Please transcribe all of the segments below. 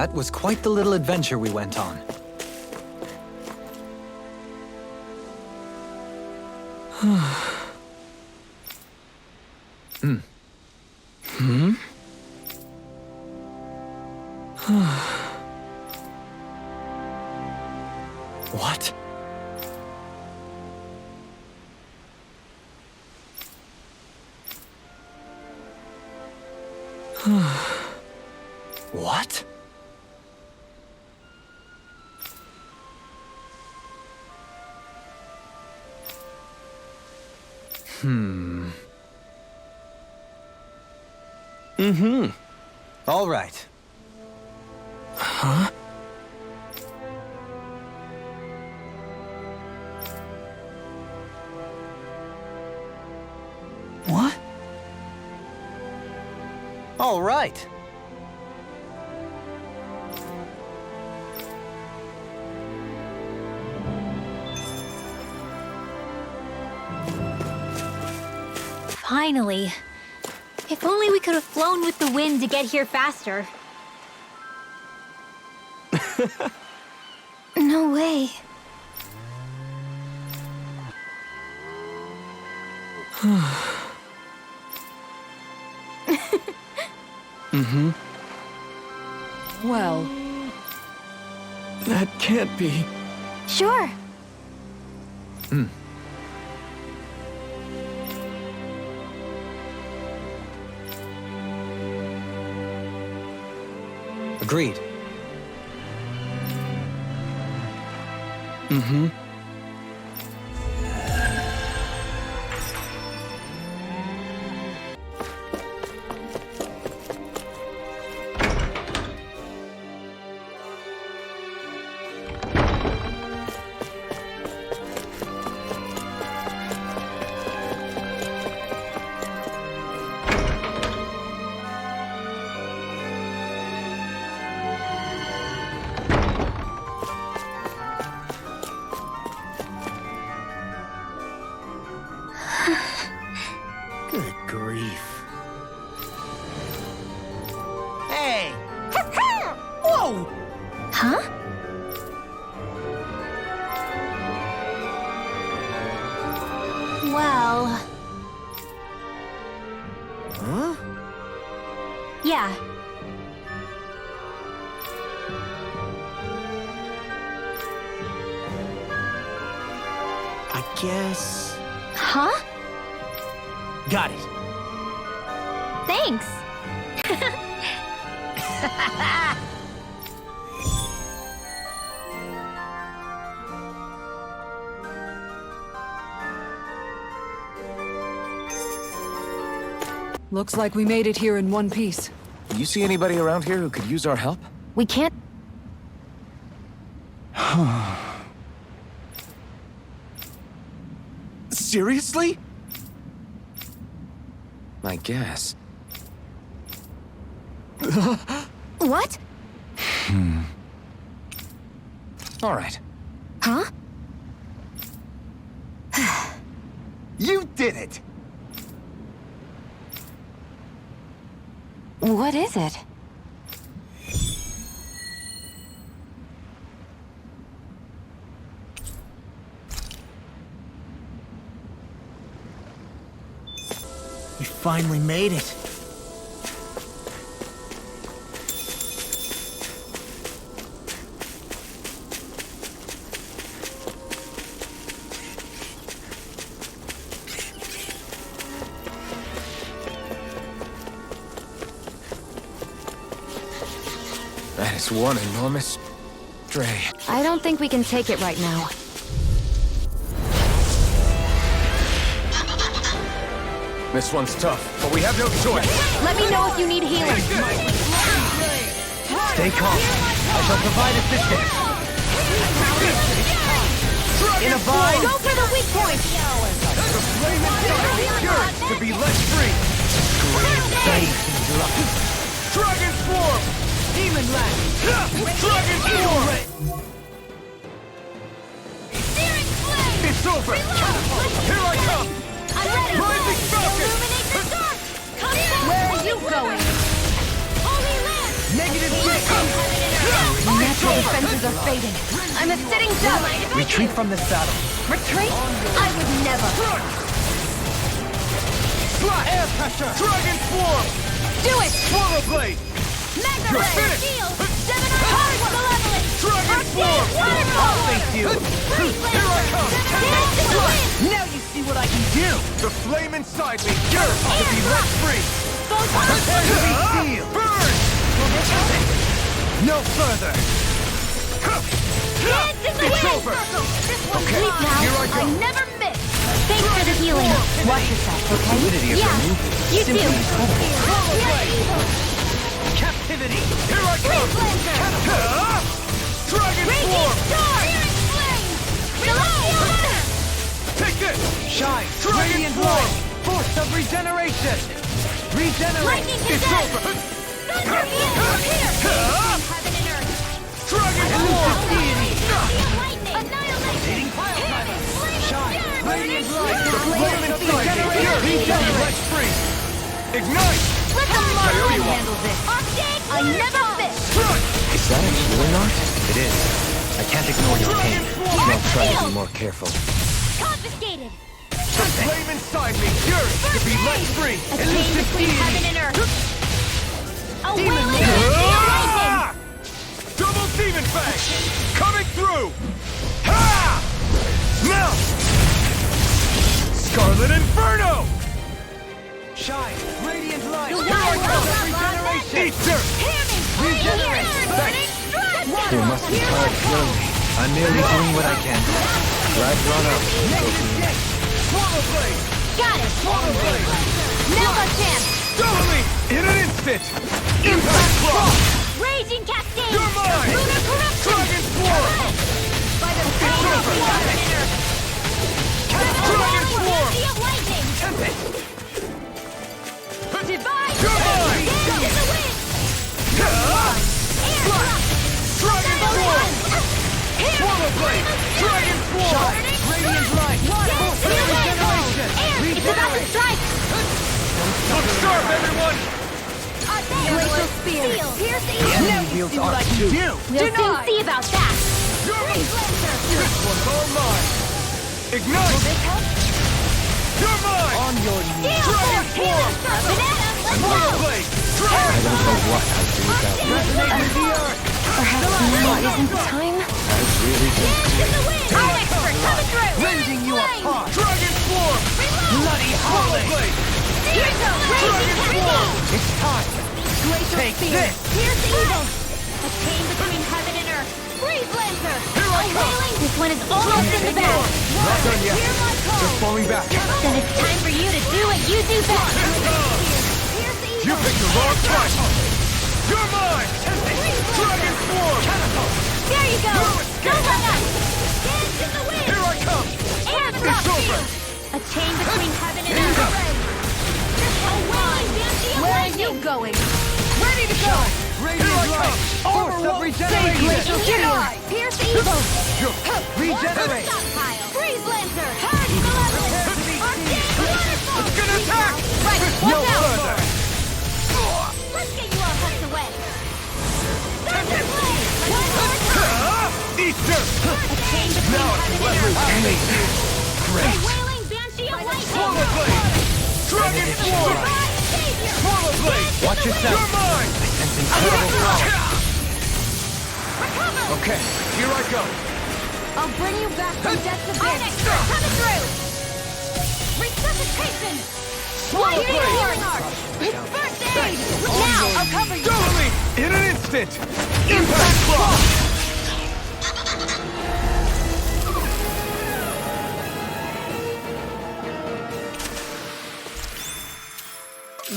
That was quite the little adventure we went on. What? What? All right. Huh? What? All right. Finally. If only we could have flown with the wind to get here faster. No way. Well, that can't be. Sure. Agreed. Good grief. Hey! Whoa! Huh? Well... Huh? yeah. I guess... Huh? Got it. Thanks. Looks like we made it here in one piece. You see anybody around here who could use our help? We can't... Seriously? I guess. What? All right. Huh? You did it! What is it? We finally made it. That is one enormous stray. I don't think we can take it right now. This one's tough, but we have no choice. Let me know if you need healing. Stay calm. I shall provide assistance. In a bind. Go for the weak point! The flame inside yearns to be let free. Faith and luck. Dragon form! Demon land! Dragon form! Searing flame! It's over! Here I come! I'm ready! Rising Falcon! Illuminate the dark! Come Where are you going? Holy land! Negative 6! are fading. I'm a sitting duck. Retreat from the saddle. Retreat? I would never. Air pressure! Dragon Swarm! Do it! Swallow Blade! Mega You're Ray! finished! Shield! Hard malevolent! Dragon Swarm! Waterfall! Face you! Here I come! Dance in the wind! Now you see what I can do! The flame inside me yearns to be let free! Prepare to be sealed! Burn! No further! Dance in the It's wind! over! This one's Okay, mine now. here I go. never miss! Thanks for the healing. Watch yourself, okay? Fluidity of Yeah, your movement. you Simply too. incredible. Evil! Captivity! Here I come! Dragon Raging Swarm! Star! Flame! Celestial! Take this! Shine! Dragon Radiant Swarm! light! Force of regeneration! Regenerate! Lightning to It's death! over! Thunder here! Heaven and earth! Dragon Swarm! Lightning! Annihilation! Shine! Radiant light! The flame inside me yearns to be let free! Ignite! Let the marvel you are. handle this! I never miss! Strike! Is that a healing art? It is. I can't ignore your pain. Now try to be more careful. Confiscated. The flame inside me yearns to be let free! A chain between heaven and earth! A wailing lightning! Ah! Double Demon Fang! Coming through! Ha! Now! Scarlet Inferno! Shine! Radiant light! Eat dirt! Regenerate! Burning strike! You must be tired of killing me. I'm merely doing what I can. Drive run up. Swallow Blade! Got it! Swallow Blade! Now a chance! Double me! In an instant! Impact Cross! Raging cascade. You're mine! Lunar corruption! Dragon Swarm! By the chain between heaven and earth! Dragon Swarm! Lightning! Divine! You're mine! Dance in the wind! Air drop! Dragon Swarm! Here! Swallow Blade! Dragon Swarm! Radiant light! Dance in the wind! Air! It's about to strike! Look sharp, everyone! Glacial spear! Pierce The evil! enemy wields art too. We'll soon see about that. You're mine! This one's all mine! Ignite! You're mine! On your knees. Dragon Swarm! Banana! Let's Swallow go! Blade! I Dragon don't know what I'd do without you. Resonate with the earth. Perhaps now isn't the time? I really do. Dance in the wind! Our expert coming through! Rending you apart. Dragon Swarm! Bloody Swallow howling. Blade! Here's a raging Swarm! It's time. Glacial Take spear! this. Pierce evil! A chain between heaven and earth! Freeze Lancer! Here I come! Wailing! This one is almost in the bag. Not done yet. Hear my call! Just falling back. Then it's time for you to do what you do best. Pierce evil! You picked the wrong fight! You're mine! Dragon Swarm! There you go! Go let us! Dance in the wind! Here I come! Air It's drop over! shield! A chain between heaven and earth! A wailing dancing Where are lightning! you going? Ready to go! Radiant light. Force of regeneration. Glacial spear! Pierce evil! Regenerate. Stockpile! Freeze Lancer! Hard malevolent! Arcane waterfall! It's gonna attack! Right, No watch out! further. Let's get you all tucked away! Thunder Blade! One more time! Eat dirt! A chain between Now I heaven can let and loose. earth! Great! A wailing banshee of Swallow lightning! Blade! Dragon Swarm! Divine savior! Swallow Blade! Watch yourself. You're mine! Sense incredible power. Recover! Okay, here I go. I'll bring you back from death's abyss! Coming through! Resuscitation! Swallow Lightning Blade! healing art! First aid! Now, I'll cover you! Double me! In an instant! Impact Cross!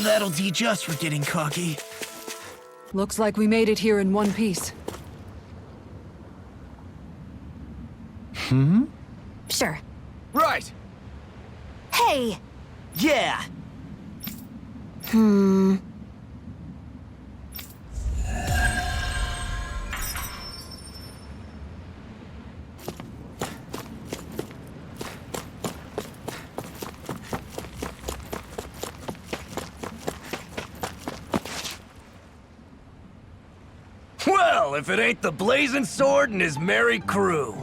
That'll teach us for getting cocky. Looks like we made it here in one piece. Sure. Right! Hey! Yeah. Well, if it ain't the Blazing Sword and his merry crew.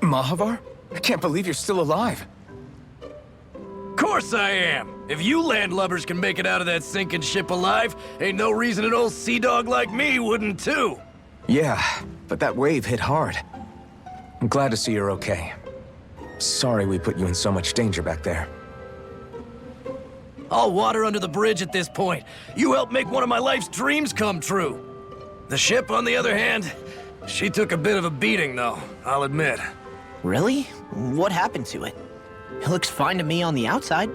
Mahavar? I can't believe you're still alive. Course I am. If you landlubbers can make it out of that sinking ship alive, ain't no reason an old sea dog like me wouldn't too. Yeah, but that wave hit hard. I'm glad to see you're okay. Sorry we put you in so much danger back there. All water under the bridge at this point. You helped make one of my life's dreams come true. The ship, on the other hand, she took a bit of a beating, though, I'll admit. Really? What happened to it? It looks fine to me on the outside.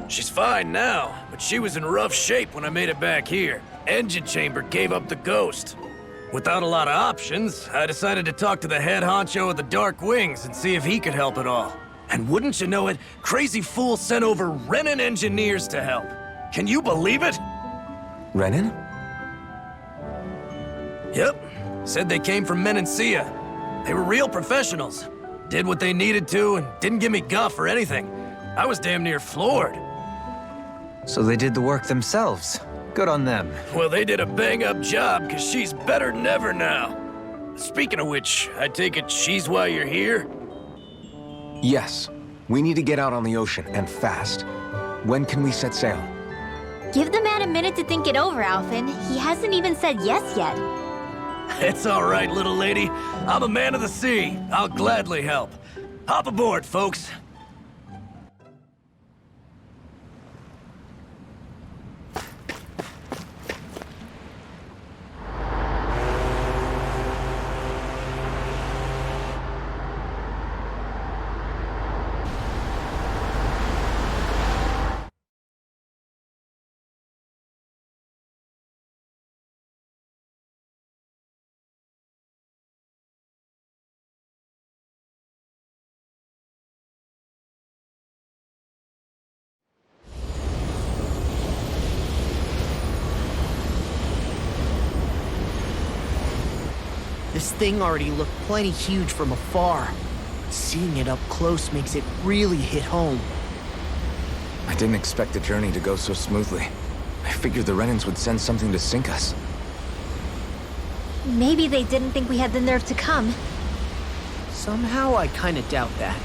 She's fine now, but she was in rough shape when I made it back here. Engine chamber gave up the ghost. Without a lot of options, I decided to talk to the head honcho of the Dark Wings and see if he could help at all. And wouldn't you know it, Crazy Fool sent over Renan engineers to help. Can you believe it? Renan? Yep. Said they came from Menancia. They were real professionals. Did what they needed to and didn't give me guff or anything. I was damn near floored. So they did the work themselves. Good on them. Well, they did a bang-up job, because she's better than ever now. Speaking of which, I take it she's why you're here? Yes. We need to get out on the ocean, and fast. When can we set sail? Give the man a minute to think it over, Alphen. He hasn't even said yes yet. It's all right, little lady. I'm a man of the sea. I'll gladly help. Hop aboard, folks. This thing already looked plenty huge from afar. Seeing it up close makes it really hit home. I didn't expect the journey to go so smoothly. I figured the Renans would send something to sink us. Maybe they didn't think we had the nerve to come. Somehow I kinda doubt that.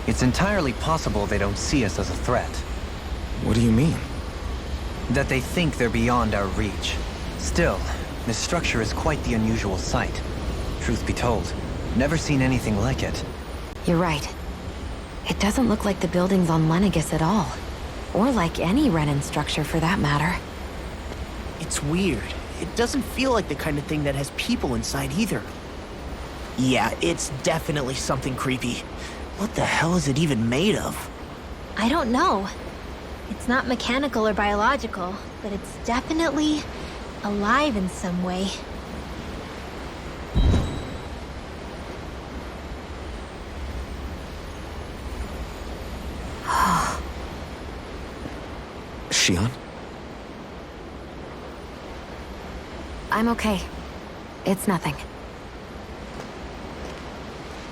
It's entirely possible they don't see us as a threat. What do you mean? That they think they're beyond our reach. Still, this structure is quite the unusual sight. Truth be told, never seen anything like it. You're right. It doesn't look like the buildings on Lenegis at all. Or like any Renan structure for that matter. It's weird. It doesn't feel like the kind of thing that has people inside either. Yeah, it's definitely something creepy. What the hell is it even made of? I don't know. It's not mechanical or biological, but it's definitely alive in some way. Shion? I'm okay. It's nothing.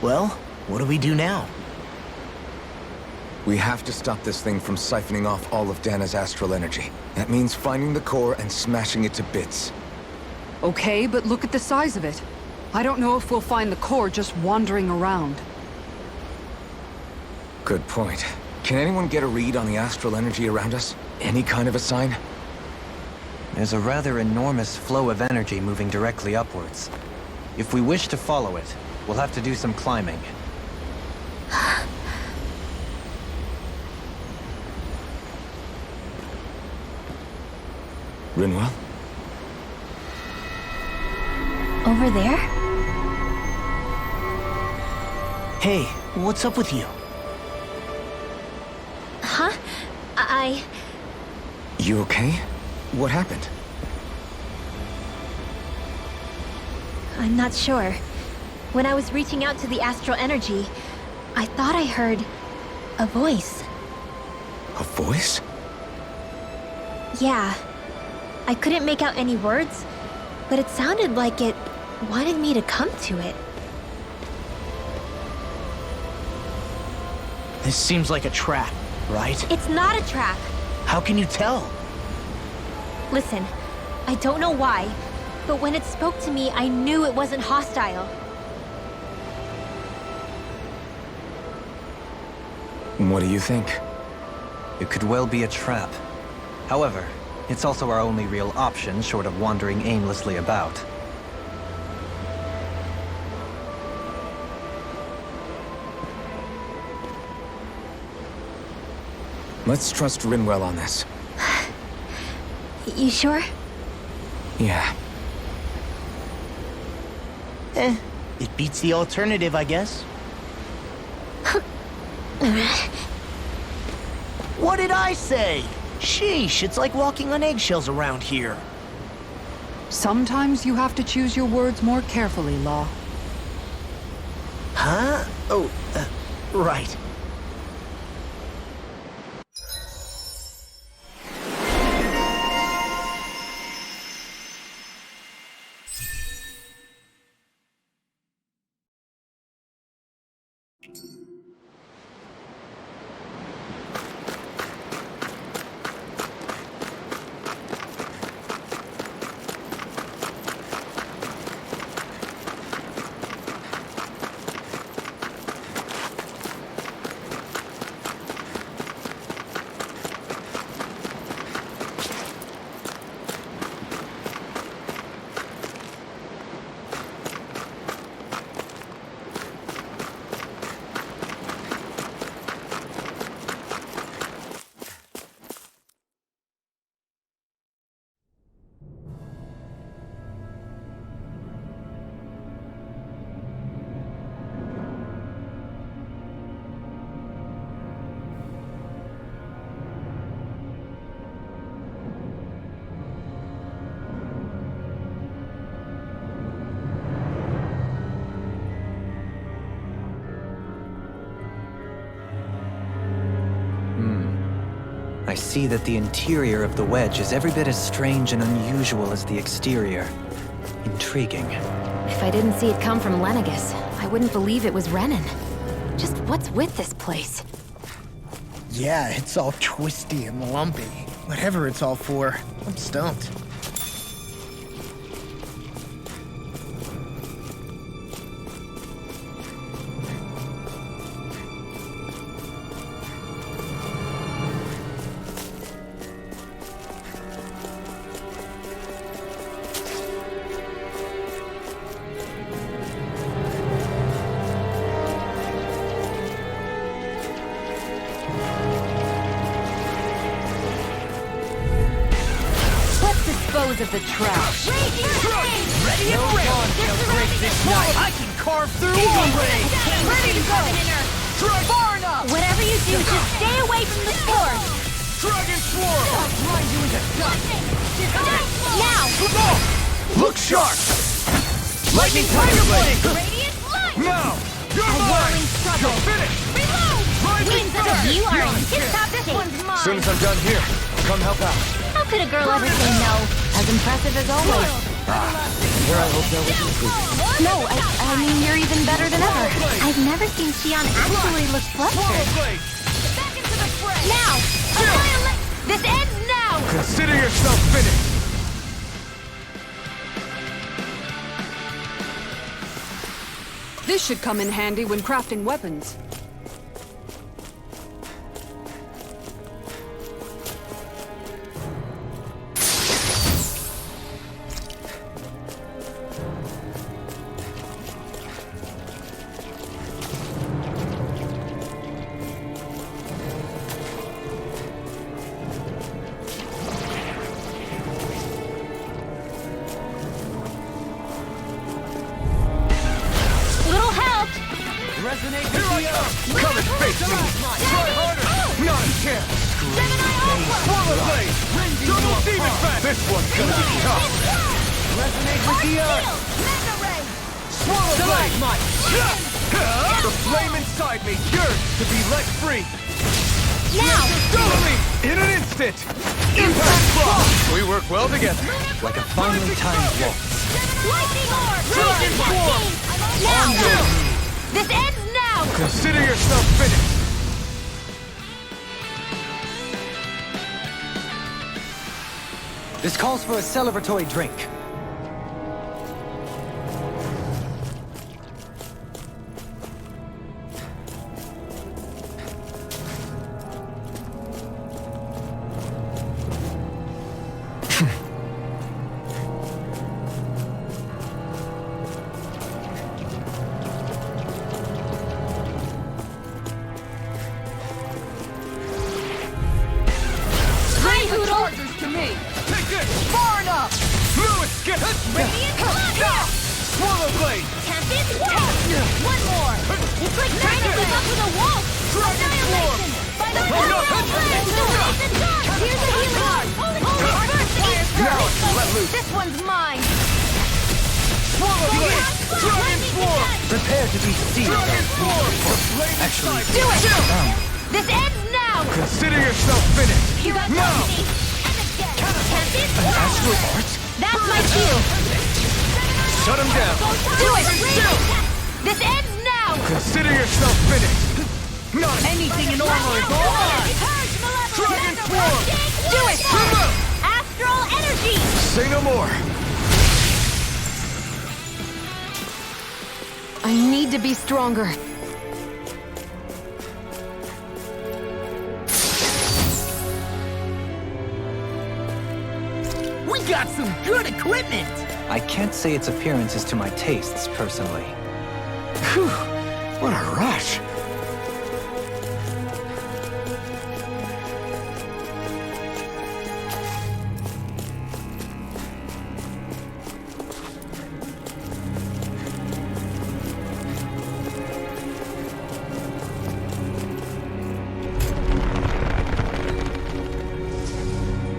Well, what do we do now? We have to stop this thing from siphoning off all of Dana's astral energy. That means finding the core and smashing it to bits. Okay, but look at the size of it. I don't know if we'll find the core just wandering around. Good point. Can anyone get a read on the astral energy around us? Any kind of a sign? There's a rather enormous flow of energy moving directly upwards. If we wish to follow it, we'll have to do some climbing. Rinwell? Over there? Hey, what's up with you? Huh? You okay? What happened? I'm not sure. When I was reaching out to the astral energy, I thought I heard a voice. A voice? Yeah. I couldn't make out any words, but it sounded like it wanted me to come to it. This seems like a trap, right? It's not a trap. How can you tell? Listen, I don't know why, but when it spoke to me, I knew it wasn't hostile. What do you think? It could well be a trap. However, it's also our only real option short of wandering aimlessly about. Let's trust Rinwell on this. You sure? Yeah. It beats the alternative, I guess. What did I say? Sheesh, it's like walking on eggshells around here. Sometimes you have to choose your words more carefully, Law. Huh? Oh, right. I see that the interior of the wedge is every bit as strange and unusual as the exterior. Intriguing. If I didn't see it come from Lenegus, I wouldn't believe it was Renan. Just what's with this place? Yeah, it's all twisty and lumpy. Whatever it's all for, I'm stumped. Dispose of the trash. Ready and ready! I can carve through walls! Ready to go! Far enough! Whatever you do, just stay away from the spores! Dragon Swarm! Now! Look sharp! Lightning Tiger Blade! Radiant light! Now! You're A mine! whirling struggle! You're finished! Reload! Rising Winds Thunder! you are in tip-top this one's mine! As soon as I'm done here, come help out. How could a girl ever say no? As impressive as always. Here I hope that was included. No, I mean, you're even better than ever. I've never seen Xion actually look flustered. Blade! Back into the fray! Now! This ends now! Consider yourself finished! This should come in handy when crafting weapons. Little help! Resonate with the earth! Come and face me! Try harder! Not a chance! Swallow Blade! Double Demon Fang! This one's gonna be tough! Resonate with the earth! Swallow Blade! The flame inside me yearns to be let free! Now! Totally! In an instant! Impact Block! We work well together. Like a finely timed waltz. Lightning orb! Dragon Swarm! Now! This ends now! Consider yourself finished! This calls for a celebratory drink. Champions wall! One more! It's like trying to keep up with a wolf! Annihilation! By the power of flame! The rays and dark! Here's a healing art! Only first Let loose. This one's mine! Swallow blade! Dragon Swarm! Prepare to be sealed. Dragon Swarm! Actually, Do it! This ends now! Consider yourself finished! You got Now! company! And again! Champions an wall! astral art? That's my cue! Shut him down! Do it! This ends now! Consider yourself finished! None! Anything in armor is all mine! Dragon Swarm! Do it! Astral energy! Say no more! I need to be stronger. We got some good equipment! I can't say its appearance is to my tastes, personally. Whew! What a rush!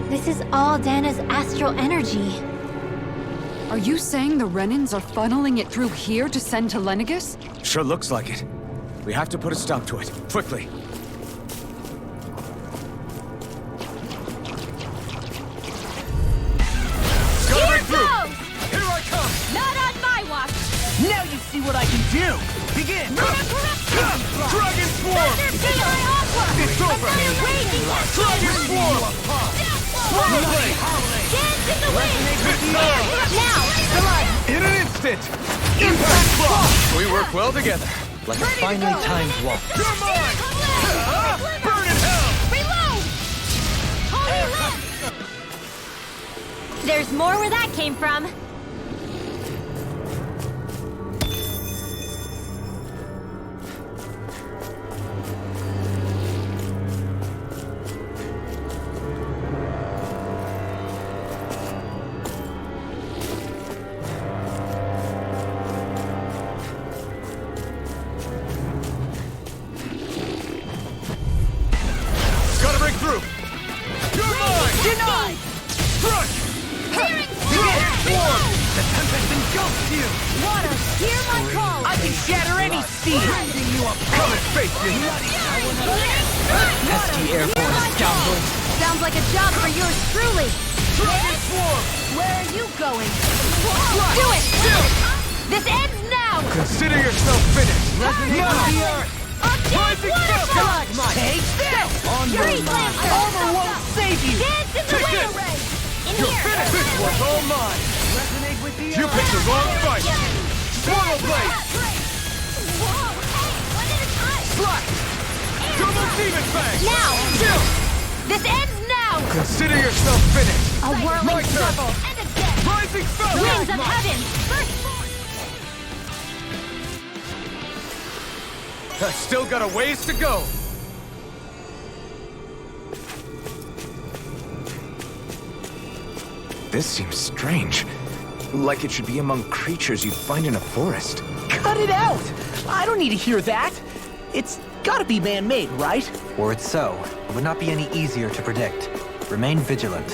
This is all Dana's astral energy. Are you saying the Renans are funneling it through here to send to Lenegus? Sure looks like it. We have to put a stop to it. Quickly. Gotta break through! Here I come! Not on my watch! Now you see what I can do! Begin! Dragon Swarm! It's over! Dragon Swarm! Swallow blade! Dance in the wind! Now! In an instant! Impact block! We work well together. Like a finely timed waltz. You're mine! Burn in hell! Reload! Holy lift! There's more where that came from. Gotta break through! You're mine! Denied! Crush! Dragon Swarm! The tempest engulfs you! Water, hear my call! I can shatter any steel! Come and face me! Pesky airborne scoundrels! Sounds like a job for yours truly! Dragon Swarm! Where are you going? Do it! This ends now! Consider yourself finished! Now! Rising waterfall! Take this! Fury Lancer! Armor won't save you! Dance in the Take wind it! array! In You're here! finished! This one's all mine! You picked the wrong fight! Swallow blade! Whoa! Hey! One at a time! Slack! Double demon fang! Now! Chill! This ends now! Consider yourself finished! A My whirling turn. shovel! And again! Rising fell! Wings of heaven! First I still got a ways to go! This seems strange. Like it should be among creatures you'd find in a forest. Cut it out! I don't need to hear that! It's gotta be man-made, right? Were it so, it would not be any easier to predict. Remain vigilant.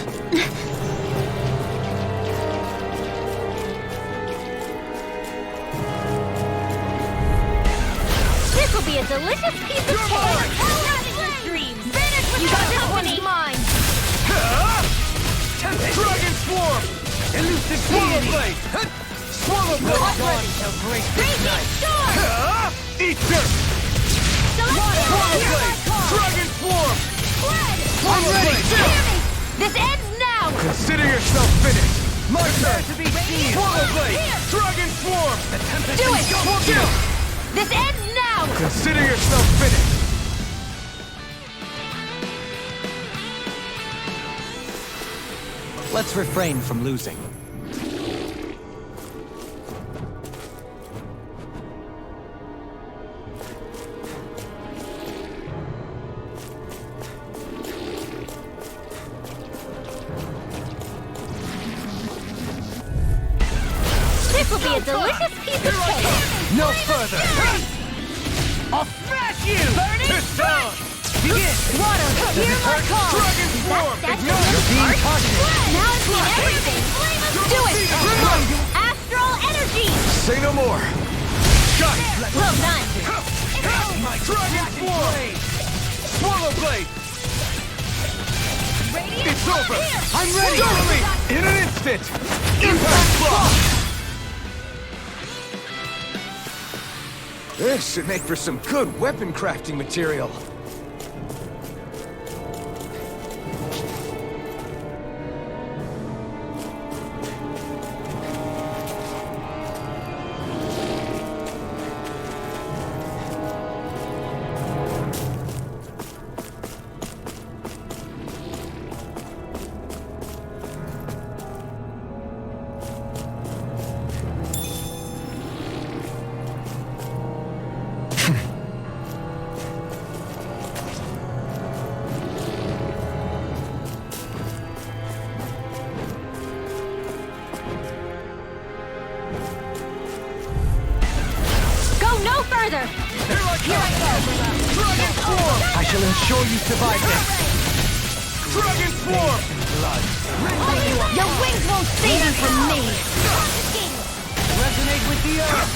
This will be a delicious piece of cake! Fabulous dreams! Vanish with you got this one's mine! Dragon Swarm! Elusive Swallow deity! blade! Swallow blade! Raging storm! Eat dirt! Swallow blade! Dragon Swarm! Flood! Swallow blade! This ends now! Consider yourself finished! My turn! To be seen! Swallow blade! Dragon Swarm! The tempest Do it! engulfs you! This ends now! Consider yourself finished! Let's refrain from losing. This will be a delicious piece of cake! No further! I'll smash you! Burning down! Begin! Water, hear my call! Dragon Swarm! That's Ignore! the You're being targeted! Now it's in everything! Do it! Astral energy! Say no more! Got it! Well done! My Dragon Swarm! Swallow Blade! It's over! I'm ready! Totally! In an instant! Impact Block! This should make for some good weapon crafting material. No further! Here I go! Dragon Swarm! I shall ensure you survive this. Dragon Swarm! Your wings won't save you from me! Resonate with the earth.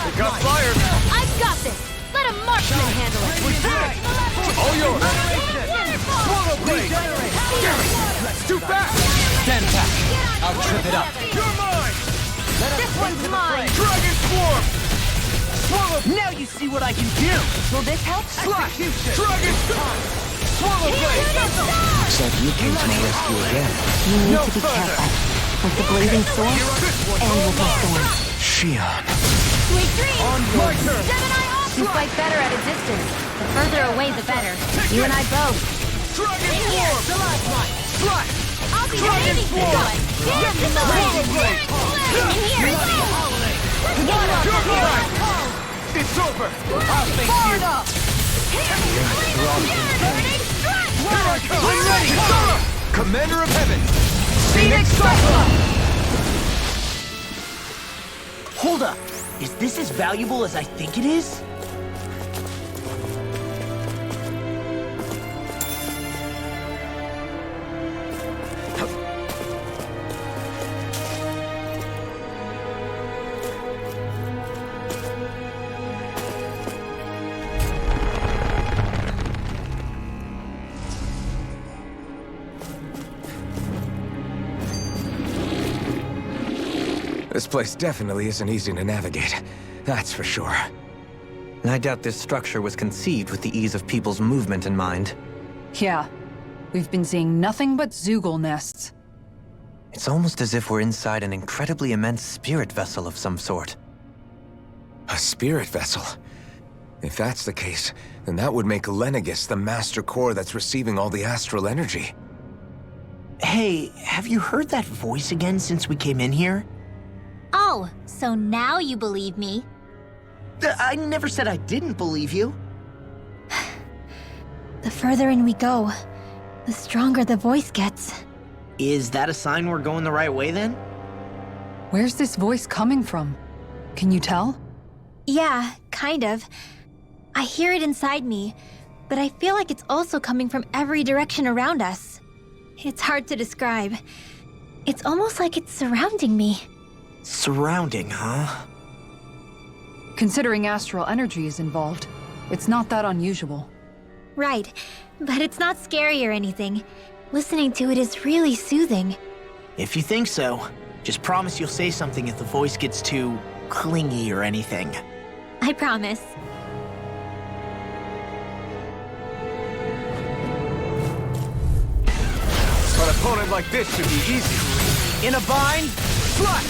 It got fired! I've got this! Let a marksman handle it! All yours! Swallow Blade! That's too fast! Stand back. I'll trip it up. You're mine! This one's mine! Dragon Swarm! Swallow! Now you see what I can do. Will this help? Slash! Dragon Swarm! Swallow Blade! Looks like you came to my rescue again. You need No to be further. careful. With the blazing sword and with my thorns. Shion. Sweet dreams! My turn! Gemini You Opera! fight better at a distance. The further away, the better. You and I both. Dragon In here! Swarm! Slash! I'll be Dragon waiting for Swarm! it! Dance in the wind! In here! Let's get it You're up! mine! It's over! I'll face you. Burning strike! Here I come! I'm ready! Commander of Heaven! Phoenix Cyclone. Hold up. Is this as valuable as I think it is? This place definitely isn't easy to navigate. That's for sure. I doubt this structure was conceived with the ease of people's movement in mind. Yeah. We've been seeing nothing but Zoogle nests. It's almost as if we're inside an incredibly immense spirit vessel of some sort. A spirit vessel? If that's the case, then that would make Lenegis the master core that's receiving all the astral energy. Hey, have you heard that voice again since we came in here? Oh, so now you believe me? I never said I didn't believe you. The further in we go, the stronger the voice gets. Is that a sign we're going the right way then? Where's this voice coming from? Can you tell? Yeah, kind of. I hear it inside me, but I feel like it's also coming from every direction around us. It's hard to describe. It's almost like it's surrounding me. Surrounding, huh? Considering astral energy is involved, it's not that unusual. Right, but it's not scary or anything. Listening to it is really soothing. If you think so, just promise you'll say something if the voice gets too clingy or anything. I promise. An opponent like this should be easy. In a bind? Slash!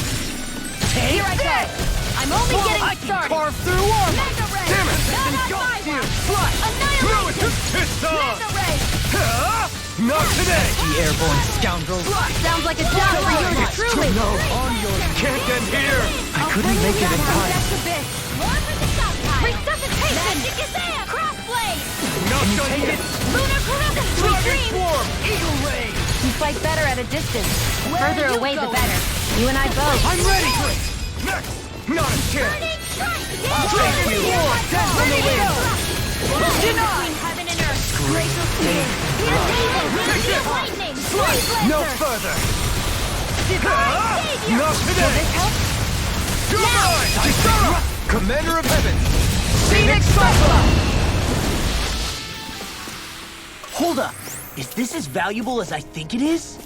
Here I go! I'm only I getting can started! carve through armor! Mega Ray! Damn it! Not on my You! watch! Slash! Annihilation! It's on! Mega Ray! Huh? Not today! The airborne scoundrels! Sounds like a job for yours truly! No, on your can't end here! I couldn't make it in time. One with the south tile! Resuscitation! Magic is there! Crossblade! Not done yet! Lunar Caress! Sweet Dragon dreams! Swarm! Eagle Ray! You fight better at a distance. The further away, the better. You and I both. I'm ready for it! Next! Not a chance! I'll take you! Death on the wind! Between heaven and earth. Glacial spear. Lightning. No further! Divine savior. Not today! Goodbye! Disrupt! Commander of Heaven! Phoenix Cyclops! Hold up. Is this as valuable as I think it is?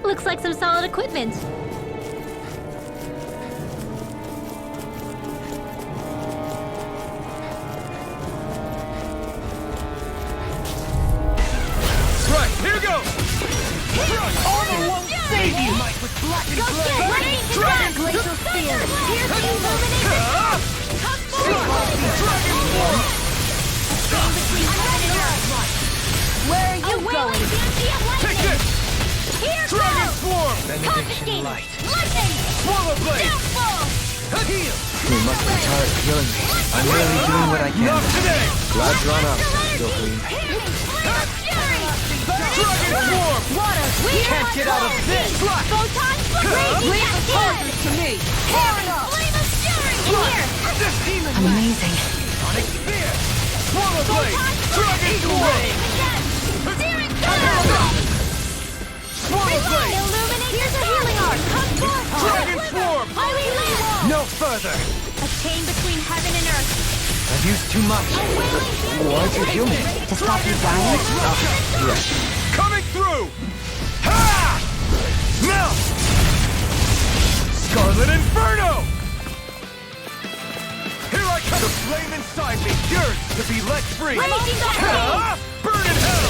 Looks like some solid equipment. Right, here goes! Armor won't save you! With blackened Go blade! get ready to run. Glacial spear. Here's the illuminated. Come forward. Stand between heaven and earth. Where are you going? Take this! Here Dragon goes. Swarm! Confiscated. Lightning. Swallow blade! Downfall. Heal! You must be tired of killing me. I'm merely doing what I Not can. today! Glad drawn out, still clean. Dragon Swarm! Water. We Can't get out of this! Photon. Raging cascade. To me. Flame of fury. Here. This demon! Amazing. Sonic Spear! Swallow blade! Dragon Swarm! Again. Searing fire. Swallow blade! Illuminate. Here's a healing art. Come forth. Dragon Swarm! Highly land. No further! A chain between heaven and earth. I've used too much. Why'd you heal me? To stop you dying? Yes. Coming through! Ha! Now! Scarlet Inferno! Here I come! The flame inside me yearns to be let free! Raging Ha! Burn in hell!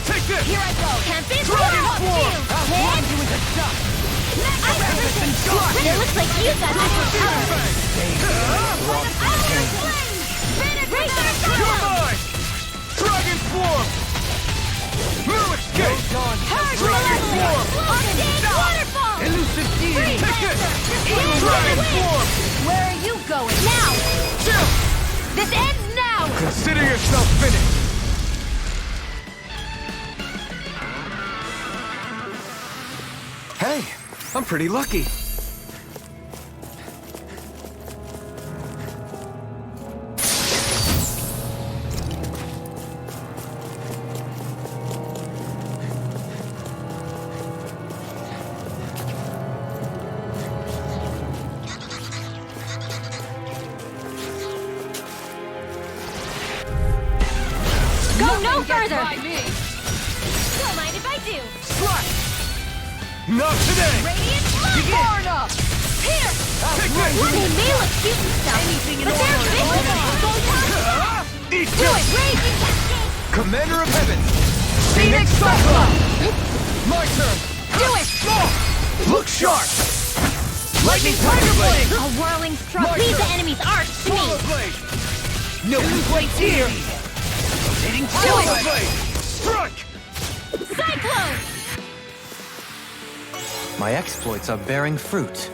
Take this! Here I go. Tempest. Dragon Hot Swarm! shield. I'll blind you into dust! Ice resistance. It looks like you got this covered. You're mine! Dragon Swarm! No escape! Dragon Swarm! Waterfall! Elusive Freeze Take this! Lancer! Dragon Swarm! Where are you going? Now! Chill! This ends now! Consider yourself finished! Hey, I'm pretty lucky. Go no further! By me. Don't mind if I do. Slash! Not today! Radiant Blood! Far enough. Here! Take this! They may look cute and stuff, but they're vicious! Eat Do this! it! Raging Cascade! Commander of Heaven! Phoenix Cyclops. My turn! Do it! Look sharp! Lightning Tiger Blade! A whirling stroke leaves the enemy's arch to me! Swallow Blade! No complaints here! Swallow Blade! Strike! Cyclone! My exploits are bearing fruit.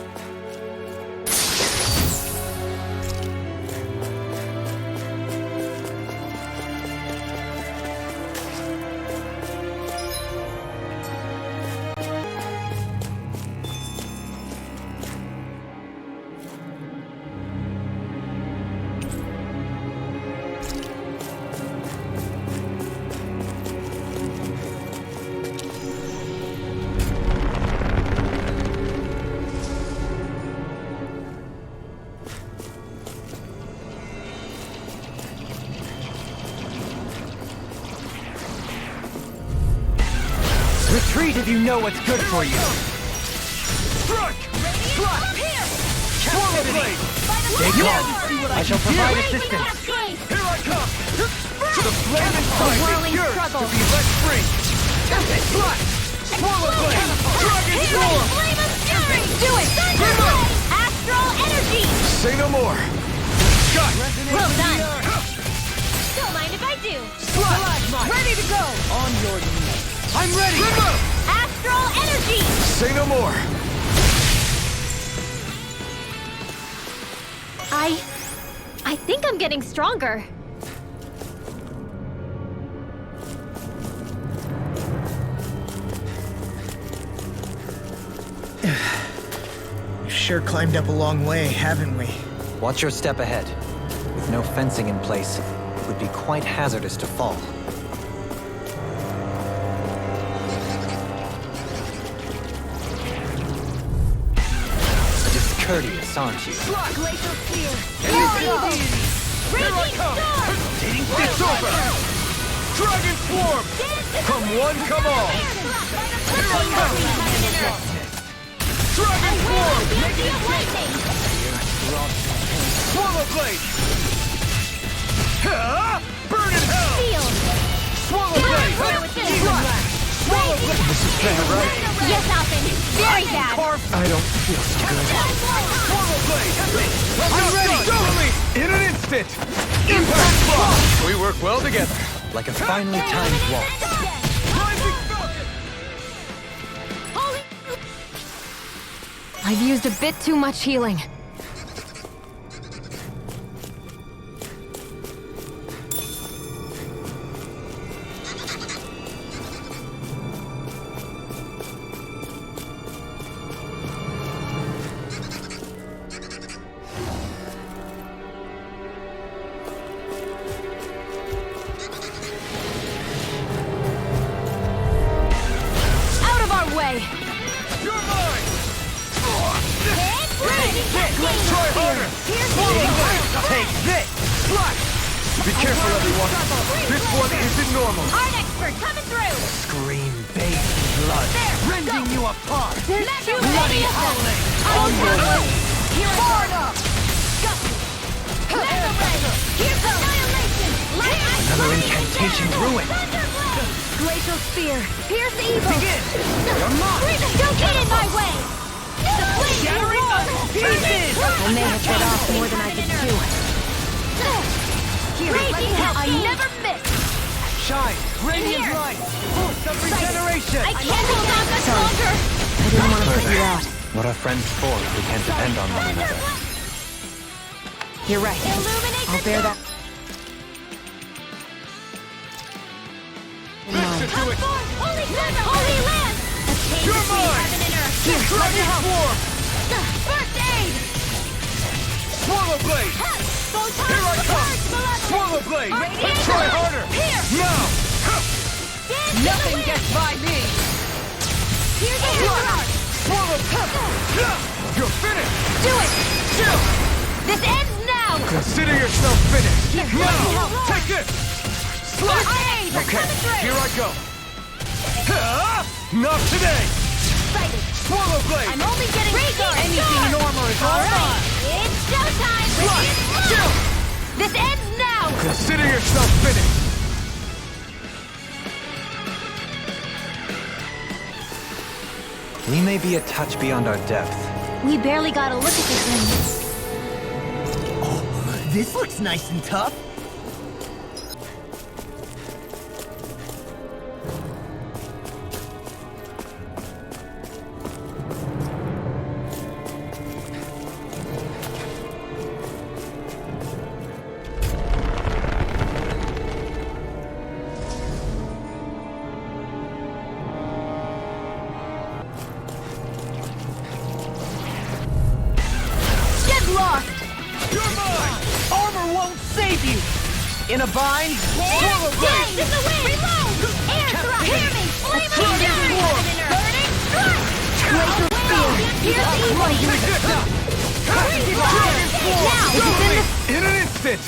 Retreat if you know what's good for you. Strike! Slash! Here! Swallow Blade! Stay calm. I shall provide assistance. Cascade! Here I come! To the flame inside whirling me yearns struggle. to be let free! Slash! Swallow Blade! Dragon Here! Swarm! Flame of Fury! Do it! Bring up! Astral Energy! Say no more! Got! Well done! Don't mind if I do! Slash! Ready to go. On your knees! I'm ready! Remove! Astral Astral energy! Say no more. I think I'm getting stronger. We've sure climbed up a long way, haven't we? Watch your step ahead. With no fencing in place, it would be quite hazardous to fall. Discourteous, aren't you? Glacial spear! Here I Raging come! storm! It's over! Dragon Swarm! Come one, come all! Here I come! Dragon Swarm! Beauty of lightning! Swallow Blade! Ha! Burn in hell! Field! Swallow Blade! Fire within! Swallow Blade! This is bad, right? Yes, Alvin! Very bad! I don't feel so good. Swallow Blade! I'm ready! Totally! In an instant! Impact Block! We work well together. Like a finely timed waltz. Rising Falcon! Holy... I've used a bit too much healing. Out of our way! You're mine! Try harder! Swallow Blade! Take this! Slash! Be careful, everyone. This one isn't normal. Art expert coming through! Scream bathed in blood. Rending you apart! Bloody howling! Far enough! Here's annihilation! Another incantation ruined. Glacial spear! Pierce evil! Begin! You're mine! Don't get in my way! Shattering pieces! I may have bit off more than I could chew. Raging hell! I never miss! Shine! Radiant light! Boost of regeneration! I can't hold on much longer! I didn't want to put you out. What are friends for if we can't depend on one another? You're right. Illuminate I'll bear that. This should do it! Holy Thunder! Holy Land! You're mine! Heaven and earth! Dragon Swarm! First aid! Swallow Blade! Here I come! Swallow Blade! Try harder! Now! Nothing gets by me! Here's the heart! Swallow! You're finished! Do it! This ends now! Consider yourself finished! Now! Take this! Slash! Okay, here I go! Not today! Swallow Blade! I'm only getting started! Anything in armor is all mine! It's showtime! This ends now! Consider yourself finished! We may be a touch beyond our depth. We barely got a look at this thing. This looks nice and tough. In a bind? Swallow Blade! In the wind! Reload! Air thrust! Hear me! Flame of burning strike! Glacial spear! Here's the evil! Now! In an instant!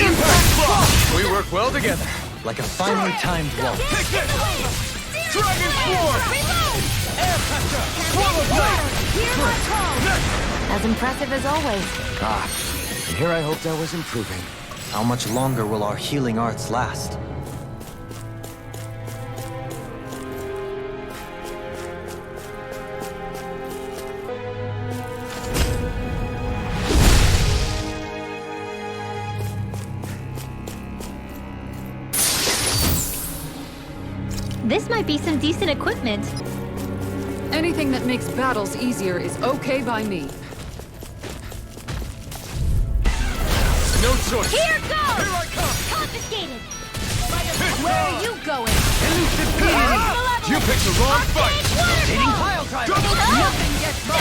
Impact Block! We work well together. Like a finely timed waltz. Take this! Dragon Swarm! Air Pressure! Swallow Blade! Here's my call! As impressive as always. Ah, and here I hoped I was improving. How much longer will our healing arts last? This might be some decent equipment. Anything that makes battles easier is okay by me. No choice. Here goes! Here I come! Confiscated! Where are you going? Elusive beam! You picked the wrong fight! Rotating pile driver. Double Nothing gets by.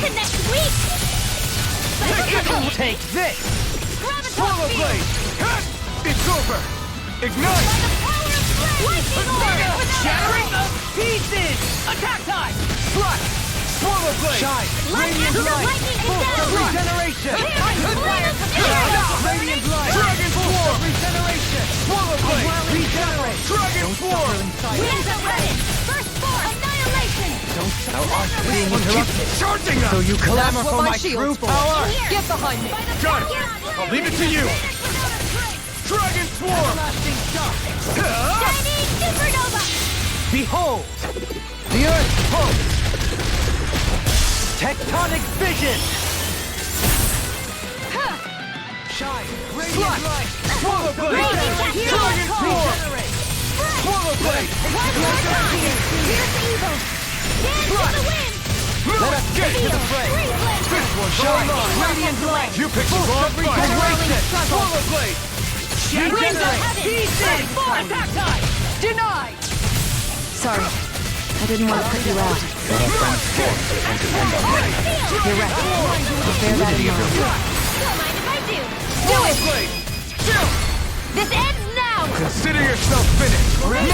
Connect weak! Take this. Swallow blade! It's over! Ignite! Shattering the pieces. Attack time. Slash! Swallow blade! Shine. Radiant light. Full of regeneration. Radiant light. Dragon Swarm! Regeneration. Swallow blade! Regenerate. Dragon Swarm! First form! Annihilation! Don't thou art being interrupted. Charging us! So you clamor That's for what my my shield's true for. power? Get behind me! Got it! I'll leave it to you! Dragon Swarm! Lasting shock. Shining supernova! Behold, the Earth pulse. Tectonic vision. Shine. Radiant light. Swallow blade! Radiant Dragon Swarm! Regenerate. Swallow blade! Here's the evil! Dance to the wind! Let us get to the fray. This one's all Shine. mine! Radiant light. You picked the wrong fight! Regeneration. Swallow blade! Regenerate. Pieces. Attack time. Denied. Sorry. I didn't want to put you out. You're right. I'll bear that in mind. Don't mind if I do! Swallow blade! Still! This ends now! Consider yourself finished! I'm ready!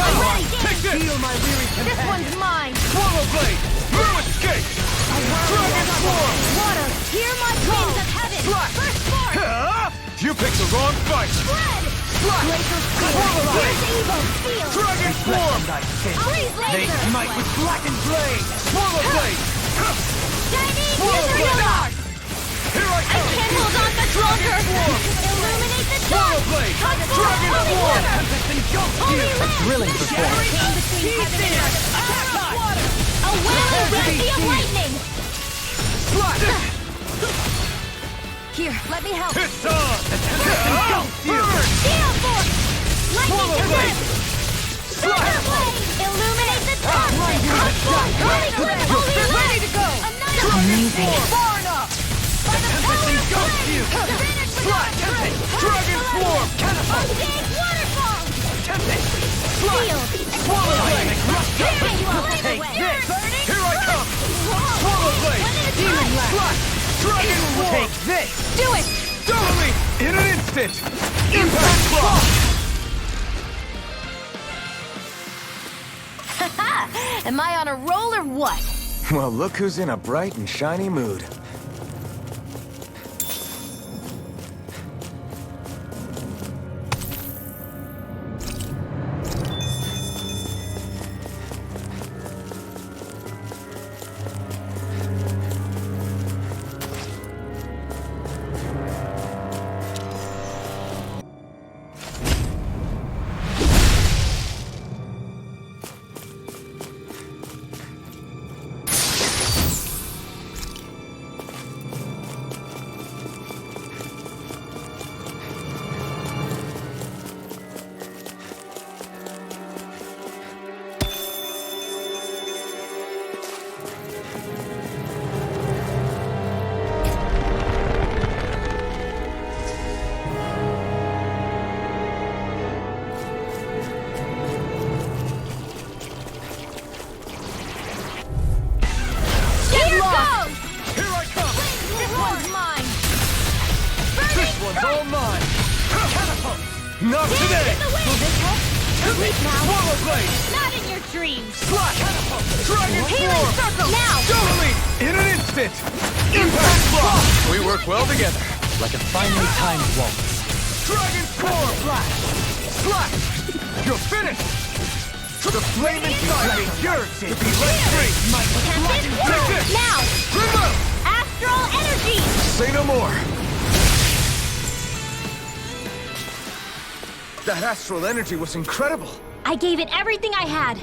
Take this! Feel my weary This companion. one's mine! Swallow blade! No escape! Dragon Swarm! Water, hear my winds of heaven! Slash! First form! You picked the wrong fight! Spread! Slash! Laser Swallow spear! blade! Here's evil! Feel! Dragon Swarm! Freeze They laser! smite with blackened blade. Swallow blade! Shining Swallow supernova! Here I I come! can't hold on much longer! Illuminate the Swallow dark! blade! Transform Dragon holy Swarm! water! Tempest engulfs Holy you. land! Thrilling performance. Chain between heaven and earth! Attack time. A wailing frenzy of lightning! Slash! Here, let me help! It's on! engulfs you. Burn! Steel force! Lightning Swallow blade! condemned! Super blade! Illuminate the darkness! Transform holy cliff! Holy land! Ready to go. Amazing! Far enough. By the power of engulfs flame! you. Finish with Slash! us! Dragon Swarm! Unchained waterfall! Tempest. Shield! Swallow blade! Tearing flame Take away! this. Burning! Here I come! Swallow blade! One at a Demon time! Blast. Slash! Dragon Swarm! Take this. Do it! Double me! In an instant! Impact block! Am I on a roll or what? Well, look who's in a bright and shiny mood. Here goes! Here I come! This one's mine! This one's all mine! Catapult! Not today! In the wind! Sleep now! Swallow blade! Not in your dreams! Slash! Dragon Healing Swarm! circle! Now! Double me! In an instant! Impact block! We work well together. Like a finely timed waltz. Dragon Swarm! Slash! Slash! You're finished! The flame inside me yearns to be let free! Take this! Now! Remove! Astral energy! Say no more! That astral energy was incredible! I gave it everything I had!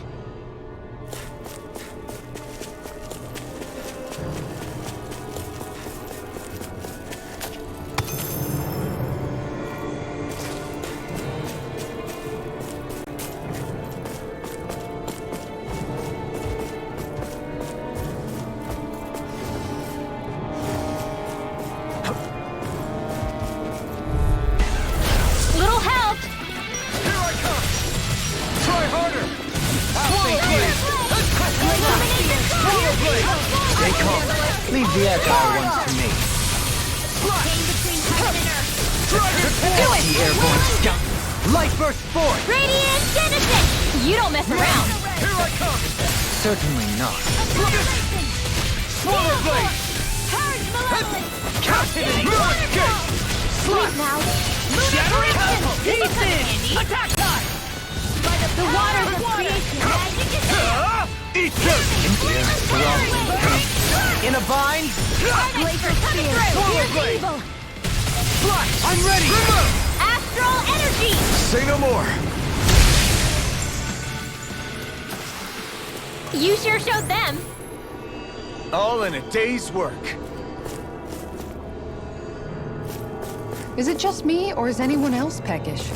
come! Leave the agile ones to me. Chain between heaven and earth. The airborne scout. Light burst forth! Radiant Genesis! You don't mess around. Here I come! Certainly not. Annihilation! Swallow blade! Purge malevolence! Captivity! Escape! Sleep now! Lunar correction! This will come in handy! Attack time! By the waters of creation, magic is here! Eat dirt! In a bind? Glacier coming through! Here's evil! I'm ready! Remove! Astral energy! Say no more! You sure showed them! All in a day's work. Is it just me, or is anyone else peckish?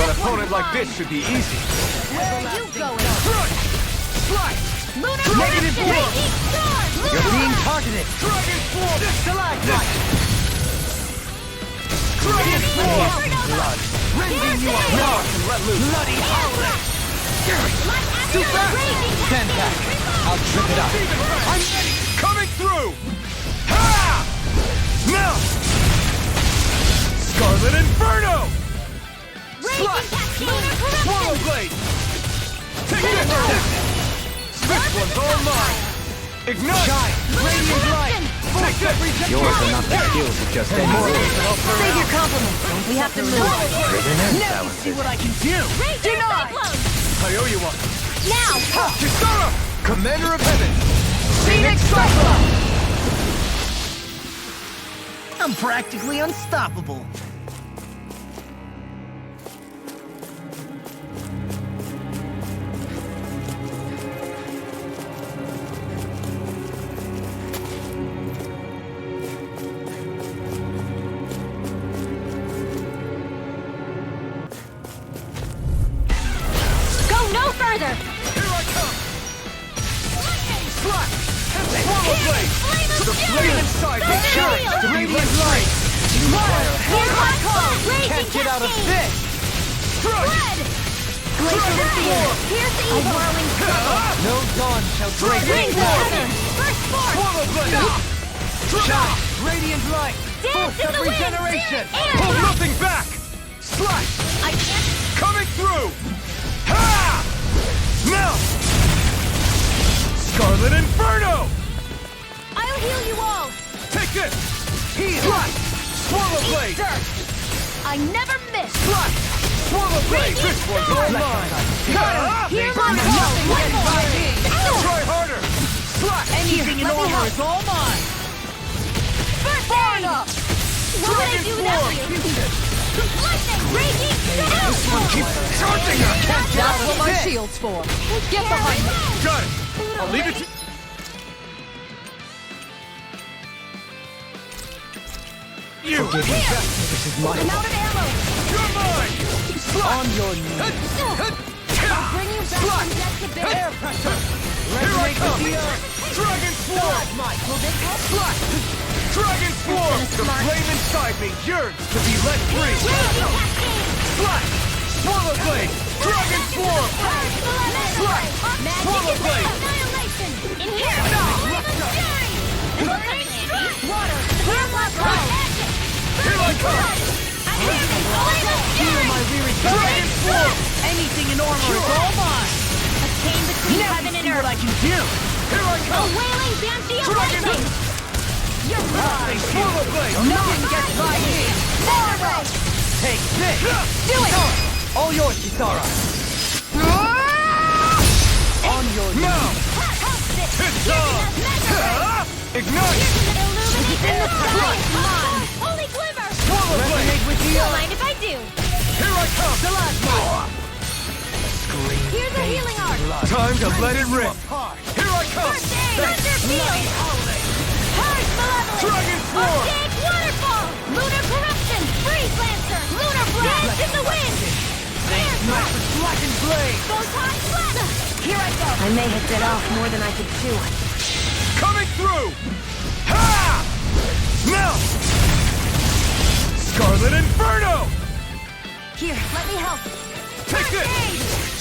An opponent like this should be easy. Where are you going? Slice! Lunar Negative correction! blow. Raging storm! You're being targeted. Dragon Swarm! Stalagmite. Dragon Swarm! Blood. Rending you apart and let loose. Bloody howling. Too fast! Stand back. I'll trip it up. I'm ready! Coming through! Ha! Now! Scarlet Inferno! Raging cascade! Swallow blade! Take this! This one's all mine! Ignite! Shine. Radiant light. Take this! Yours are not the skills of just any warrior. Save your compliments. We have to move. Let me see what I can do. Raging cyclone! I owe you one. Now! Kisara! Commander of Heaven! Phoenix Cyclone! I'm practically unstoppable. Go no further! Here I come! Slash! Swallow blade! The flame inside me shines to radiant light! Here's my call! Raging Can't get out of cascade! this. Blood! Glacier to fear! Here's the evil! Whirling struggle! No dawn shall break Rings me. of heaven! First force! Swallow blade! Shine. Radiant light. Dance Force in of the wind! regeneration. Air Hold blast! nothing back! Slash! I can't... Coming through! Ha! Now! Scarlet Inferno! I'll heal you all! Take this! Heal! Slash! Swallow blade! Dirt! I never miss! Slash! Swallow blade! This one's all mine! Ha! Here's my call! One more! Try harder! Slash! Anything in armor is all mine. Far enough! What would I do without you? Lightning! Raging storm! This one keeps charging us! That's what my shield's for. Get behind me. Got it! I'll leave it to... You! This is my I'm out fault. of ammo! You're mine! On your knees. I'll bring you back from death to bed! Air pressure! Here I come! Dragon Swarm! Slash! Dragon Swarm! The flame inside me yearns to be let free! Raging cascade! Slash! Swallow blade! Dragon Swarm! Slash! Swallow blade! Annihilation! In here! Fury! This will come in handy! Water! Hemlock Roll! Here I come! Feel my weary Dragon Swarm! Anything in armor is all mine. A chain between heaven and See what earth! I can do. Here I A come! wailing banshee of Dragon! lightning! You're mine! Swallow blade! Nothing gets by me. Forward! Take this. Do it! All yours, Kisara. On your knees. Now! It's on! Ignite! Illuminate in the sky! Holy glimmer! Swallow blade! Resonate with the Don't earth. mind if I do! Here I come! Time to let it rip. Here I come. Thunder Field! Harsh Malevolence! Dragon Swarm! Archaic Waterfall! Lunar Corruption! Freeze Lancer! Lunar Blast in the wind! Air Thrust! Blackened blade. Photon Blast! Here I go! I may have bit off more than I could chew. Coming through! Ha! Now! Scarlet Inferno! Here, let me help! Take this!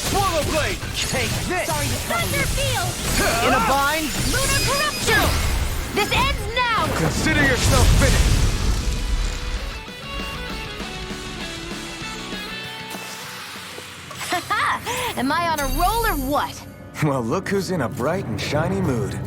Swallow Blade! Take this! Thunder Field! In a bind? Lunar Corruption! This ends now! Consider yourself finished! Haha! Am I on a roll or what? Well, look who's in a bright and shiny mood.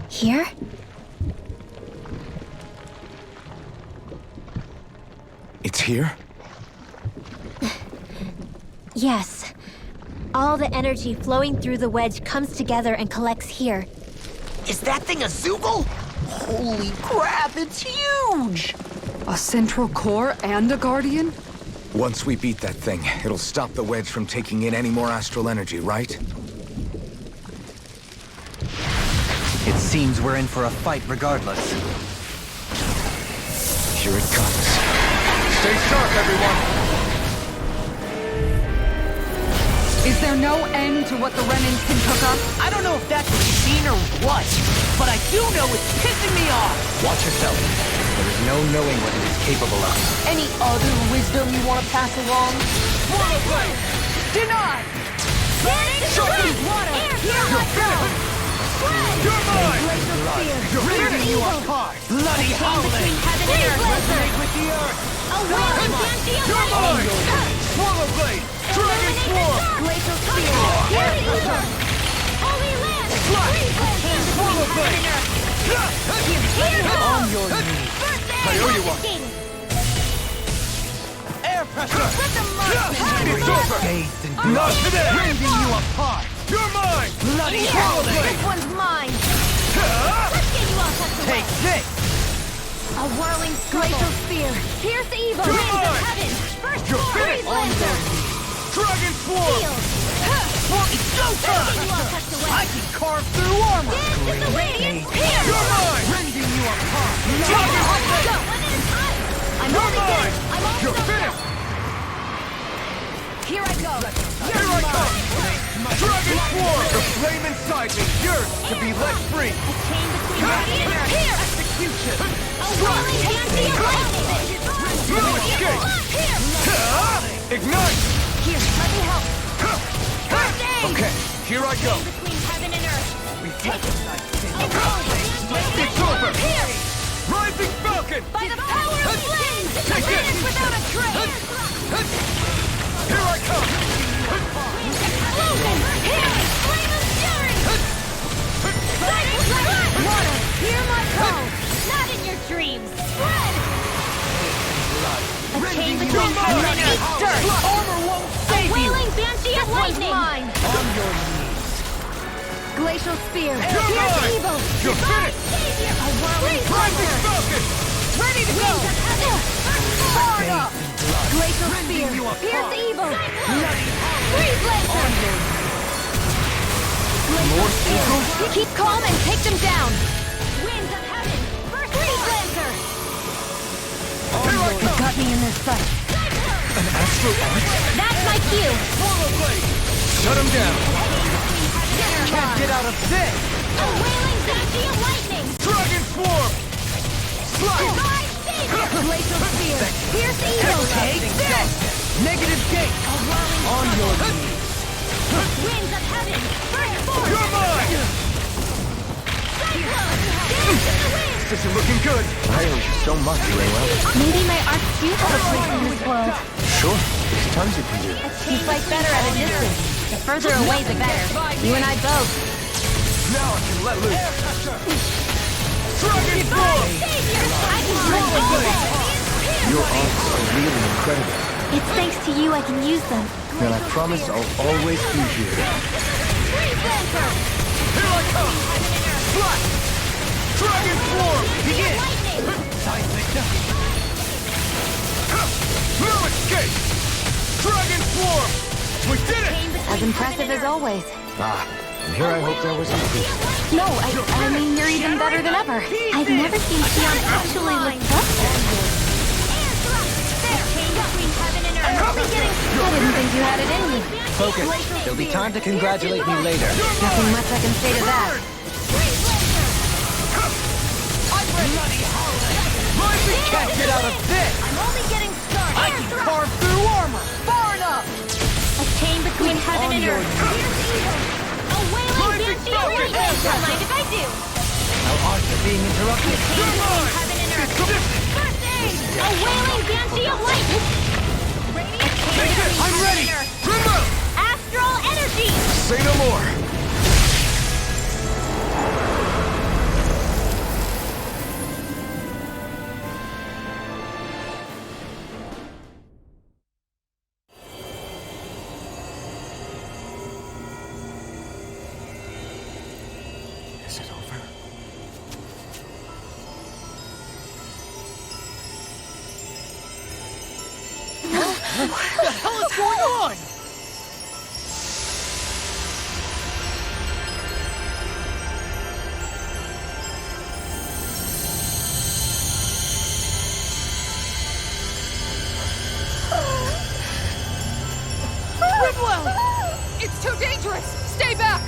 Here? It's here? Yes. All the energy flowing through the wedge comes together and collects here. Is that thing a Zoogle? Holy crap, it's huge! A central core and a guardian? Once we beat that thing, it'll stop the wedge from taking in any more astral energy, right? It seems we're in for a fight regardless. Here it comes. Stay sharp, everyone! Is there no end to what the Renans can cook up? I don't know if that's what you mean or what, but I do know it's pissing me off! Watch yourself. There is no knowing what it is capable of. Any other wisdom you want to pass along? Swallow Blade! Denied! Sharpen water! Air Thrust! You're mine! You're Ripping you apart! Bloody howling! Heaven and earth! Resonate with the earth! A whirling Pantheon You're mine! Swallow Blade! Dragon Swarm! Glacial Spear! Here is Uber! Holy Land! Freeze Lancer! Swallow Blade! On your knees! I owe you one! Air pressure! Let the monster! It's over! Dazed and Not today! Rending you apart! You're mine! Bloody This howling! one's mine! Let's get you all tucked away! Take this! A whirling glacial spear! Pierce evil! You're Winds of mine! heaven! First You're freeze finished! lancer! Dragon Swarm! Shield! It's go Let's get time! you all tucked away! I can carve through armor! Dance is the radiant spear! You're mine! Rending you apart! Dragon Let's Swarm! go! One at a time! I'm You're only mine! dead! I'm all You're stuffed finished! up! Here I go! Here I come! Dragon Swarm! The flame inside me yearns to be let free! A chain between radiant and here! Execution! A whirling Pantheon lightning! No escape! Here! Ignite! Here, let me help! First aid! Okay, here I go! Between heaven and earth! Take it! It's over! Here! Rising Falcon! By the power of flames! Take it! Vanish without a trace! Here I come! Explosion! Here! Flame of fury! Water! Hear my call! Not in your dreams! Spread! A chain between heaven and earth! Dirt! Armor won't A save you! wailing banshee of lightning! On your knees! Glacial spear! You're Pierce mine! evil! You're finished! Savior! A whirling Rising thunder! Falcon! Ready to go! Hard up! Glacial spear! you apart. Pierce evil! Freeze lancer! More seagulls? Keep calm and take them down! Winds of heaven! First freeze lancer! Here I You come! got me in their sight! An astral arch? That's my cue! Swallow Blade! Shut him down! Can't get out of this! A wailing banshee of lightning! Dragon Swarm! Slice! My savior! Glacial spear! Pierce evil! Take this! Negative gate! A whirling On your storm. knees! Winds of heaven! Burst forth! You're mine! Cyclone! Dance in the wind! This isn't looking good! I owe you so much, Layla. Maybe my arts do have a place in this world. Sure, there's tons you can do. You fight better at a distance. The further away, the better. You and I both. Now I can let loose! Dragon Swarm! Savior! I can roll all day! Your arts are really incredible. It's thanks to you I can use them. And I promise I'll always be here. Freeze Lancer! Here I come! Slash! Dragon Swarm! Begin! Lightning! No escape! Dragon Swarm! We did it! As impressive as always. Ah, and here I hope there was improvement. No, I mean, you're even better than ever. I've never seen Sion actually look trusted. Air thrust! There! Chain between heaven and earth! I didn't think you had it in you. Focus. There'll be time to congratulate me later. Nothing much I can say to that. Freeze Lancer! Rising can't get out of this! I'm only getting started! I can carve through armor! Far enough! A chain between heaven and earth! Pierce evil! A wailing banshee of lightning! Don't mind if I do! Our arts are being interrupted. Chain between heaven and earth! First aid! A wailing banshee of lightning! Take this! I'm ready! Remove! Astral energy! Say no more! Is it over? What the hell is going on? It's too dangerous! Stay back!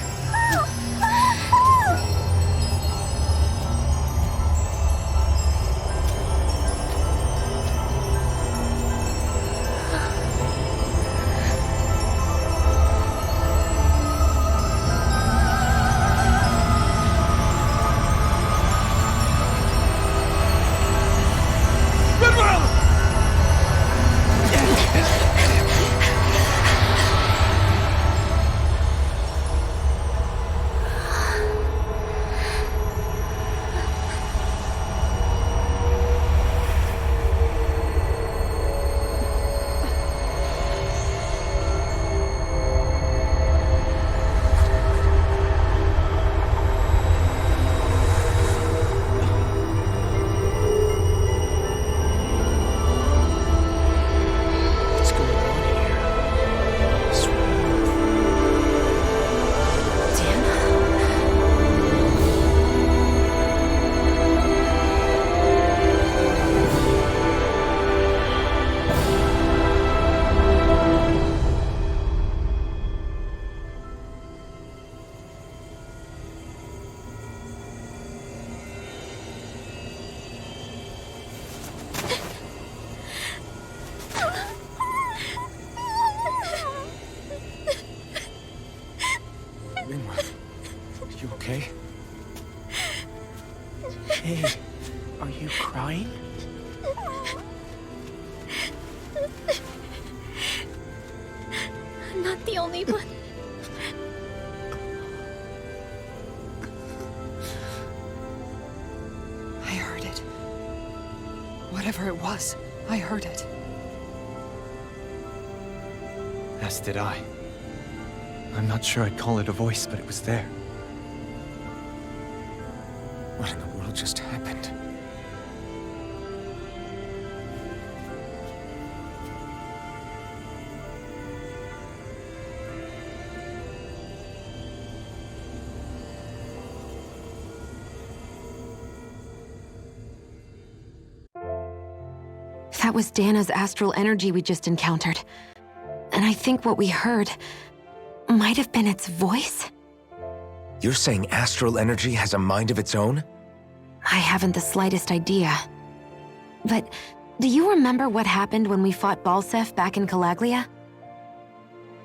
You okay? Hey, are you crying? I'm not the only one. I heard it. Whatever it was, I heard it. As did I. I'm not sure I'd call it a voice, but it was there. What in the world just happened? That was Dana's astral energy we just encountered. And I think what we heard might have been its voice? You're saying astral energy has a mind of its own? I haven't the slightest idea. But do you remember what happened when we fought Balsef back in Calaglia?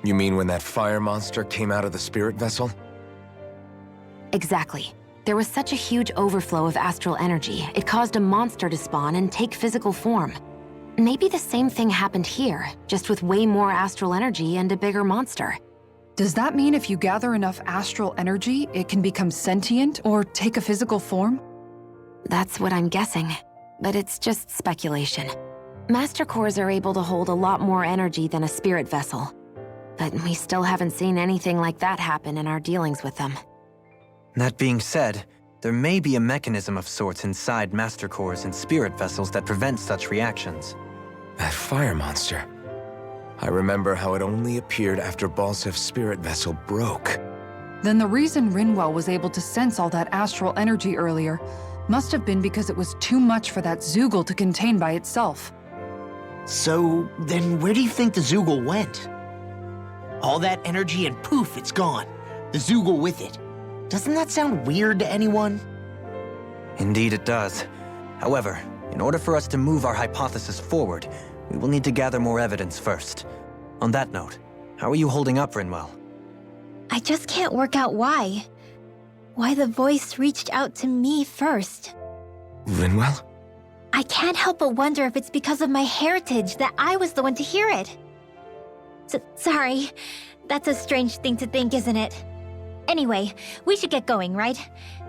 You mean when that fire monster came out of the spirit vessel? Exactly. There was such a huge overflow of astral energy, it caused a monster to spawn and take physical form. Maybe the same thing happened here, just with way more astral energy and a bigger monster. Does that mean if you gather enough astral energy, it can become sentient or take a physical form? That's what I'm guessing, but it's just speculation. Master cores are able to hold a lot more energy than a spirit vessel, but we still haven't seen anything like that happen in our dealings with them. That being said, there may be a mechanism of sorts inside master cores and spirit vessels that prevent such reactions. That fire monster. I remember how it only appeared after Balsef's spirit vessel broke. Then the reason Rinwell was able to sense all that astral energy earlier must have been because it was too much for that Zoogle to contain by itself. So, then where do you think the Zoogle went? All that energy and poof, it's gone. The Zoogle with it. Doesn't that sound weird to anyone? Indeed it does. However, in order for us to move our hypothesis forward, we will need to gather more evidence first. On that note, how are you holding up, Rinwell? I just can't work out why. Why the voice reached out to me first. Rinwell? I can't help but wonder if it's because of my heritage that I was the one to hear it. Sorry. That's a strange thing to think, isn't it? Anyway, we should get going, right?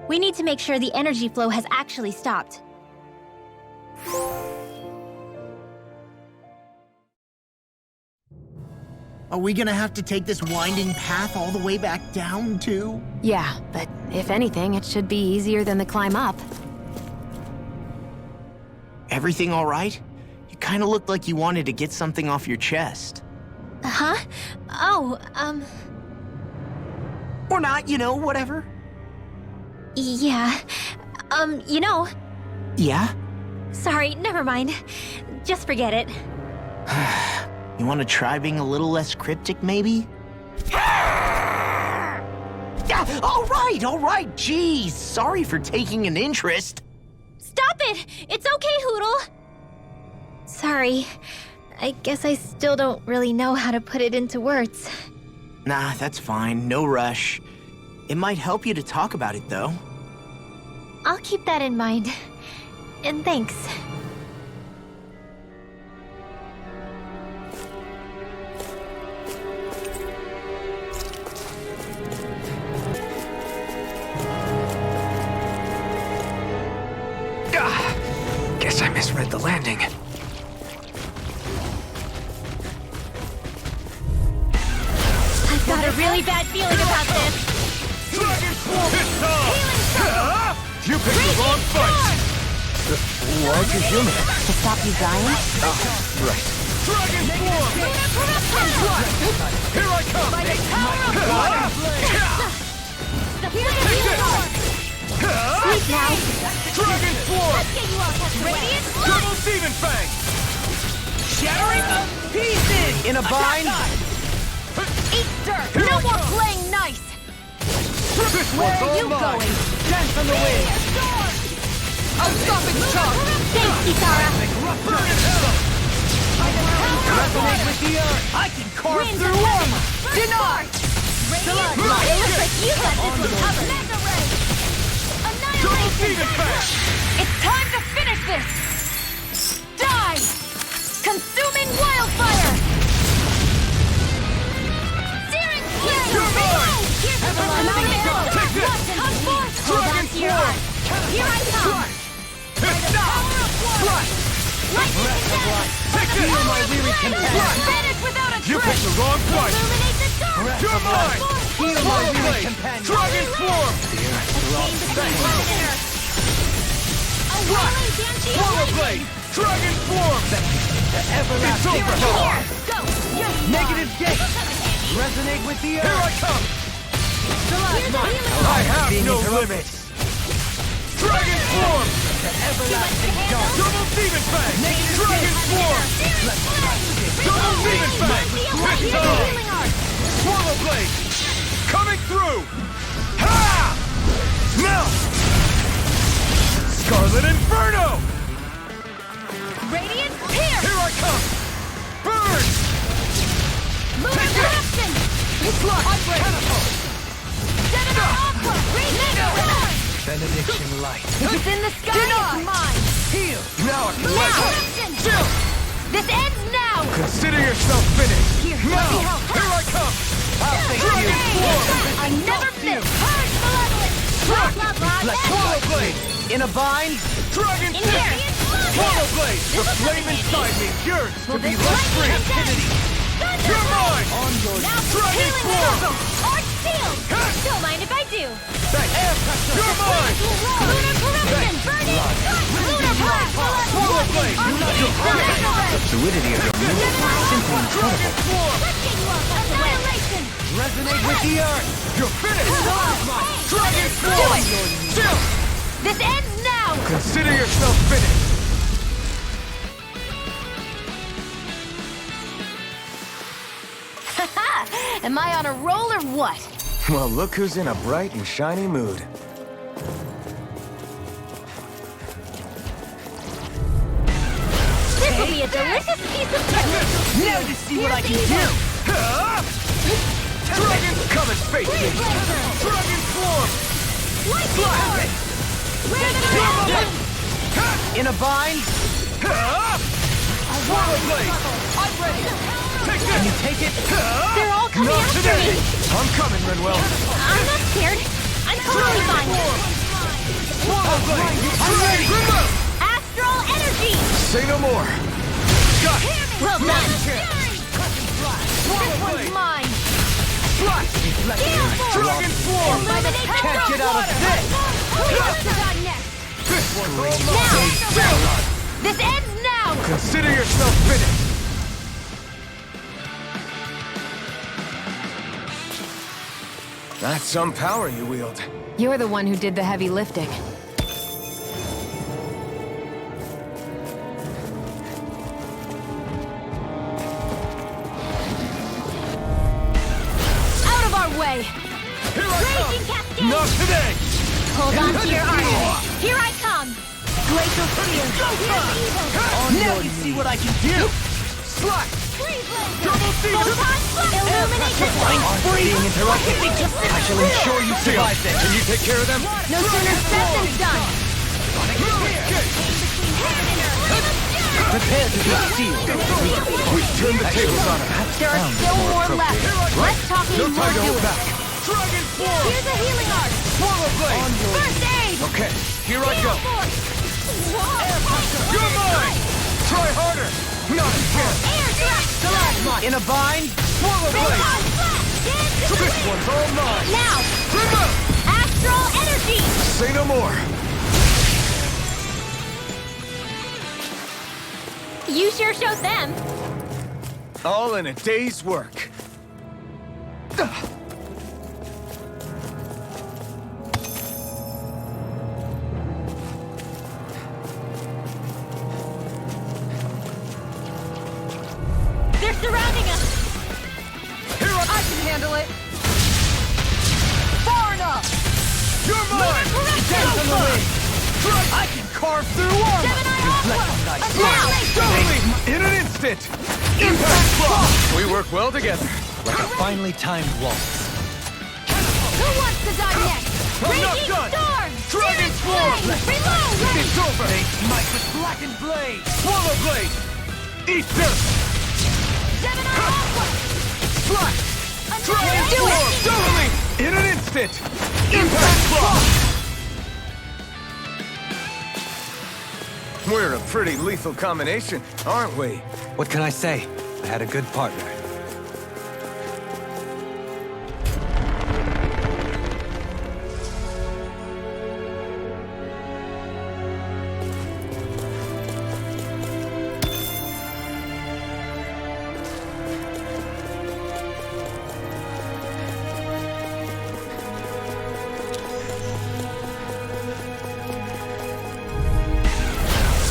We need to make sure the energy flow has actually stopped. Are we gonna have to take this winding path all the way back down, too? Yeah, but if anything, it should be easier than the climb up. Everything all right? You kinda looked like you wanted to get something off your chest. Huh? Oh, Or not, whatever. Yeah. Yeah? Sorry, never mind. Just forget it. You wanna try being a little less cryptic, maybe? Yeah, all right, geez. Sorry for taking an interest. Stop it! It's okay, Hootle! Sorry. I guess I still don't really know how to put it into words. Nah, that's fine. No rush. It might help you to talk about it, though. I'll keep that in mind. And thanks. Guess I misread the landing. I've got a really bad feeling about this. Dragon Swarm! You picked the wrong fight! Why'd you heal me? To stop you dying? Right. Dragon Swarm! Here I come! By the power of water! The healing arc! Sleep now! Dragon Swarm! Let's get you all tucked away! Radiant Double Demon Fang! Shattering the pieces! In a bind? Eat dirt! Here No I more come. playing nice! This Where one's are all you mine. going? Dance on the wind! Unstopping charge! Thanks, Kisara! Burn in hell! Resonate with the earth! I can carve Wind through and armor! Deny! It looks like you got this one covered! Mega Ray! Double Demon Fang! It's time to finish this! Die! Consuming wildfire! Searing flame! You're mine! Here's the phenomenal arrow! Take this! Come forth! Hold on to your heart! Here I come! Power of water! Lightning condemned! Take this! My weary companion! Vanish without a You trace! picked the wrong fight! Illuminate the dark! You're mine! Heal Sword Blade! Dragon Swarm! Sword Blade! Dragon Swarm! It's over! Go! Negative gate! Resonate with the Here earth! I come! Here's the healing I have no limits! Dragon Swarm! Double Demon Fang! Dragon Swarm! Double Demon Fang! It's on! Swallow Blade! Coming through! Ha! Scarlet Inferno! Radiant, here! Here I come! Burn! Lunar corruption! Catapult! Detonado aqua! Radiant, Benediction light. it's in the sky! It's mine! Heal! Now I can Lunar let go! corruption! Chill! This ends now! Consider yourself finished! Here, now! let me help. Here I come! Dragon Form! I never miss! Purge malevolence! Struck! Blah, blah, blah, Swallow Blade! In a bind? Dragon In Fist! here! Swallow Blade! The This'll flame come in inside me yearns to Will be this let free! lightning condemn? You're mine! Now Dragon healing Form! circle! Arch shield! Don't mind if I do! Thanks! You're mine! Lunar corruption! Burning! Lunar blast! Swallow Blade! The fluidity of your move is simply incredible. Lifting you up! Annihilation! Resonate with the earth! You're finished! Dragon Do Form! it! Chill! This ends now! Consider yourself finished! Am I on a roll or what? Well, look who's in a bright and shiny mood. This will be a delicious piece of cake! Now to see what I can do! Dragon, come and face me! Dragon Form! Lightning! In a bind? Swallow Blade! I'm ready! Take Can you this! take it? They're all coming Not after today! me! I'm coming, Renwell! I'm not scared! I'm totally fine! Swallow Blade! I'm ready! Remote! Astral energy! Say no more! Got it! Well Not done! a chance! This one's mine! Slash! Dragon Form! Illuminate the Can't get out of this! Who wants to die next? This one's all Now! mine! Chill! This ends now! Consider yourself finished! That's some power you wield. You're the one who did the heavy lifting. Out of our way! Here I Raging come! cascade! Not today! Hold on to your armor! Here I come! Glacial spear! Now you see what I can do! Slash! Double Demon! Photon flux! Illuminate the Being interrupted. I shall ensure you survive this. Can you take care of them? No sooner said than done! Prepare to be sealed. We've turned the tables on her. There are still more left! Let's talk No even more time to do hold it! back. Dragon Form! Here's a healing art! Swallow Blade! First aid! Okay, here I go. Whoa! You're mine! Try harder! Not a chance! Air drop! In a bind? Swallow Blade! Photon flux! Dance to the This wind! one's all mine! Now! Remote! Astral energy! Say no more! You sure showed them! All in a day's work. They're surrounding us! Here I can handle it! Far enough! You're mine! Dance on the wing! I can carve through armor! Totally! In an instant! Impact block! We work well together. Like a finely timed waltz. Who wants to die next? I'm not Raging done! storm! Dragon Form! Reload! It's over! Smite with blackened blade! Swallow Blade! Eat this! Detonado aqua! Slash! Dragon Do Form! it! Totally! In an instant! Impact block! We're a pretty lethal combination, aren't we? What can I say? I had a good partner.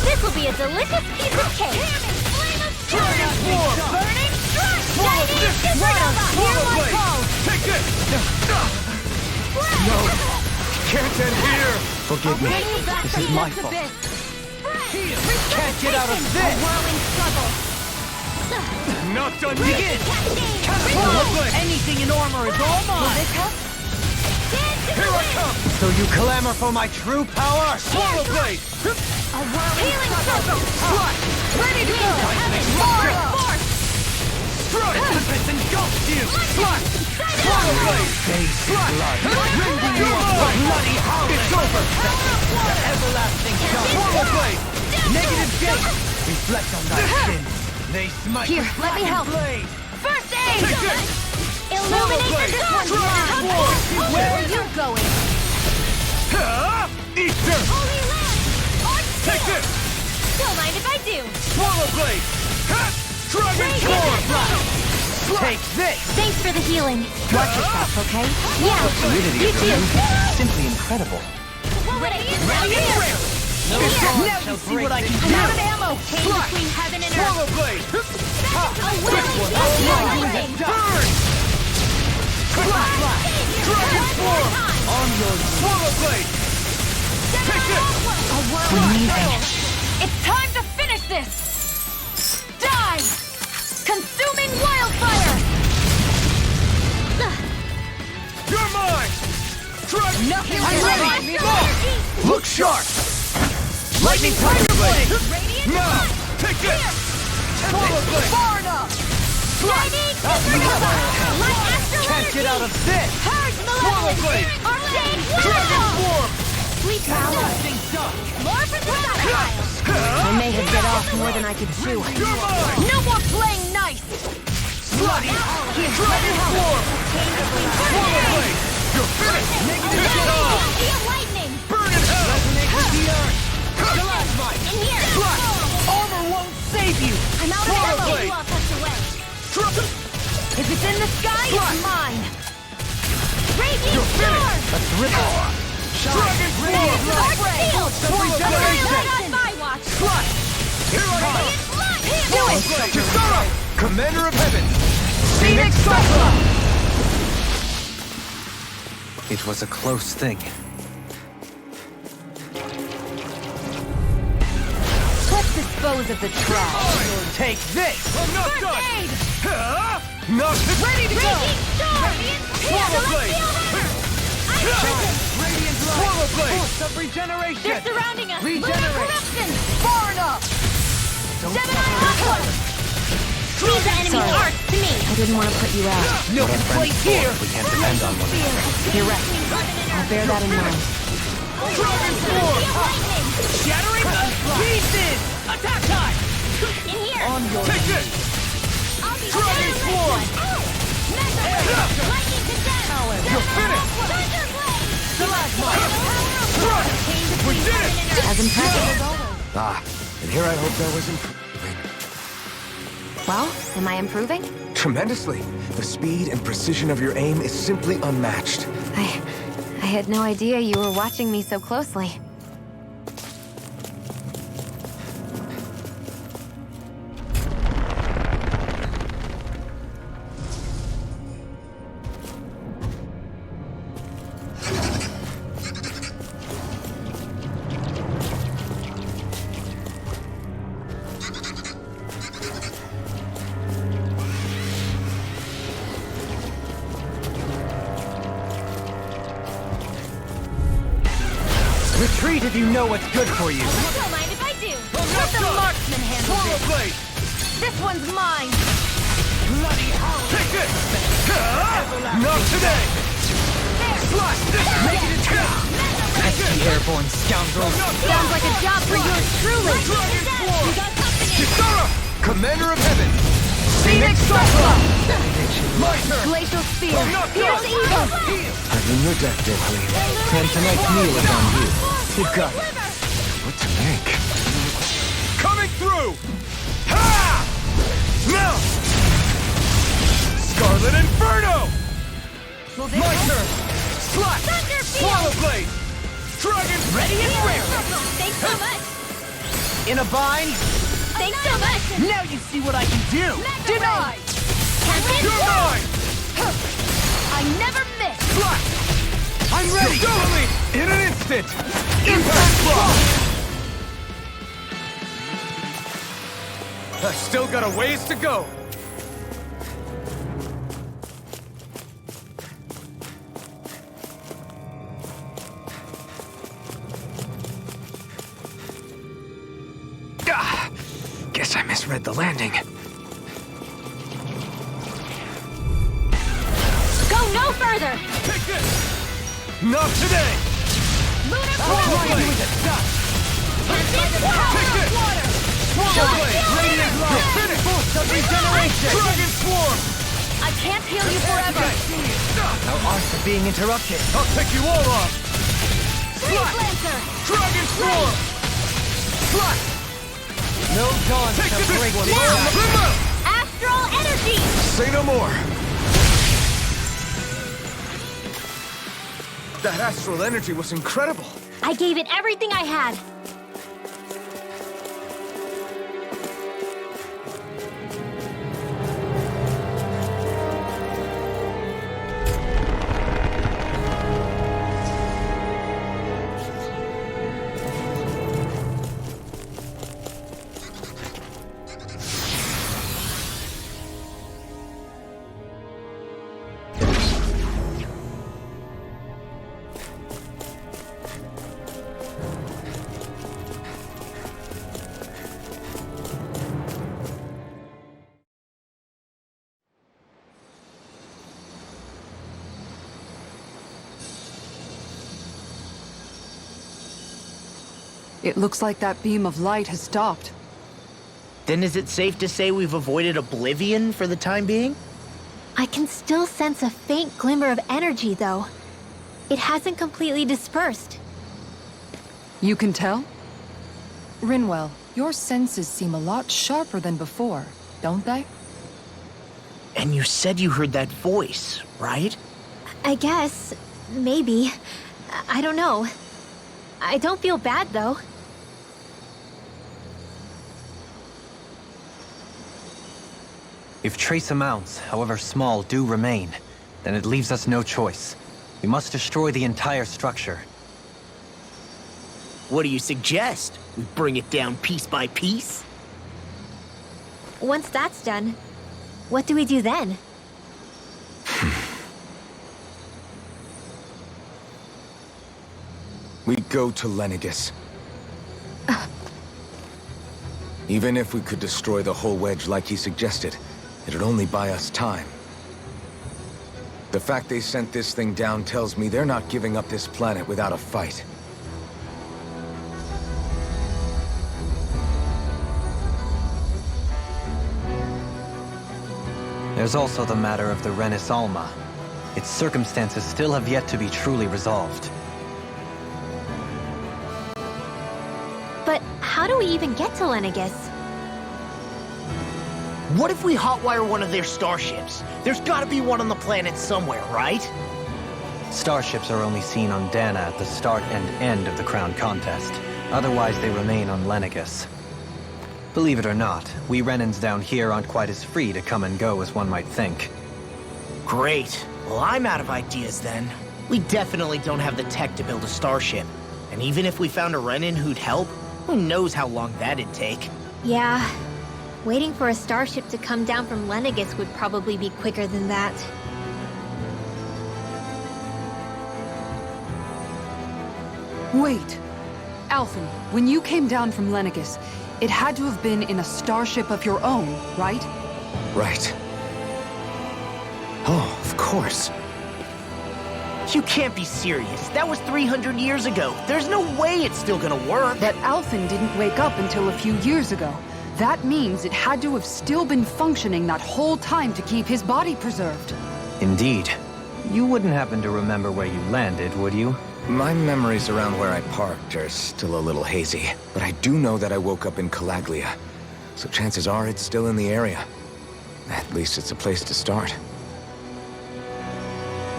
This will be a delicious piece of cake! Dragon Form! Burning strike! Swallow Shining this! supernova! Hear Swallow my Blade! call! Take this! No! Can't end here! Forgive me. This is my fault. Can't get out of this! Whirling struggle. Not done yet! Anything in armor is all mine! Here I come! So you clamor for my true power? Swallow blade! A whirling struggle. Ready to go! Force. Strike! Tempest engulfs you! Swallow blade! Blood! Rending you apart! Bloody howl! It's over! The everlasting shot! Swallow blade! Negative gate! Reflect on thy sin! They smite Here, with let me help. blade! First aid. Take this! Illuminate blade. the sun. Transform. Where are you going? Easter! Holy land. On Take steel. this! Don't mind if I do. Swallow blade! Dragon form! Take this! Thanks for the healing. Watch yourself, okay? Yeah. Fluidity You of too. your movement is simply incredible. Ready and Now you see what I can do! out of ammo. Chain between heaven and earth. Swallow blade! A whirling lightning. Burn! Dragon form! On your swallow blade! Take this! Amazing. It's time to finish this! Die! Consuming wildfire! You're mine! Dragon! Nothing I'm ready! Look sharp! Lightning tiger blade! Now! Take this! Swallow blade! Far enough. Can't get out of this! Purge Swallow blade! Arcane Dragon form! Sweet power. More projectiles. I may have bit off more than I could chew. You're mine! No more playing nice! Bloody! Dragon form! Swallow blade! You're finished! Negative charge! Feel lightning. Burn in hell! Resonate with the earth! Stalagmite! In here. Flash! Armor won't save you! I'm out of Swallow ammo. blade! You all touch away. If it's in the sky, it's mine! Raging You're storm. finished! Let's rip it! Dragon form! Regeneration. On my watch. Flash! Here I come! Do it. Kisara! Commander of Heaven! Phoenix Cyclone! It was a close thing. Let's dispose of the trash. Take this! I'm not First done! aid! Not ready to go! Raging storm. Swallow blade! Radiant Swallow blade! Force of regeneration! They're surrounding us. Regenerate! Corruption. Far enough! Gemini Aqua. Leave the enemy's arc to me. I didn't want to put you out. No What our friends place for here! if we can't depend on one another. You're right. I'll bear that in mind. Dragon form! Shattering the pieces! Attack time! In here. Take this! I'll be Dragon form! Lightning condemned. You're finished! Thunder blade. Stalagmite! We did it! As impressive as always. Ah, and here I hoped I was improving. Well, am I improving? Tremendously. The speed and precision of your aim is simply unmatched. I had no idea you were watching me so closely. Retreat if you know what's good for you! Don't mind if I do. Let the marksman handle Swallow this! blade! This one's mine! Bloody howl! Take this! Not today! Slash this! Make it Pesky airborne scoundrels. Sounds like a job for yours truly! Dragon form! Kisara! Commander of Heaven! Phoenix Cyclone! My turn! Glacial Spear! I'm not Here's done! evil! I'm in your deck, dear Queen. And tonight's meal is on you. You got it! What to make? Coming through! Ha! Now! Scarlet Inferno! My turn! Slash! Swallow blade! Dragon ready and rare! Thanks so much. In a bind? Thanks so much. Now you see what I can do! Denied! You're mine! I never miss! Slash! I'm ready! In an instant! Impact block! I still got a ways to go. Guess I misread the landing. Go no further! Take this! Not today! Lunar Swallow blade! Take this! Swallow blade! Radiant love! Finish! Boost of regeneration! Dragon swarm! I can't heal you forever! Our arts are being interrupted. I'll take you all off! Freeze Lancer! Dragon swarm! Flash! No dawn Take shall this! break Now! this. Remember! Astral Energy! Say no more! That astral energy was incredible! I gave it everything I had. It looks like that beam of light has stopped. Then is it safe to say we've avoided oblivion for the time being? I can still sense a faint glimmer of energy, though. It hasn't completely dispersed. You can tell? Rinwell, your senses seem a lot sharper than before, don't they? And you said you heard that voice, right? I guess. Maybe. I don't know. I don't feel bad, though. If trace amounts, however small, do remain, then it leaves us no choice. We must destroy the entire structure. What do you suggest? We bring it down piece by piece? Once that's done, what do we do then? We go to Lenegis. Even if we could destroy the whole wedge like he suggested, it'd only buy us time. The fact they sent this thing down tells me they're not giving up this planet without a fight. There's also the matter of the Renis Alma. Its circumstances still have yet to be truly resolved. But how do we even get to Lenegis? What if we hotwire one of their starships? There's gotta be one on the planet somewhere, right? Starships are only seen on Dana at the start and end of the Crown Contest. Otherwise, they remain on Lenegis. Believe it or not, we Renans down here aren't quite as free to come and go as one might think. Great. Well, I'm out of ideas then. We definitely don't have the tech to build a starship. And even if we found a Renin who'd help, who knows how long that'd take. Yeah. Waiting for a starship to come down from Lenegis would probably be quicker than that. Wait. Alphen, when you came down from Lenegis, it had to have been in a starship of your own, right? Right. Oh, of course. You can't be serious. That was 300 years ago. There's no way it's still gonna work. That Alphen didn't wake up until a few years ago. That means it had to have still been functioning that whole time to keep his body preserved. Indeed. You wouldn't happen to remember where you landed, would you? My memories around where I parked are still a little hazy, but I do know that I woke up in Calaglia, so chances are it's still in the area. At least it's a place to start.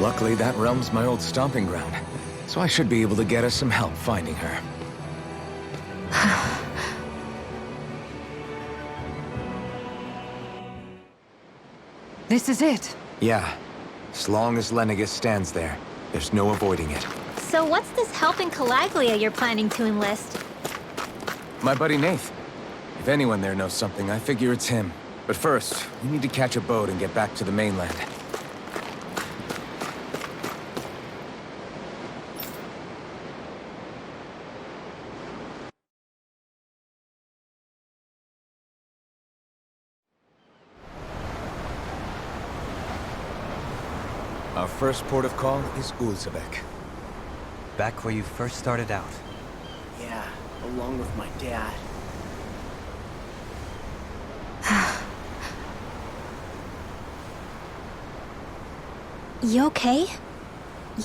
Luckily, that realm's my old stomping ground, so I should be able to get us some help finding her. This is it. Yeah. As long as Lenegis stands there, there's no avoiding it. So what's this help in Calaglia you're planning to enlist? My buddy Nath. If anyone there knows something, I figure it's him. But first, we need to catch a boat and get back to the mainland. Our first port of call is Ulzebek. Back where you first started out. Yeah, along with my dad. You okay?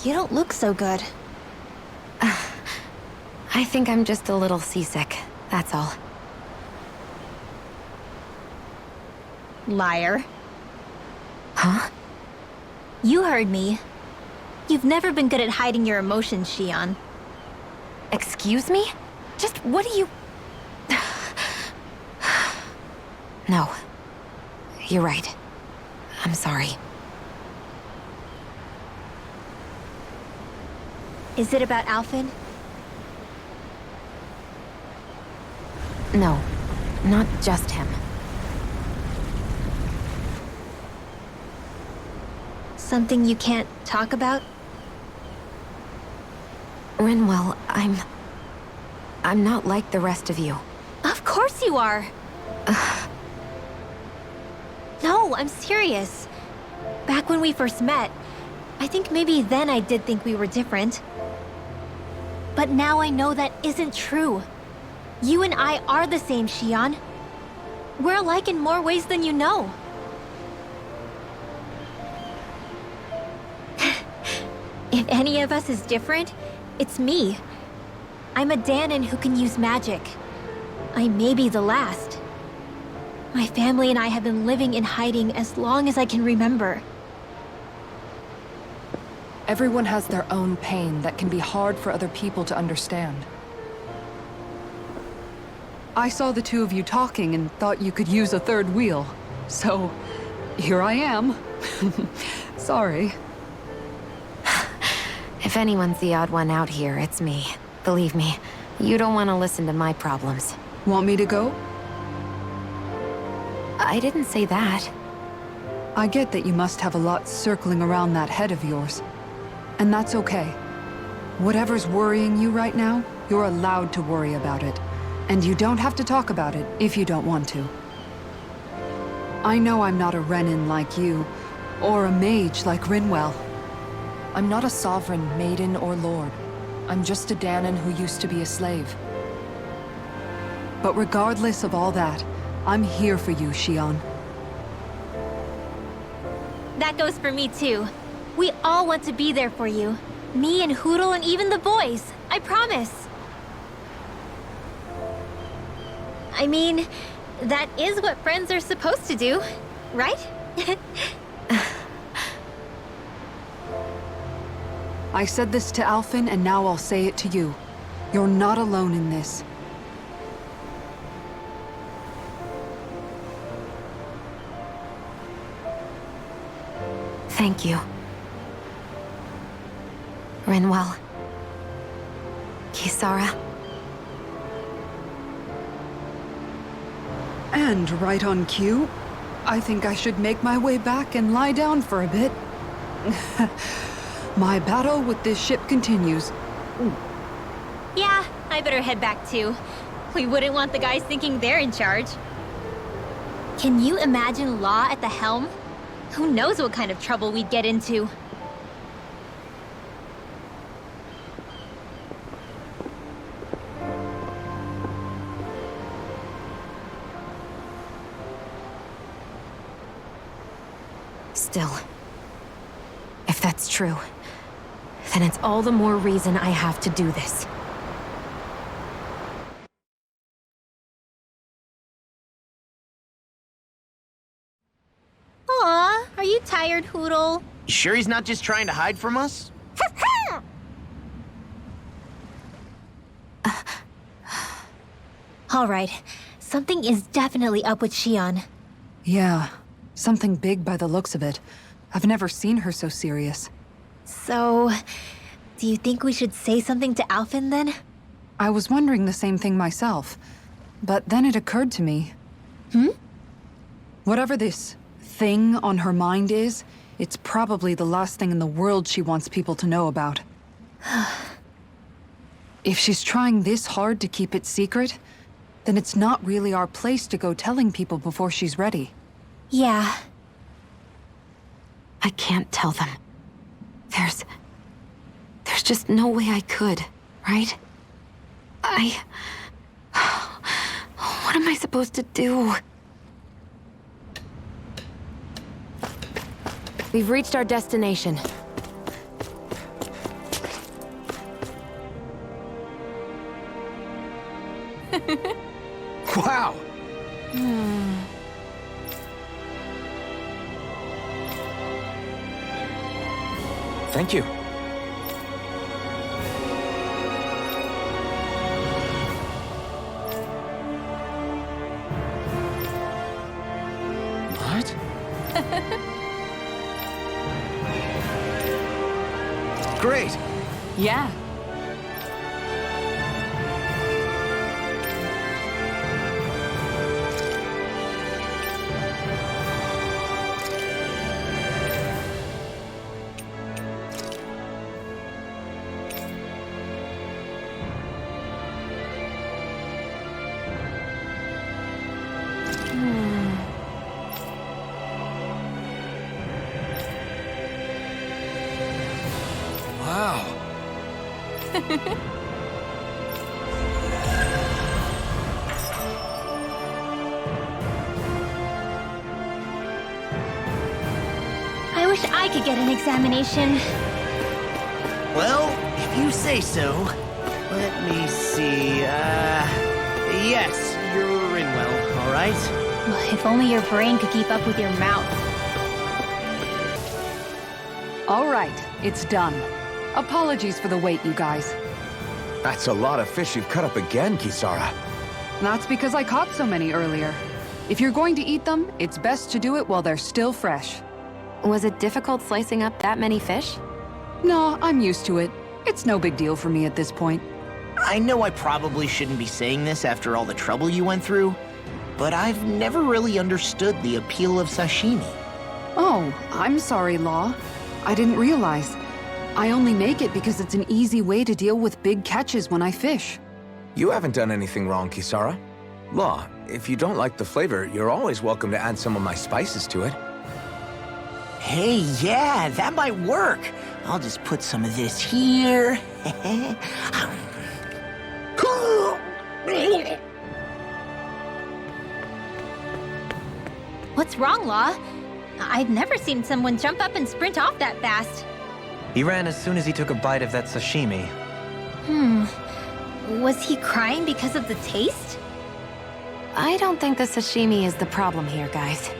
You don't look so good. I think I'm just a little seasick, that's all. Liar. Huh? You heard me. You've never been good at hiding your emotions, Shion. Excuse me? Just what do you... No. You're right. I'm sorry. Is it about Alphen? No. Not just him. Something you can't talk about? Rinwell, I'm not like the rest of you. Of course you are! No, I'm serious. Back when we first met, I think maybe then I did think we were different. But now I know that isn't true. You and I are the same, Shion. We're alike in more ways than you know. If any of us is different, it's me. I'm a Danon who can use magic. I may be the last. My family and I have been living in hiding as long as I can remember. Everyone has their own pain that can be hard for other people to understand. I saw the two of you talking and thought you could use a third wheel. So, here I am. Sorry. If anyone's the odd one out here, it's me. Believe me, you don't want to listen to my problems. Want me to go? I didn't say that. I get that you must have a lot circling around that head of yours. And that's okay. Whatever's worrying you right now, you're allowed to worry about it. And you don't have to talk about it if you don't want to. I know I'm not a Renin like you, or a mage like Rinwell. I'm not a sovereign, maiden, or lord. I'm just a Danon who used to be a slave. But regardless of all that, I'm here for you, Shion. That goes for me too. We all want to be there for you. Me and Hootle and even the boys. I promise. I mean, that is what friends are supposed to do, right? I said this to Alphen, and now I'll say it to you. You're not alone in this. Thank you. Rinwell. Kisara. And right on cue, I think I should make my way back and lie down for a bit. My battle with this ship continues. Yeah, I better head back too. We wouldn't want the guys thinking they're in charge. Can you imagine Law at the helm? Who knows what kind of trouble we'd get into? Still, if that's true, then it's all the more reason I have to do this. Aw, are you tired, Hootle? You sure he's not just trying to hide from us? All right, something is definitely up with Shion. Yeah, something big by the looks of it. I've never seen her so serious. So, Do you think we should say something to Alphen then? I was wondering the same thing myself. But then it occurred to me. Whatever this thing on her mind is, it's probably the last thing in the world she wants people to know about. If she's trying this hard to keep it secret, then it's not really our place to go telling people before she's ready. Yeah. I can't tell them. There's just no way I could, right? What am I supposed to do? We've reached our destination. Wow! Thank you. What? Great! Yeah. Wow. I wish I could get an examination. Well, if you say so. Let me see, yes, you're in well, all right? Well, if only your brain could keep up with your mouth. All right, it's done. Apologies for the wait, you guys. That's a lot of fish you've cut up again, Kisara. That's because I caught so many earlier. If you're going to eat them, it's best to do it while they're still fresh. Was it difficult slicing up that many fish? No, I'm used to it. It's no big deal for me at this point. I know I probably shouldn't be saying this after all the trouble you went through, but I've never really understood the appeal of sashimi. Oh, I'm sorry, Law. I didn't realize. I only make it because it's an easy way to deal with big catches when I fish. You haven't done anything wrong, Kisara. Law, if you don't like the flavor, you're always welcome to add some of my spices to it. Hey, yeah, that might work. I'll just put some of this here. What's wrong, Law? I've never seen someone jump up and sprint off that fast. He ran as soon as he took a bite of that sashimi. Was he crying because of the taste? I don't think the sashimi is the problem here, guys.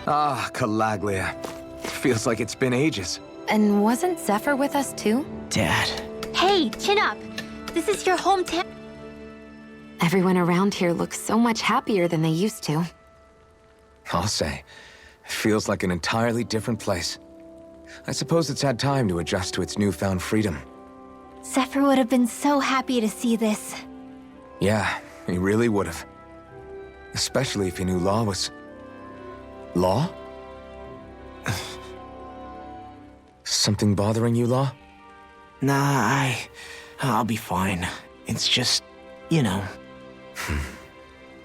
Ah, Calaglia. Feels like it's been ages. And wasn't Zephyr with us too? Dad. Hey, chin up. This is your hometown. Everyone around here looks so much happier than they used to. I'll say. It feels like an entirely different place. I suppose it's had time to adjust to its newfound freedom. Zephyr would have been so happy to see this. Yeah, he really would have. Especially if he knew Law was... Law? Something bothering you, Law? Nah, I'll be fine. It's just, you know.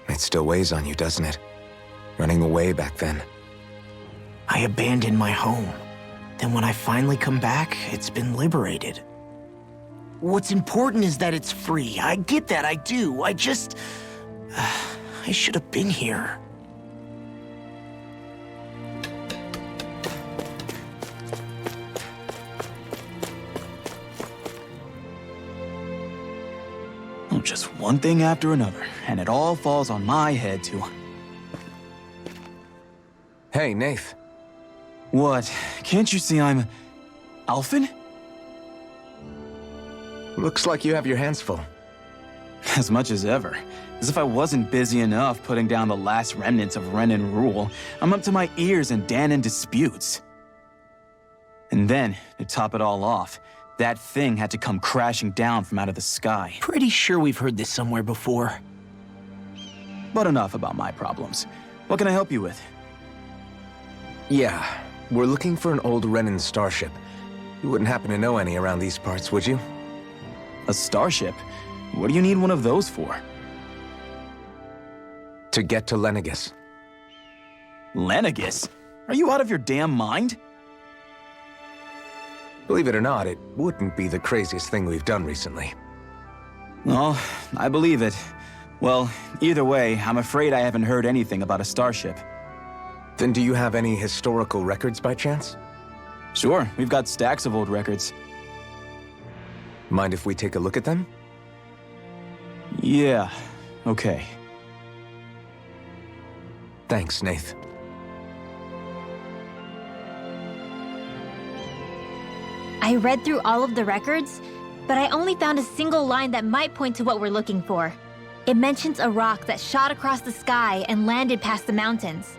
It still weighs on you, doesn't it? Running away back then. I abandoned my home. Then when I finally come back, it's been liberated. What's important is that it's free. I get that, I do. I just... I should have been here. Just one thing after another, and it all falls on my head too. Hey, Nath. What? Can't you see I'm... Alphen? Looks like you have your hands full. As much as ever. As if I wasn't busy enough putting down the last remnants of Renan rule, I'm up to my ears in Danon disputes. And then, to top it all off, that thing had to come crashing down from out of the sky. Pretty sure we've heard this somewhere before. But enough about my problems. What can I help you with? Yeah, we're looking for an old Renan starship. You wouldn't happen to know any around these parts, would you? A starship? What do you need one of those for? To get to Lenegis. Lenegis? Are you out of your damn mind? Believe it or not, it wouldn't be the craziest thing we've done recently. Well, I believe it. Well, either way, I'm afraid I haven't heard anything about a starship. Then do you have any historical records by chance? Sure, we've got stacks of old records. Mind if we take a look at them? Yeah, okay. Thanks, Nath. I read through all of the records, but I only found a single line that might point to what we're looking for. It mentions a rock that shot across the sky and landed past the mountains.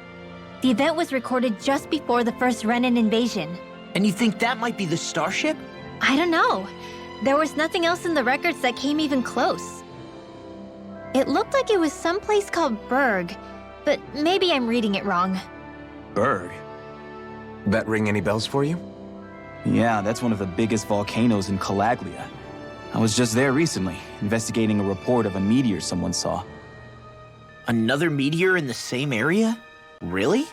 The event was recorded just before the first Renan invasion. And you think that might be the starship? I don't know. There was nothing else in the records that came even close. It looked like it was someplace called Berg, but maybe I'm reading it wrong. Berg? That ring any bells for you? Yeah, that's one of the biggest volcanoes in Calaglia. I was just there recently, investigating a report of a meteor someone saw. Another meteor in the same area? Really?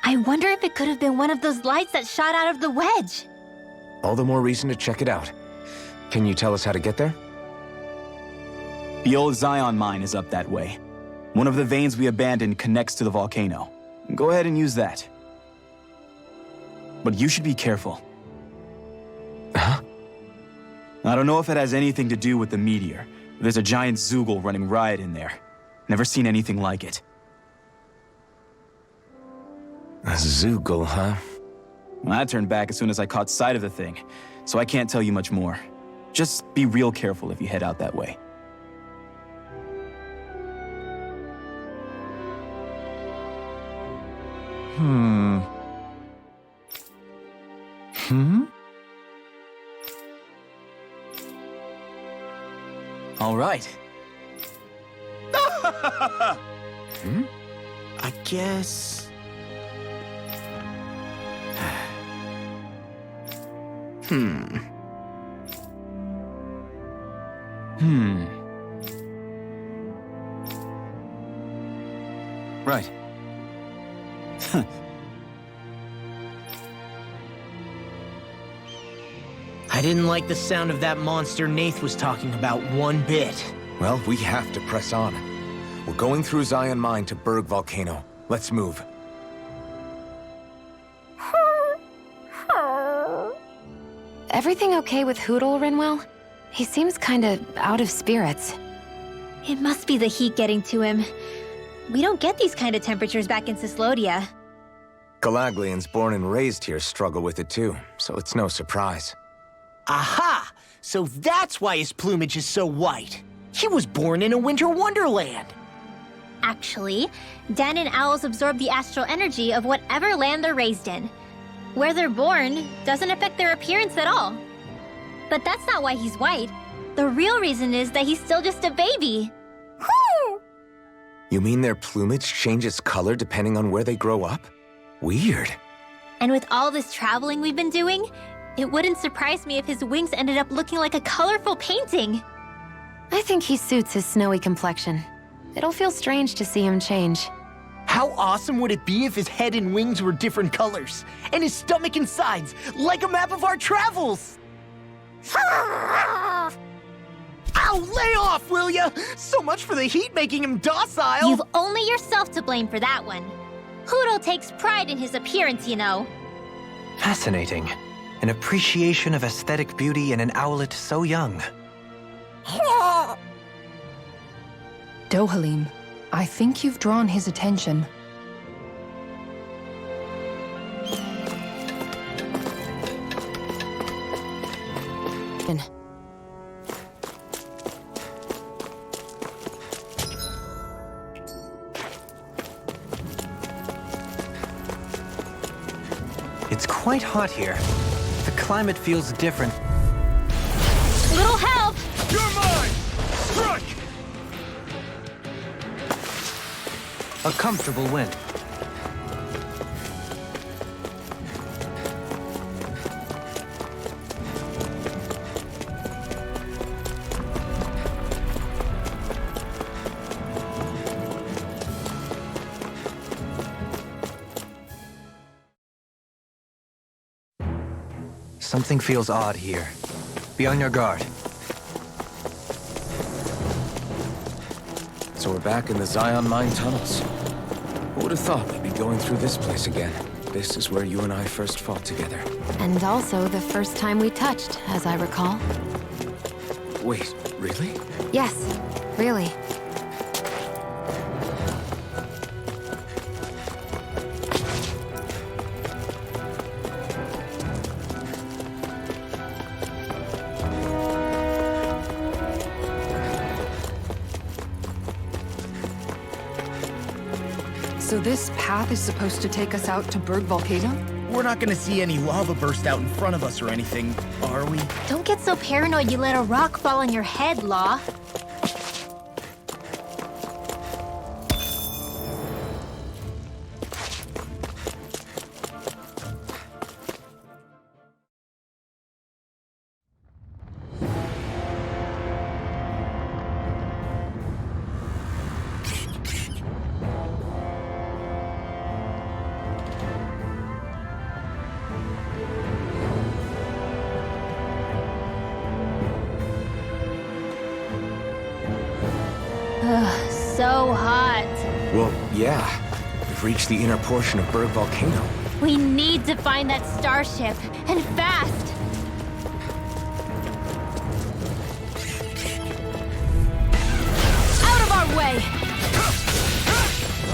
I wonder if it could have been one of those lights that shot out of the wedge. All the more reason to check it out. Can you tell us how to get there? The old Zion mine is up that way. One of the veins we abandoned connects to the volcano. Go ahead and use that. But you should be careful. Huh? I don't know if it has anything to do with the meteor. There's a giant Zoogle running riot in there. Never seen anything like it. A Zoogle, huh? Well, I turned back as soon as I caught sight of the thing, so I can't tell you much more. Just be real careful if you head out that way. All right. I guess... Right. I didn't like the sound of that monster Nath was talking about one bit. Well, we have to press on. We're going through Zion Mine to Berg Volcano. Let's move. Everything okay with Hootle, Rinwell? He seems kinda out of spirits. It must be the heat getting to him. We don't get these kind of temperatures back in Cislodia. Galaglians born and raised here struggle with it too, so it's no surprise. Aha! So that's why his plumage is so white. He was born in a winter wonderland. Actually, Danon owls absorb the astral energy of whatever land they're raised in. Where they're born doesn't affect their appearance at all. But that's not why he's white. The real reason is that he's still just a baby. You mean their plumage changes color depending on where they grow up? Weird. And with all this traveling we've been doing, it wouldn't surprise me if his wings ended up looking like a colorful painting. I think he suits his snowy complexion. It'll feel strange to see him change. How awesome would it be if his head and wings were different colors, and his stomach and sides, like a map of our travels? Ow, lay off, will ya? So much for the heat making him docile. You've only yourself to blame for that one. Hootle takes pride in his appearance, you know. Fascinating. An appreciation of aesthetic beauty in an owlet so young. Dohalim, I think you've drawn his attention. It's quite hot here. The climate feels different. Little help! You're mine! Strike! A comfortable win. Something feels odd here. Be on your guard. So we're back in the Zion mine tunnels. Who would have thought we'd be going through this place again? This is where you and I first fought together. And also the first time we touched, as I recall. Wait, really? Yes, really. So this path is supposed to take us out to Berg Volcano? We're not gonna see any lava burst out in front of us or anything, are we? Don't get so paranoid you let a rock fall on your head, Law. So hot. Well, yeah. We've reached the inner portion of Berg Volcano. We need to find that starship, and fast! Out of our way!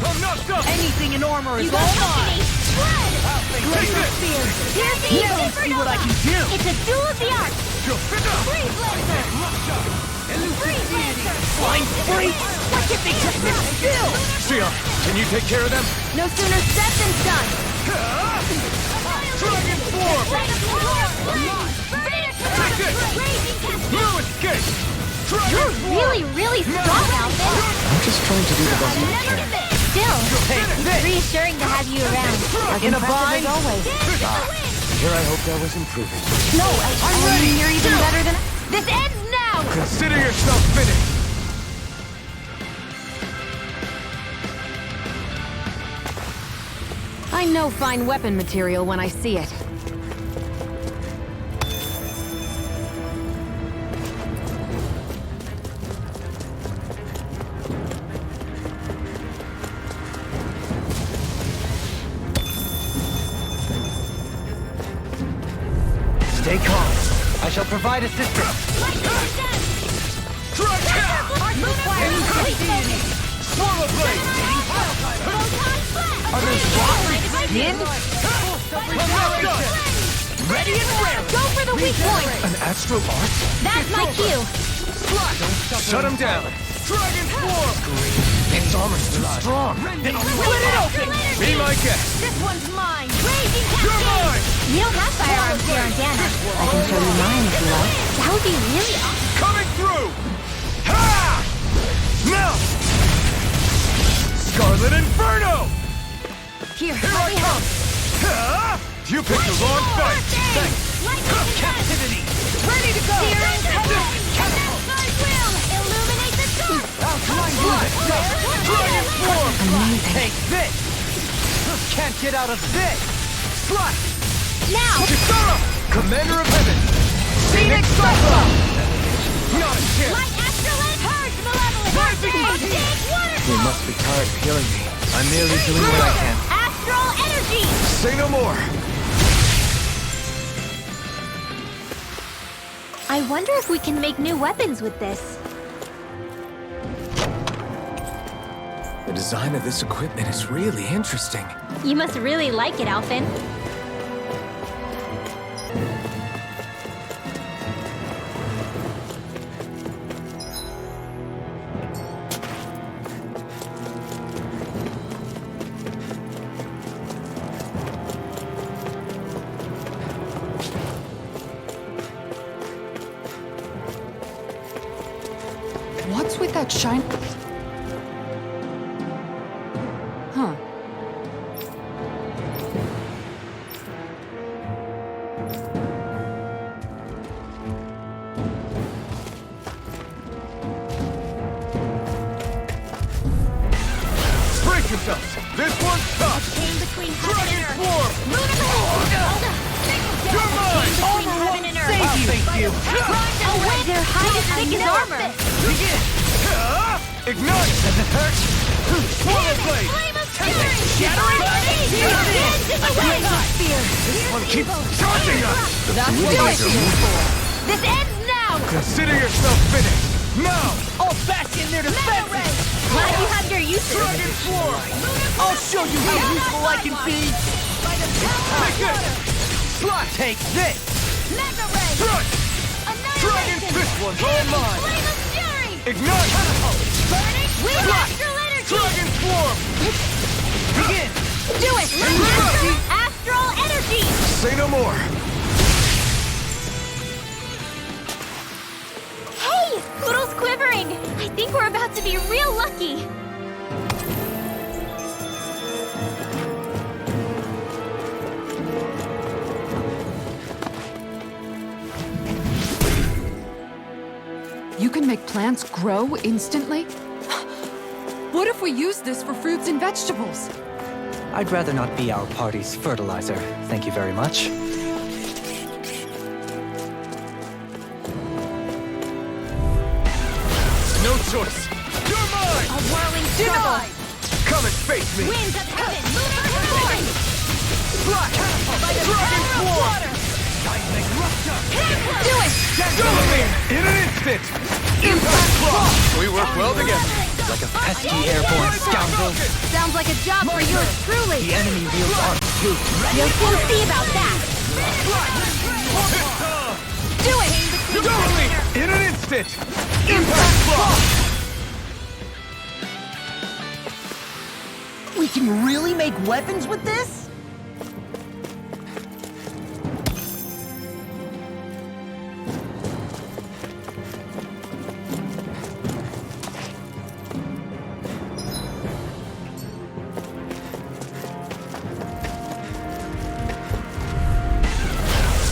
I'm knocked up! Anything in armor is You got all mine! company! Spread! Glacier Spear! Here's the Now let's see what I can do! It's a duel of the arts! Freeze Lancer! Freeze Lancer! Flying freak! What if they took this still? Shia, can you take care of them? No sooner said than done! Dragon Form! Take this! No escape! Dragon You're Form! really strong, Alvin! I'm just trying to do the best I can. Still, Take it's this! reassuring to have you around. In a bind? Here I hoped I was improving. No, I'm ready! you're even better than... This ends now! Consider yourself finished! I know fine weapon material when I see it. Stay calm. I shall provide assistance. Swallow Blade! Are those rockers skin? Ready and ready! Go for the weak point! An astral art? That's my cue! Shut him down! Dragon Form! Its armor's too strong. Then I'll split it open! Be my guest! This one's mine! Raging You're Cascade! mine! We don't have firearms here on Dana. I can show you mine if you like. That would be really awesome. Coming through! Ha! Now! Scarlet Inferno! Here, Here I come! Ha! You picked the wrong fight! Thanks! Captivity! Ready to go! Searing Tempest! Side wheel! Illuminate the dark! Dragon Form! Take this! Can't get out of this! Slash! Now! Kisara! Commander of Heaven! Phoenix Cyclone! Not a chance! Light Astrolite! Purge Malevolent! Rising Big You waterfall! must be tired of healing me. I'm merely doing what I can. Astral Energy! Say no more! I wonder if we can make new weapons with this. The design of this equipment is really interesting. You must really like it, Alvin. that shine? Huh. Brace yourselves! This one's tough! Came between heaven Dragon and earth. Swarm! You're mine! Heaven and earth. Thank you! Their hide is thick as armor. Begin! Ignite! Does it hurt? Swallow blade! Flame of fury. Shattering blade! This One keeps charging us! That's what we're here for. This ends now. Consider yourself finished! Now! I'll bash in their defenses! Glad you have your uses. Dragon Swarm! I'll show you how useful I can be! Take this! Slash! Take this! Mega ray. Strike! Dragon Fist one's all mine! Flame of fury. Ignite! Burning with Slash! astral energy. Dragon Swarm! Begin! Do it. Astral energy. Say no more! Hey, Poodle's quivering. I think we're about to be real lucky. You can make plants grow instantly? What if we use this for fruits and vegetables? I'd rather not be our party's fertilizer. Thank you very much. No choice! You're mine! A whirling struggle. Come and face me! Winds of heaven. Lunar force. Slash! Dragon Swarm! Do it. In an instant! Impact Claw! We work well together! Like a pesky airborne scoundrel, Sounds like a job for yours truly. the enemy wields arms too. You'll soon see about that. Do it. In an instant! Impact Claw! We can really make weapons with this?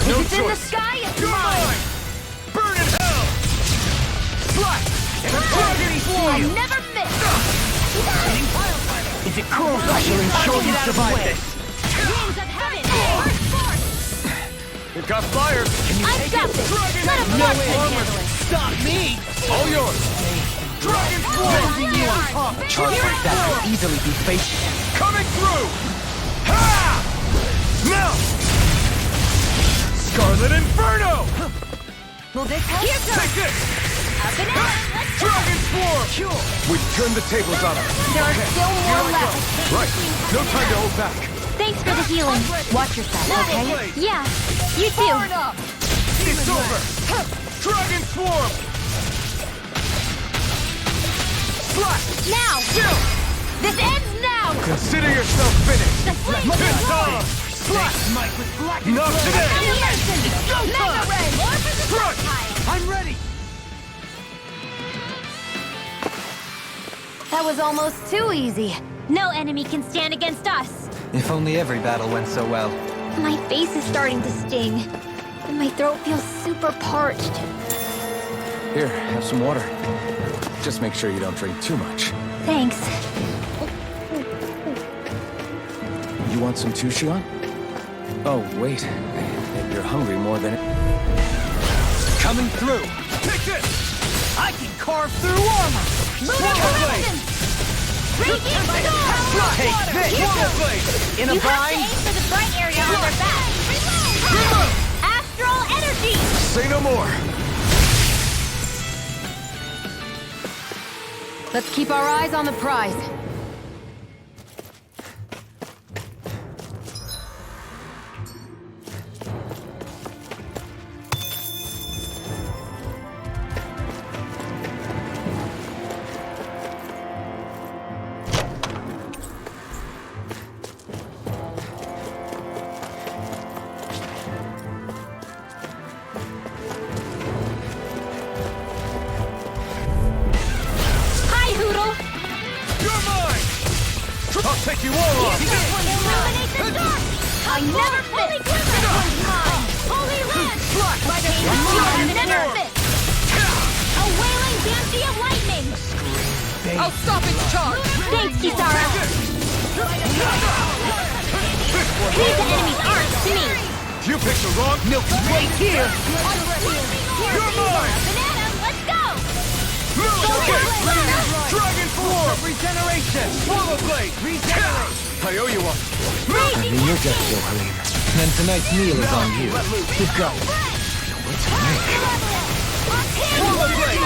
No It's in the choice! sky. It's You're mine. mine! Burn in hell! Slash! Dragon I Swarm! never miss. If it curls, I shall ensure you survive this! Winds of heaven. Earth force. It got fired! I've got this. Dragon Let a blood handle it. Stop me! All yours! Dragon Swarm! Raising you on top! Charge like that could easily be faced. Coming through! Ha! Now! Scarlet Inferno! Will this help? Here goes. Take this! Up and out. Let's go. Dragon Swarm! We've turned the tables on them. There are still more left. Right, no time to hold back. Thanks for the healing. Watch yourself, okay? Yeah, you too. It's over! Dragon Swarm! Slash! Now! Chill! This ends now! Consider yourself finished! The flame Fist of on! Slash! Not today! Annihilation! Mega ray! More for the Crush! pile. I'm ready! That was almost too easy. No enemy can stand against us. If only every battle went so well. My face is starting to sting, and my throat feels super parched. Here, have some water. Just make sure you don't drink too much. Thanks. You want some too, Shion? Oh, wait. You're hungry more than... Coming through! Take this! I can carve through armor! Lunar collision! Radiant storm! Take this! In a You have to bind? aim for the bright area on their back. Astral energy! Say no more! Let's keep our eyes on the prize. take you all on! Illuminate the dark! I never miss! This one's mine! Holy Lance! My pain never miss! A wailing Dancy of lightning! I'll stop its charge! Thanks, Kisara! These enemies aren't to me! You picked the wrong milk right here! You're mine! Banana, let's go! Dragon Form! Regeneration! Swallow Blade! Regenerate! I owe you one. I mean, you're just so clean. And tonight's meal is on you. You've got it. Swallow Blade!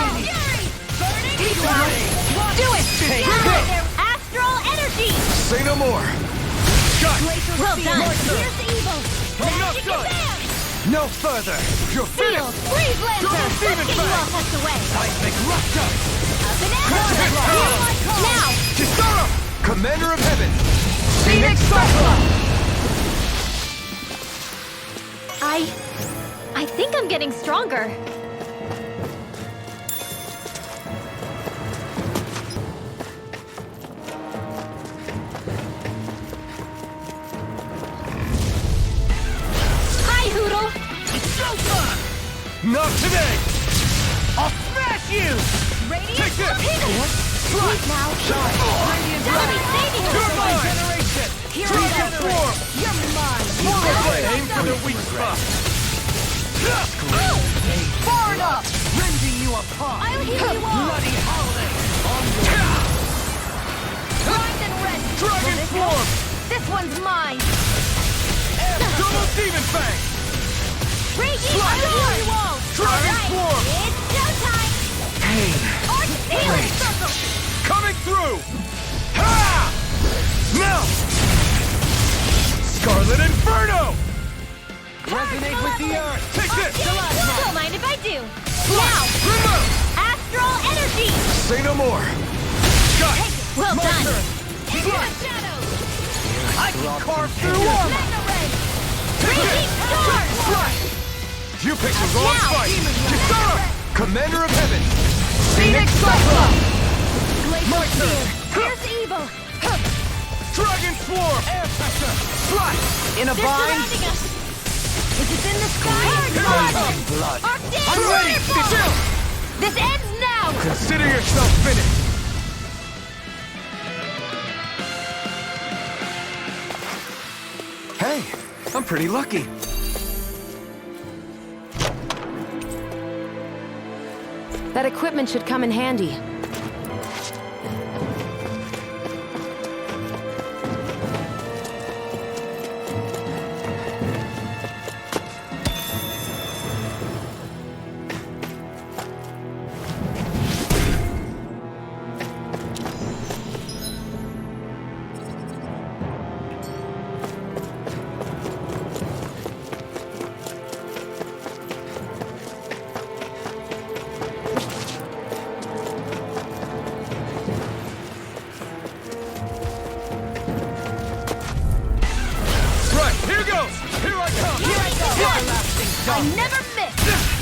Do it! Astral energy! Say no more! Got it! Well done! Here's the evil! I'm not done! No further! You're Seal! finished! Freeze Lancer! Let's get you all tucked away! Seismic Rupture! A banana! Now! Kisara! Commander of Heaven! Phoenix Cyclops! I think I'm getting stronger. Hi, Hoodle! It's showtime! Not today! I'll smash you! Radiant Take this! Please now! Enemy saving You're us! mine! Generation! Dragon Form! You're mine! Aim for the weak spot! Far enough! Rending you apart! I'll heal you all! Bloody holiday! Grind and rend! Dragon Form! This one's mine! Double Demon Fang! Raging! I'll heal you all! Dragon Alright, Form! it's showtime! Arch Healing Circle! Coming through! Ha! Now! Scarlet Inferno! Resonate with the earth! Take this! Don't mind if I do. Now! Remove! Astral energy! Say no more! Got it! Well My done. turn! Into the shadows! I can carve through armor! Mega Ray! Raging Storm! You picked the wrong Now! fight! Kisara! Commander of Heaven! Phoenix Cyclops! My Glacial turn! Spear! Here's evil! Dragon Swarm! Air pressure! Flash! In a bind! Is it in the sky? Blood! Arctic I'm ready! Fireball! This ends now! Consider yourself finished! Hey, I'm pretty lucky. That equipment should come in handy. I never miss!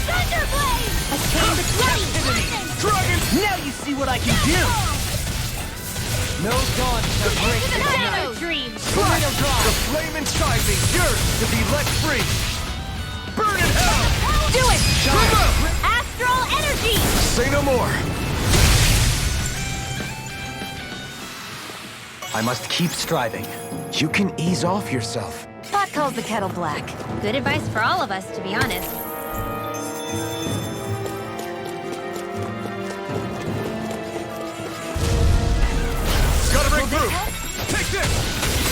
Thunderblade! A chain to lightning! Dragon! Now you see what I can do! No dawn shall break Into the this shadow night. dream! Flash! The flame inside me, yours to be let free! Burn in hell! Do it! Shine! Astral energy! Say no more! I must keep striving. You can ease off yourself. Pot calls the kettle black. Good advice for all of us, to be honest. Gotta break through! Take this!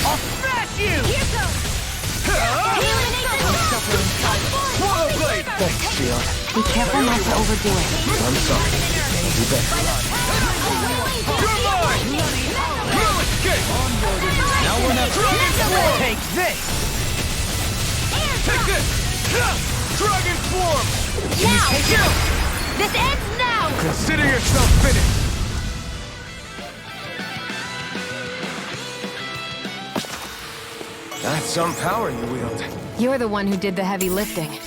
I'll smash you! Here goes! Swallow blade! Thanks, Shield. Be careful not to overdo it. I'm sorry. You bet. You're mine! No escape! Now we're not Take this! Take this! Dragon Swarm! Now! This ends now! Consider yourself finished! That's some power you wield. You're the one who did the heavy lifting.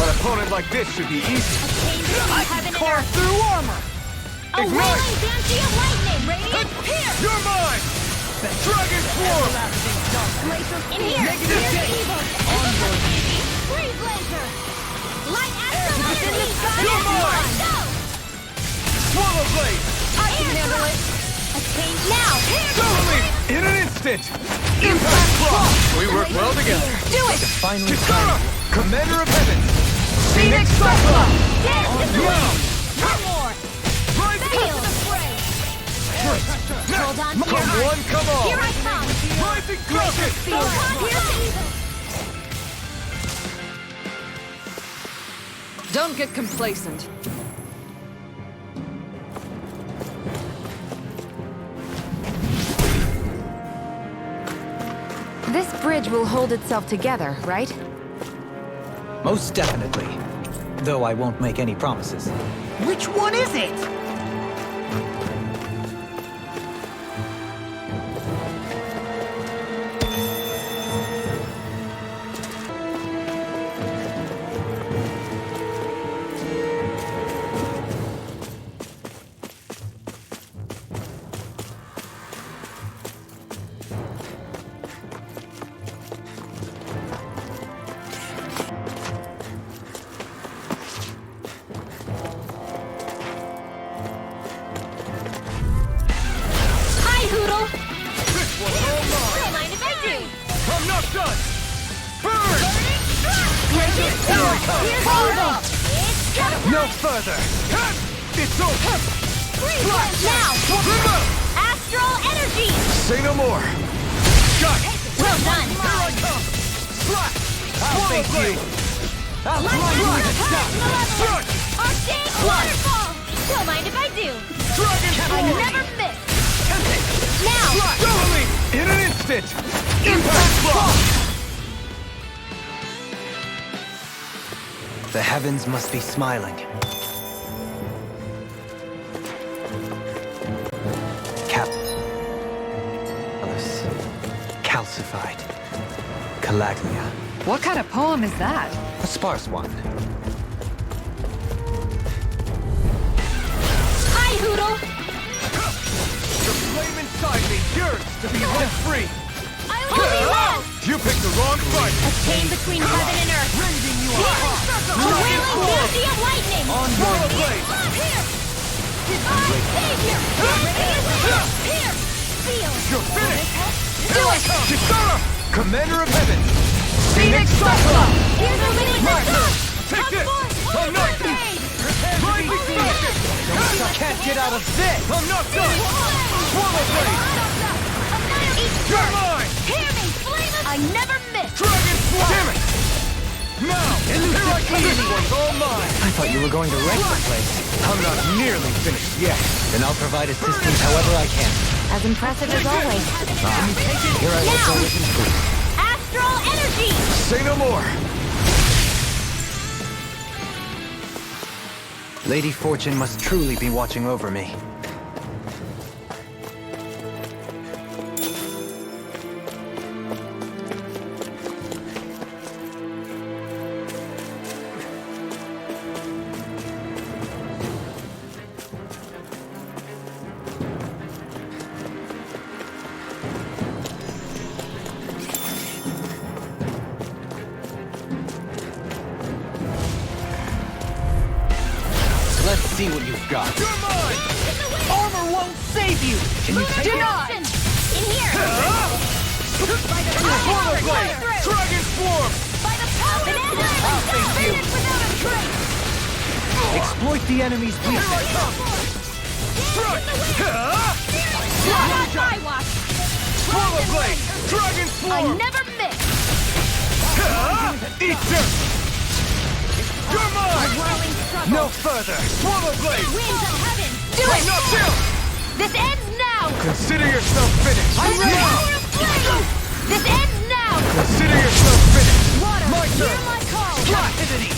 An opponent like this should be easy. I can Carve through armor! A wailing Banshee of lightning! Radiant pierce! You're mine! Dragon Swarm! In here! Here's evil! Freeze laser! Light astral energy! You're mine! Go! Swallow Blade! I can handle it! Attain now! Totally! In an instant! Impact Block! We work well together. Do it! Finally, Kisara! Commander of Heaven! Phoenix Cyclops! Dance to the Now! One more! Feel! Hold on, Come here. one, come all! Here I come! Rising Kraken! Feel! Here's evil! Don't get complacent. This bridge will hold itself together, right? Most definitely. Though I won't make any promises. Which one is it? Hi, Hoodle! This one's all mine! Don't mind if I do! I'm not done! Burn! Here's evil! It's coming! No further! It's over! Freeze now! Astral energy! Say no more! Got it! Well done! Here I come! Slap! I'll face you! I'll blind you with a shot! Front! Arcane waterfall! Don't mind if I do! Dragon I Swarm! never miss! Now! Totally! In an instant! Impact Block! The heavens must be smiling. Calcified. Calaglia. What kind of poem is that? A sparse one. Hi, Hoodle! The flame inside me yearns to be let free! I will be left! You picked the wrong fight! A chain between heaven and earth! Rending you Healing apart! a wailing Banshee of lightning! On your blade! Here! Divine Savior! Here! Feel! You're finished! Do it! Kisara! Commander of Heaven! Phoenix Cyclops! Illuminate the dark! Take this! I'm not done! Rising Kraken! Can't get out of this! I'm not done! Swallow Blade! You're mine! Hear me, flamers! I never miss! Dragon Swarm! Damn it! Now! Here I come! This one's all mine! I thought you were going to wreck the place. I'm not nearly finished yet! Then I'll provide assistance however I can. As impressive as always. Here I will go with truth. Astral energy! Say no more! Lady Fortune must truly be watching over me. Let's see what you've got. You're mine! Armor won't save you! Can you take it? In here! By the Swallow power! Blade! Dragon Swarm! By the power! I'll face you. Without a trace! Exploit the enemy's weakness. Strike! Not my watch! Swallow Blade! Dragon I Swarm! never miss! Eat dirt! You're mine! Whirling struggle! No further. Swallow Blade! Winds of heaven! Do it! Not down! This ends now! Consider yourself finished! I'm ready! Power of flame! This ends now! Consider yourself finished! Water! My turn! Hear my call! Captivity!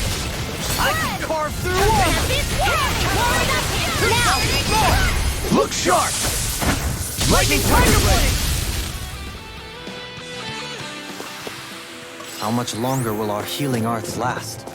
I can carve through armor! This warming up here! Now! Look sharp! Lightning Tiger Blade! How much longer will our healing arts last?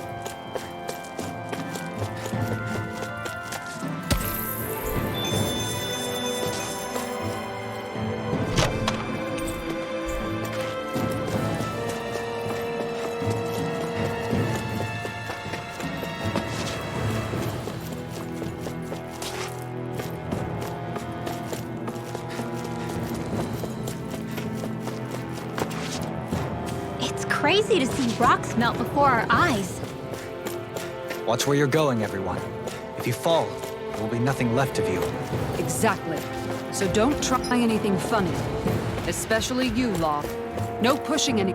Crazy to see rocks melt before our eyes. Watch where you're going, everyone. If you fall, there will be nothing left of you. Exactly. So don't try anything funny. Especially you, Law. No pushing any...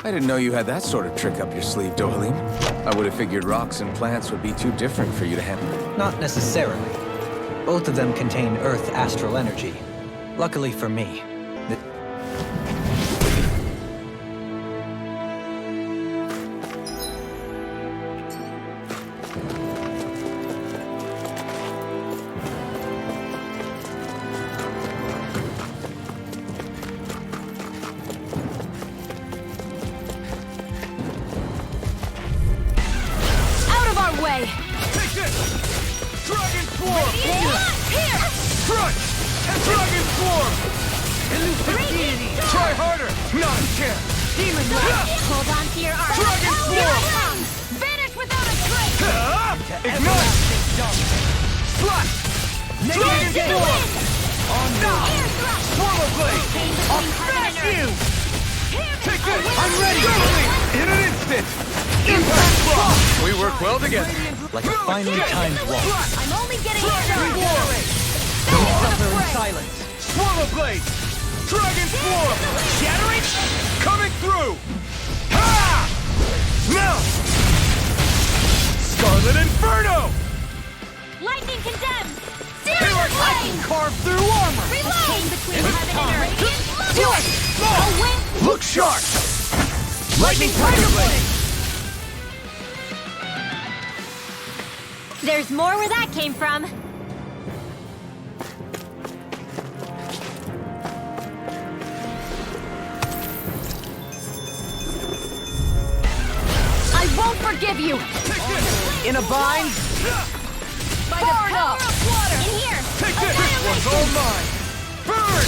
I didn't know you had that sort of trick up your sleeve, Dohalim. I would have figured rocks and plants would be too different for you to handle. Not necessarily. Both of them contain Earth astral energy. Luckily for me, way! Take this! Dragon Swarm! Here! Crunch! And Dragon Swarm! Elusive deity! Try harder! Not a chance! Demon Wrath! Hold on to your arm! Dragon Here I Swarm! come! Vanish without a trace! Ignite! Slash! Dragon Swarm! On now! Swallow Blade! I'll smash you! Take this! I'm ready! In an instant! Impact Block! We work well together. like a finely timed waltz. I'm only getting started! Don't suffer in silence! Swallow Blade! Dragon Swarm! Shattering! Coming through! Ha! Now! Scarlet Inferno! Lightning condemned! Here Searing I flame! can carve through armor! Reload! Between heaven and earth! Do it! A wind! Look sharp! Lightning Tiger Blade! There's more where that came from. I won't forgive you! In a bind? By the power of water! In here! Take this! This one's all mine! Burn!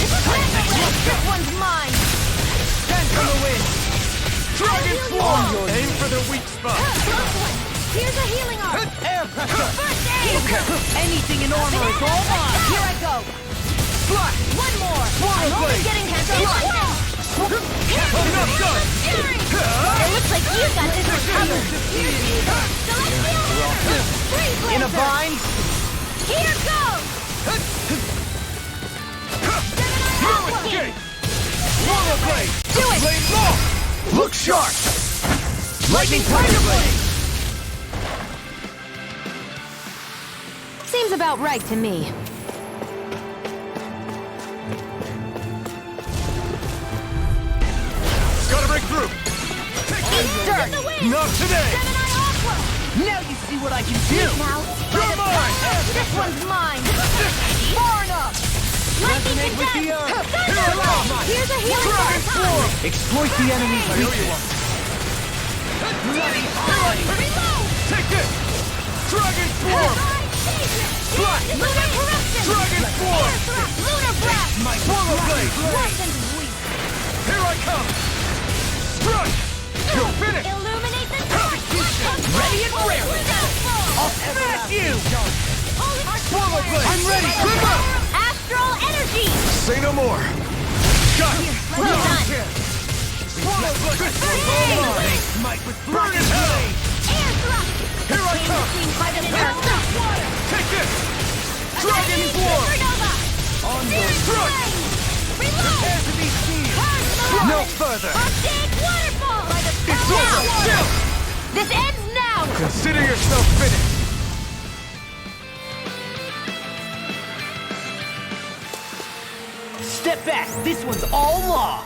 This one's mine! Stand from the wind! Dragon Swarm! Aim for the weak spot! Here's a healing arm! Air pressure! First aid! Anything in armor is all mine! Here I go! Slash! One more! Swallow I'm only Blade! getting hands-on! Enough done! It looks like you got this one covered! In a bind? Here goes! No escape! Swallow Blade! Do it! Blade long! Look sharp! Lightning Tiger Blade! Seems about right to me. Gotta break through! Dirt! Not today! Now you see what I can do! Now, You're mine! this one's mine! Far enough! Lightning Resonate with the condemned! earth! Here I come! Here's a healing Dragon Swarm! Exploit the enemy's weakness. Reload! Take this! Dragon Swarm! Slash! Lunar corruption! Dragon Swarm! Lunar breath! Swallow Blade! Worse than weak! Here I come! Strike! You're finished! Illuminate the dark! Ready and raring! I'll smash you! Swallow Blade! I'm ready! Glimmer! Astral energy! Say no more! Got it! Well done. Swallow Blade! This one's all mine! Might with burn in hell! Air thrust! Here I come! Between heaven and earth! Take this! Dragon Swarm! Supernova! On your strike! Reload! Prepare to be seen! No further! A big waterfall! By the It's power over! of water! Still! This ends now! Consider yourself finished! Step back! This one's all law!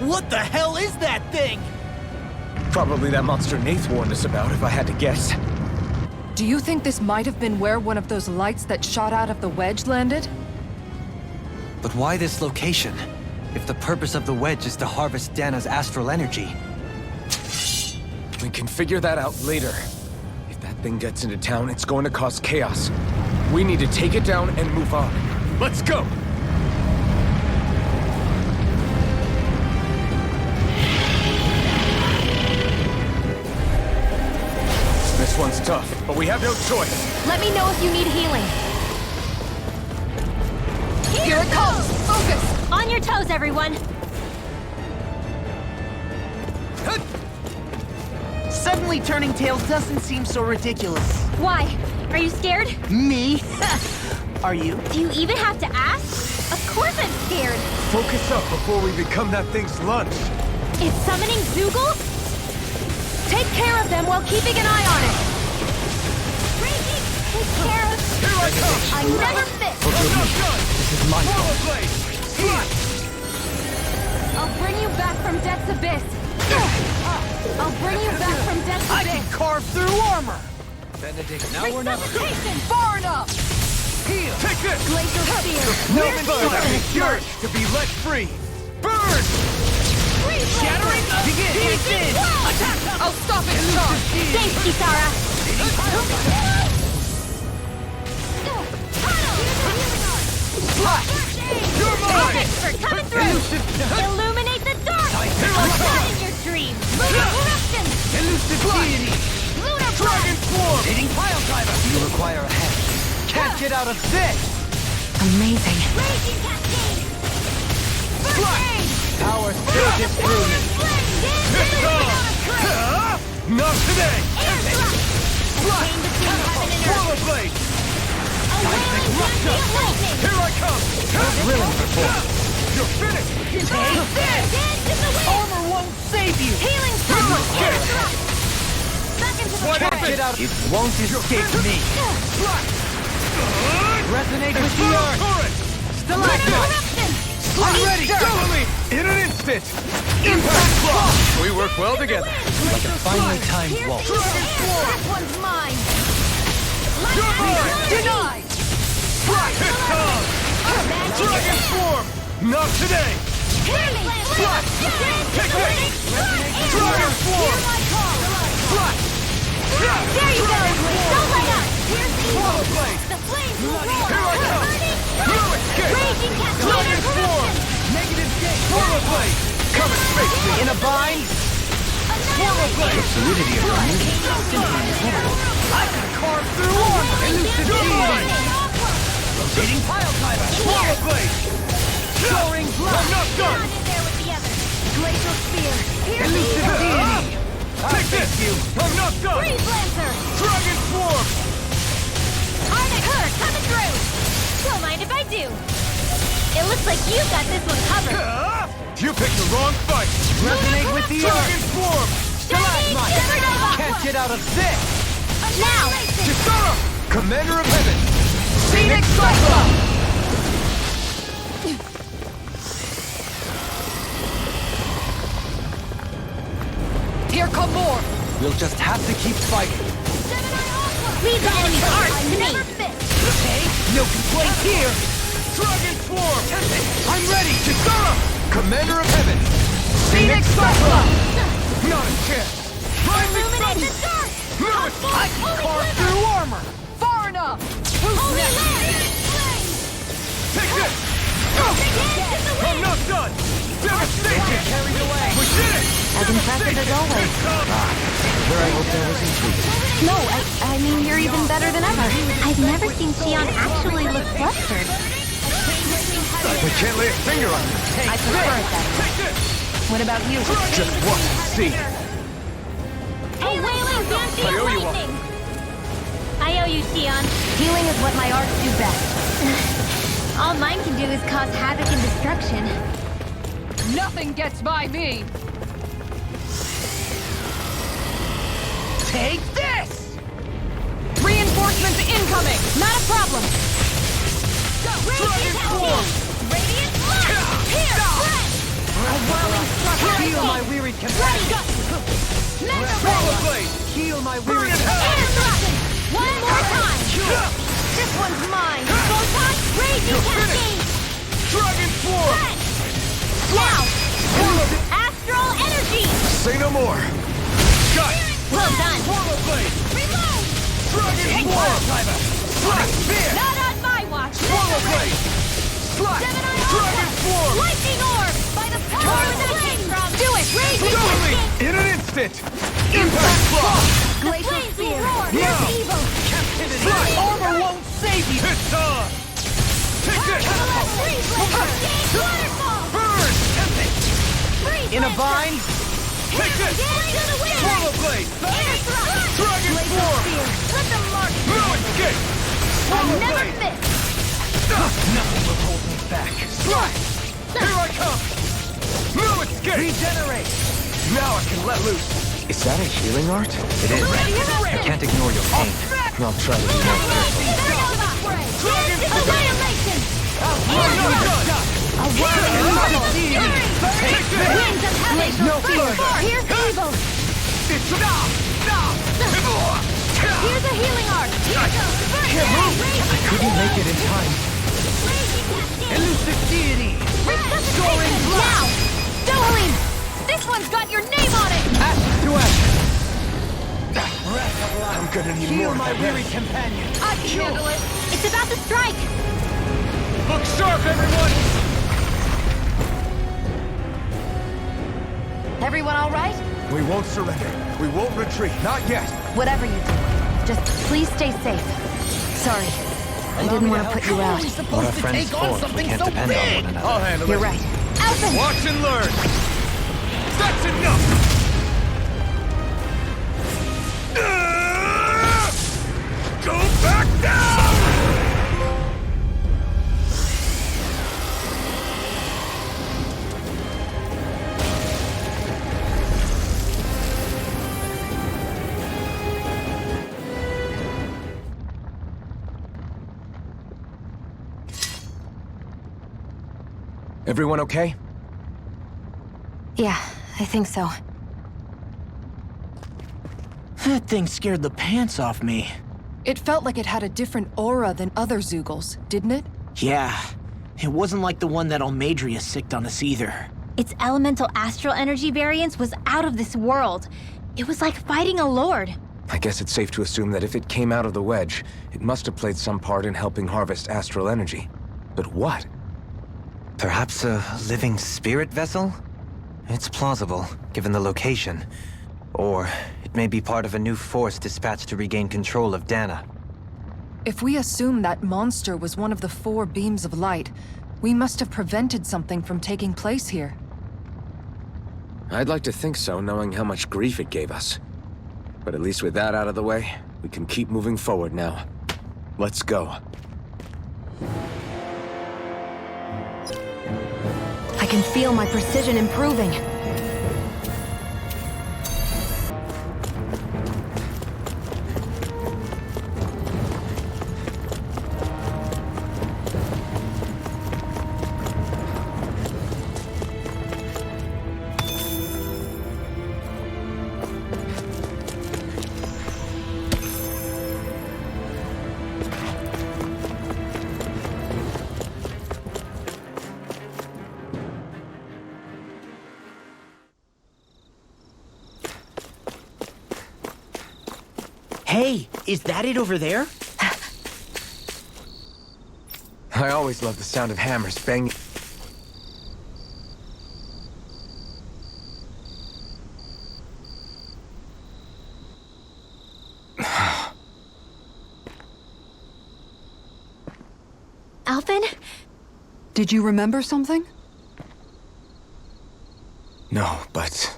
What the hell is that thing? Probably that monster Nath warned us about, if I had to guess. Do you think this might have been where one of those lights that shot out of the wedge landed? But why this location? If the purpose of the wedge is to harvest Dana's astral energy. We can figure that out later. If that thing gets into town, it's going to cause chaos. We need to take it down and move on. Let's go! This one's tough, but we have no choice. Let me know if you need healing. Here it comes! Focus! On your toes, everyone! Suddenly turning tails doesn't seem so ridiculous. Why? Are you scared? Me? Are you? Do you even have to ask? Of course I'm scared! Focus up before we become that thing's lunch. It's summoning Zoogle? Take care of them while keeping an eye on it. Raging! Take care of... Here I come! I never miss. This is my fault. I'll bring you back from Death's Abyss. I'll bring you back from Death's I Abyss. can carve through armor! Benedict, now we're never... Resuscitation! Far enough! Here! Take this! Glacial Spear. No We're further! sorry. Yours to be let free! Burn! Shattering! Begin! Begin! Attack! I'll stop it, Charge! Thanks, Kisara! You're mine! Expert coming through! Illuminate the dark! Not in your dreams! Lunar eruption! Elusive deity! Lunar Dragon swarm! Hitting pile driver! You require a hand. Can't get out of this! Amazing. Raging cascade! First aid! Power surges through me. It's on! Not today! Chain between heaven and earth! Rollerblade! A wailing canopy of lightning! Here I come! Thrilling performance. You're finished! Take this! Dance in the wind! Armor won't save you! Healing Rumor circle! kick! Back into the What fray! happened? Get out. It won't escape me! Resonate with the External earth! current! Lunar Stalagmite! eruption! I'm ready! Go! In an instant! Impact block! We work well together. Like a finely timed waltz. That one's mine! You're mine! Denied! It's on! Dragon swarm! Not today! Healing! Take this! Dragon swarm! There you go! Don't let up! Rollerblade! The flames will roar! Here I come! No escape! Raging cascade Dragon of swarm! corruption! Negative gate! Rollerblade! Come and face me! In a bind? Rollerblade! Fluidity of your movement. I can carve through armor! Elusive deity! Rotating pile driver! Rollerblade! Soaring I'm blast! not done! In there with the others! Glacial spear! Elusive deity! Take this! I'm not done! Freeze Lancer! Dragon swarm! Arctic Herd coming through! Don't mind if I do! It looks like you got this one covered! You picked the wrong fight! Resonate with the Dragon earth! swarm! Stalagmite! Supernova! Can't get out of this! Now! Kisara! Commander of Heaven! Phoenix Cyclone! Here come more! We'll just have to keep fighting. Leave the enemy's arms to me! Okay, no complaints here! Dragon swarm! I'm ready! Kisara! Commander of Heaven! Phoenix Cyclone! Not a chance! Rising Illuminate the Sun! dark! No escape! I can carve through armor! Far enough! Holy land! Take this! I'm not done! Devastation! Carried away! We did it! As impressive as always. Where I hope there was intrigue. No, I mean, you're even better than ever. I've never seen Xion actually look flustered. We can't lay a finger on you. I prefer it that way. What about you? Just watch and see. A wailing dance I owe you one. lightning! I owe you, Sion. Healing is what my arts do best. All mine can do is cause havoc and destruction. Nothing gets by me! Take this! Reinforcements incoming! Not a problem. Radiant form! Radiant flash! Here, friend! A whirling structure. Heal my wearied companion! Mega Swallow ray! blade! Heal my Burn wearied in hell! Air thrust! One more time! This one's mine. Photon! Raging You're cascade! Dragon form! Friend! Now! Astral energy! Say no more. Got it! Well done! Swallow blade! Reload! Dragon form! Slash spear! Not on my watch! Swallow blade! Slash! Gemini Dragon Alpha! form! Lightning orb! By the power of the flame! Do it! Raging Totally! cascade! In an instant! Impact block! The Glacial flames will spear. roar! Now! Here's evil! Slash! Armor won't save you! It's on! Take this! Celeste freeze laser! Waterfall! Burn! Freeze In a laser! vine? Take this! Dance to the wind! Swallow blade! Air thrust! Dragon form! Let them mark! No escape! I Swallow never blade! miss! Nothing will hold me back. Slash! Here I come! No escape! Regenerate! Now I can let loose! Is that a healing art? It is. You can't ignore your pain. I'll try to be more careful. Supernova spray! Dance to annihilation! A whirling bubble. Take this! Winds of heaven! No fear. Here's evil! It's now! Now! Here's a healing art! Can't move! Couldn't make it in time. Elusive deity! Resuscitation! Now! Dohalim! This one's got your name on it! Ashes to ashes! I'm gonna need Heal more my than weary this. companion! I can handle it! It's about to strike! Look sharp, everyone! Everyone all right? We won't surrender. We won't retreat. Not yet. Whatever you do, just please stay safe. Sorry, I didn't want to put you out. What are friends for if we can't depend on one another? I'll handle You're it. right. Alphen! Watch and learn. That's enough! Go back down! Everyone okay? Yeah, I think so. That thing scared the pants off me. It felt like it had a different aura than other Zeugles, didn't it? Yeah, it wasn't like the one that Almadria sicked on us either. Its elemental astral energy variance was out of this world. It was like fighting a lord. I guess it's safe to assume that if it came out of the wedge, it must have played some part in helping harvest astral energy. But what? Perhaps a living spirit vessel? It's plausible, given the location. Or it may be part of a new force dispatched to regain control of Dana. If we assume that monster was one of the 4 beams of light, we must have prevented something from taking place here. I'd like to think so, knowing how much grief it gave us. But at least with that out of the way, we can keep moving forward now. Let's go. I can feel my precision improving. Hey, is that it over there? I always love the sound of hammers banging. Alphen? Did you remember something? No, but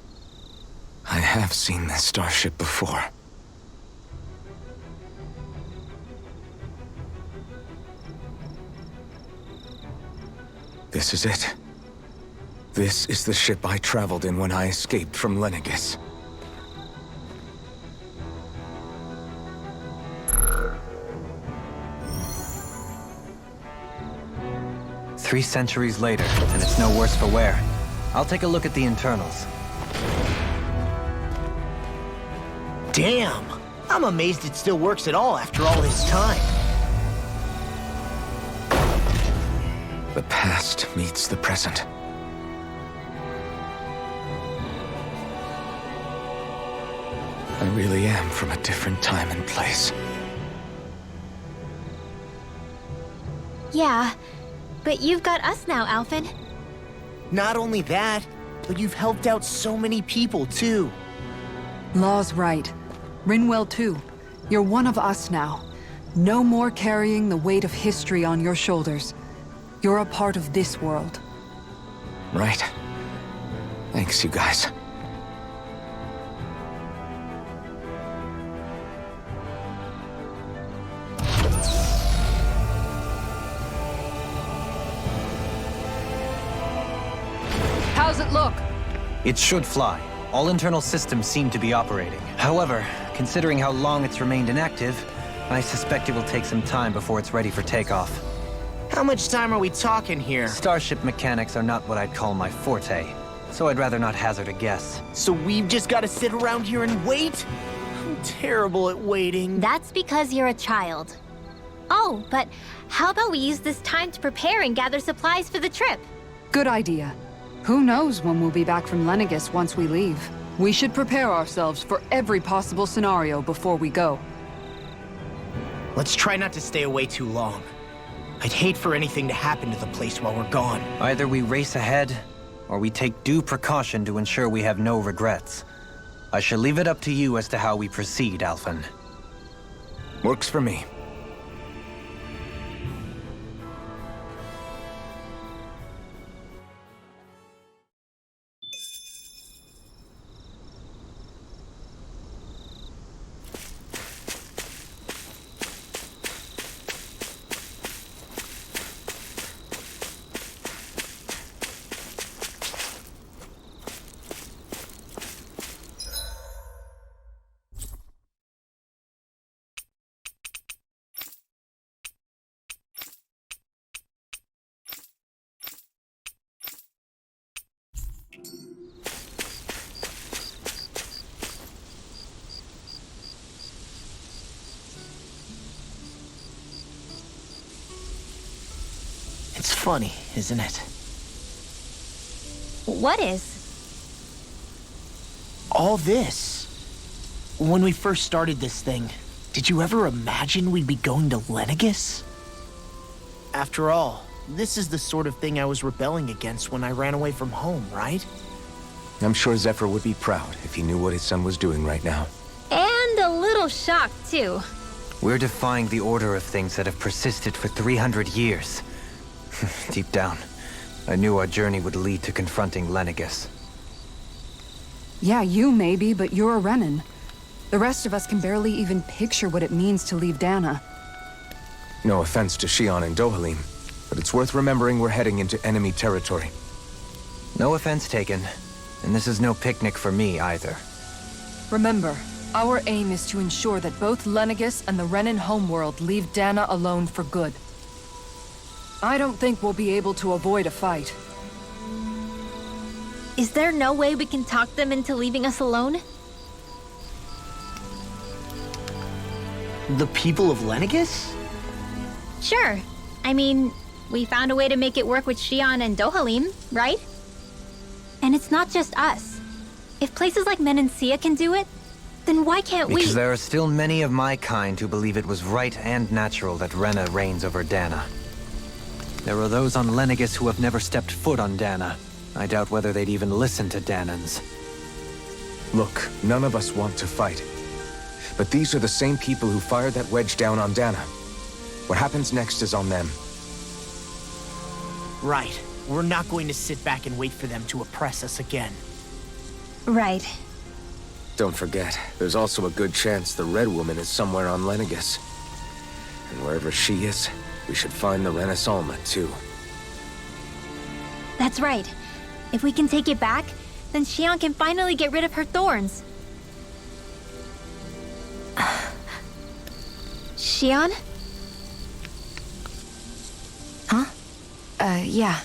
I have seen this starship before. This is it. This is the ship I traveled in when I escaped from Lenegis. Three centuries later, and it's no worse for wear. I'll take a look at the internals. Damn! I'm amazed it still works at all after all this time. The past meets the present. I really am from a different time and place. Yeah, but you've got us now, Alphen. Not only that, but you've helped out so many people, too. Law's right. Rinwell too. You're one of us now. No more carrying the weight of history on your shoulders. You're a part of this world. Right. Thanks, you guys. How's it look? It should fly. All internal systems seem to be operating. However, considering how long it's remained inactive, I suspect it will take some time before it's ready for takeoff. How much time are we talking here? Starship mechanics are not what I'd call my forte, so I'd rather not hazard a guess. So we've just got to sit around here and wait? I'm terrible at waiting. That's because you're a child. Oh, but how about we use this time to prepare and gather supplies for the trip? Good idea. Who knows when we'll be back from Lenegis once we leave. We should prepare ourselves for every possible scenario before we go. Let's try not to stay away too long. I'd hate for anything to happen to the place while we're gone. Either we race ahead, or we take due precaution to ensure we have no regrets. I shall leave it up to you as to how we proceed, Alphen. Works for me. It's funny, isn't it? What is? All this. When we first started this thing, did you ever imagine we'd be going to Lenegis? After all, this is the sort of thing I was rebelling against when I ran away from home, right? I'm sure Zephyr would be proud if he knew what his son was doing right now. And a little shocked, too. We're defying the order of things that have persisted for 300 years. Deep down, I knew our journey would lead to confronting Lenegis. Yeah, you maybe, but you're a Renin. The rest of us can barely even picture what it means to leave Dana. No offense to Shion and Dohalim, but it's worth remembering we're heading into enemy territory. No offense taken, and this is no picnic for me either. Remember, our aim is to ensure that both Lenegis and the Renin homeworld leave Dana alone for good. I don't think we'll be able to avoid a fight. Is there no way we can talk them into leaving us alone? The people of Lenegis? Sure. I mean, we found a way to make it work with Shion and Dohalim, right? And it's not just us. If places like Menancia can do it, then why can't we? Because there are still many of my kind who believe it was right and natural that Rena reigns over Dana. There are those on Lenegis who have never stepped foot on Dana. I doubt whether they'd even listen to Danans. Look, none of us want to fight. But these are the same people who fired that wedge down on Dana. What happens next is on them. Right. We're not going to sit back and wait for them to oppress us again. Right. Don't forget, there's also a good chance the Red Woman is somewhere on Lenegus. And wherever she is, we should find the Renaissance too. That's right. If we can take it back, then Xion can finally get rid of her thorns. Xion? Huh? Yeah.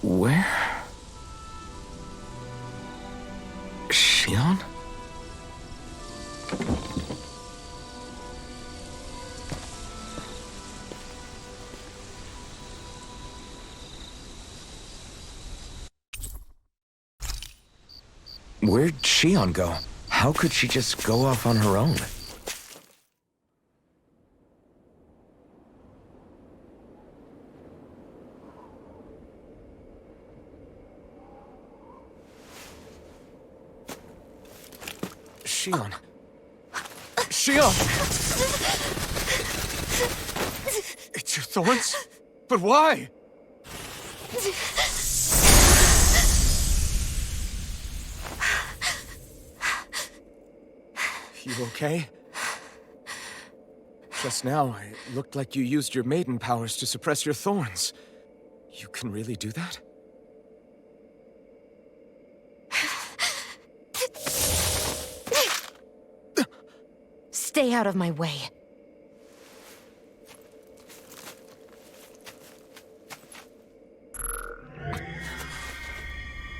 Where? Xion? Where'd Xion go? How could she just go off on her own? Xion. Xion! It's your thorns? But why? You okay? Just now, it looked like you used your maiden powers to suppress your thorns. You can really do that? Stay out of my way.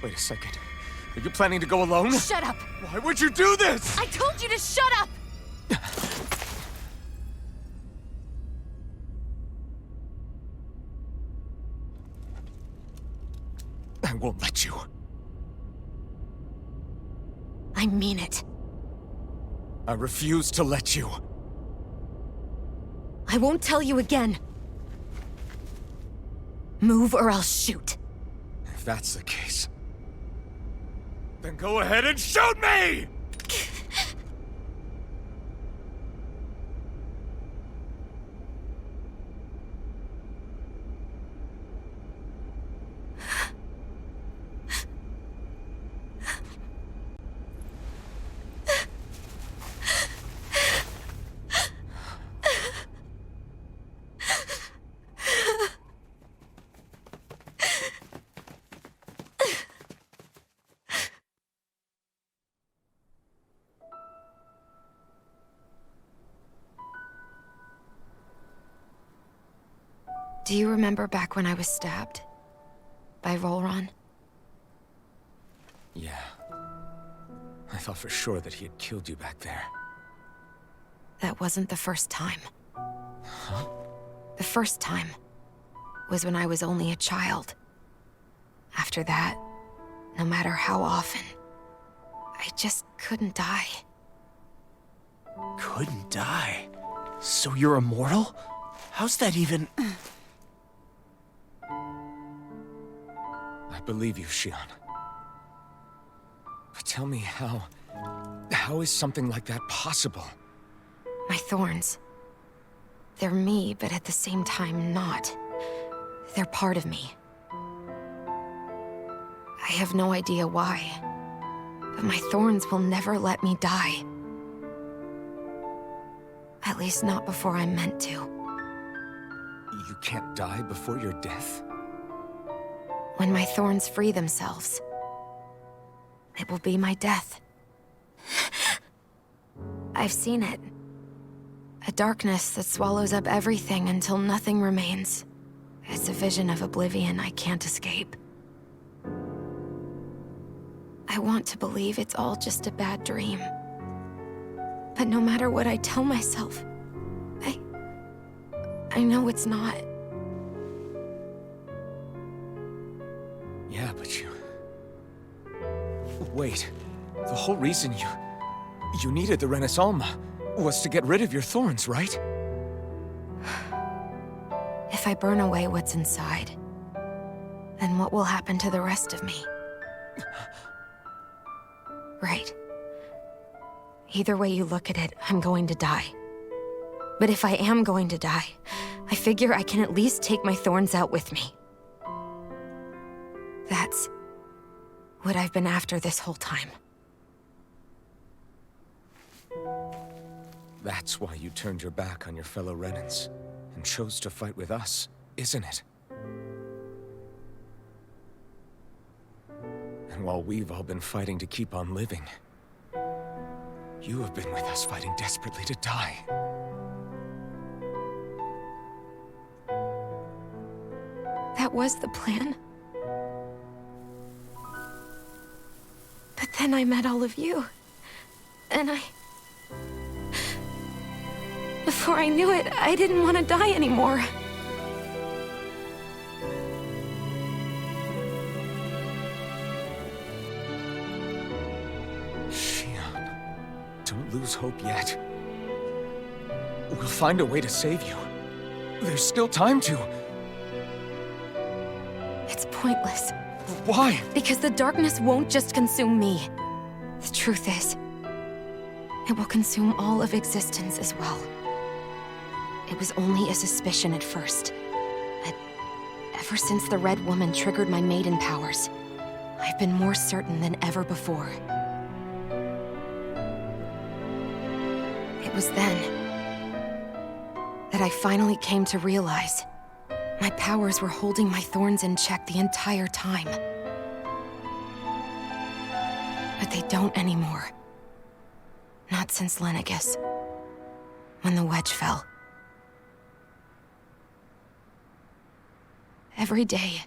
Wait a second. Are you planning to go alone? Shut up! Why would you do this? I told you to shut up! I won't let you. I mean it. I refuse to let you. I won't tell you again. Move or I'll shoot. If that's the case, then go ahead and shoot me! Do you remember back when I was stabbed? By Rolron? Yeah. I thought for sure that he had killed you back there. That wasn't the first time. Huh? The first time was when I was only a child. After that, no matter how often, I just couldn't die. Couldn't die? So you're immortal? How's that even... I believe you, Xion. But tell me how is something like that possible? My thorns. They're me, but at the same time not. They're part of me. I have no idea why, but my thorns will never let me die. At least not before I'm meant to. You can't die before your death? When my thorns free themselves, it will be my death. I've seen it. A darkness that swallows up everything until nothing remains. It's a vision of oblivion I can't escape. I want to believe it's all just a bad dream. But no matter what I tell myself, I know it's not. Yeah, but you... Wait. The whole reason you needed the Renaissance was to get rid of your thorns, right? If I burn away what's inside, then what will happen to the rest of me? Right. Either way you look at it, I'm going to die. But if I am going to die, I figure I can at least take my thorns out with me. That's what I've been after this whole time. That's why you turned your back on your fellow Renans and chose to fight with us, isn't it? And while we've all been fighting to keep on living, you have been with us fighting desperately to die. That was the plan. But then I met all of you. And before I knew it, I didn't want to die anymore. Shion, don't lose hope yet. We'll find a way to save you. There's still time to. It's pointless. Why? Because the darkness won't just consume me. The truth is, it will consume all of existence as well. It was only a suspicion at first. But ever since the Red Woman triggered my maiden powers, I've been more certain than ever before. It was then that I finally came to realize my powers were holding my thorns in check the entire time. But they don't anymore. Not since Lenegis, when the wedge fell. Every day,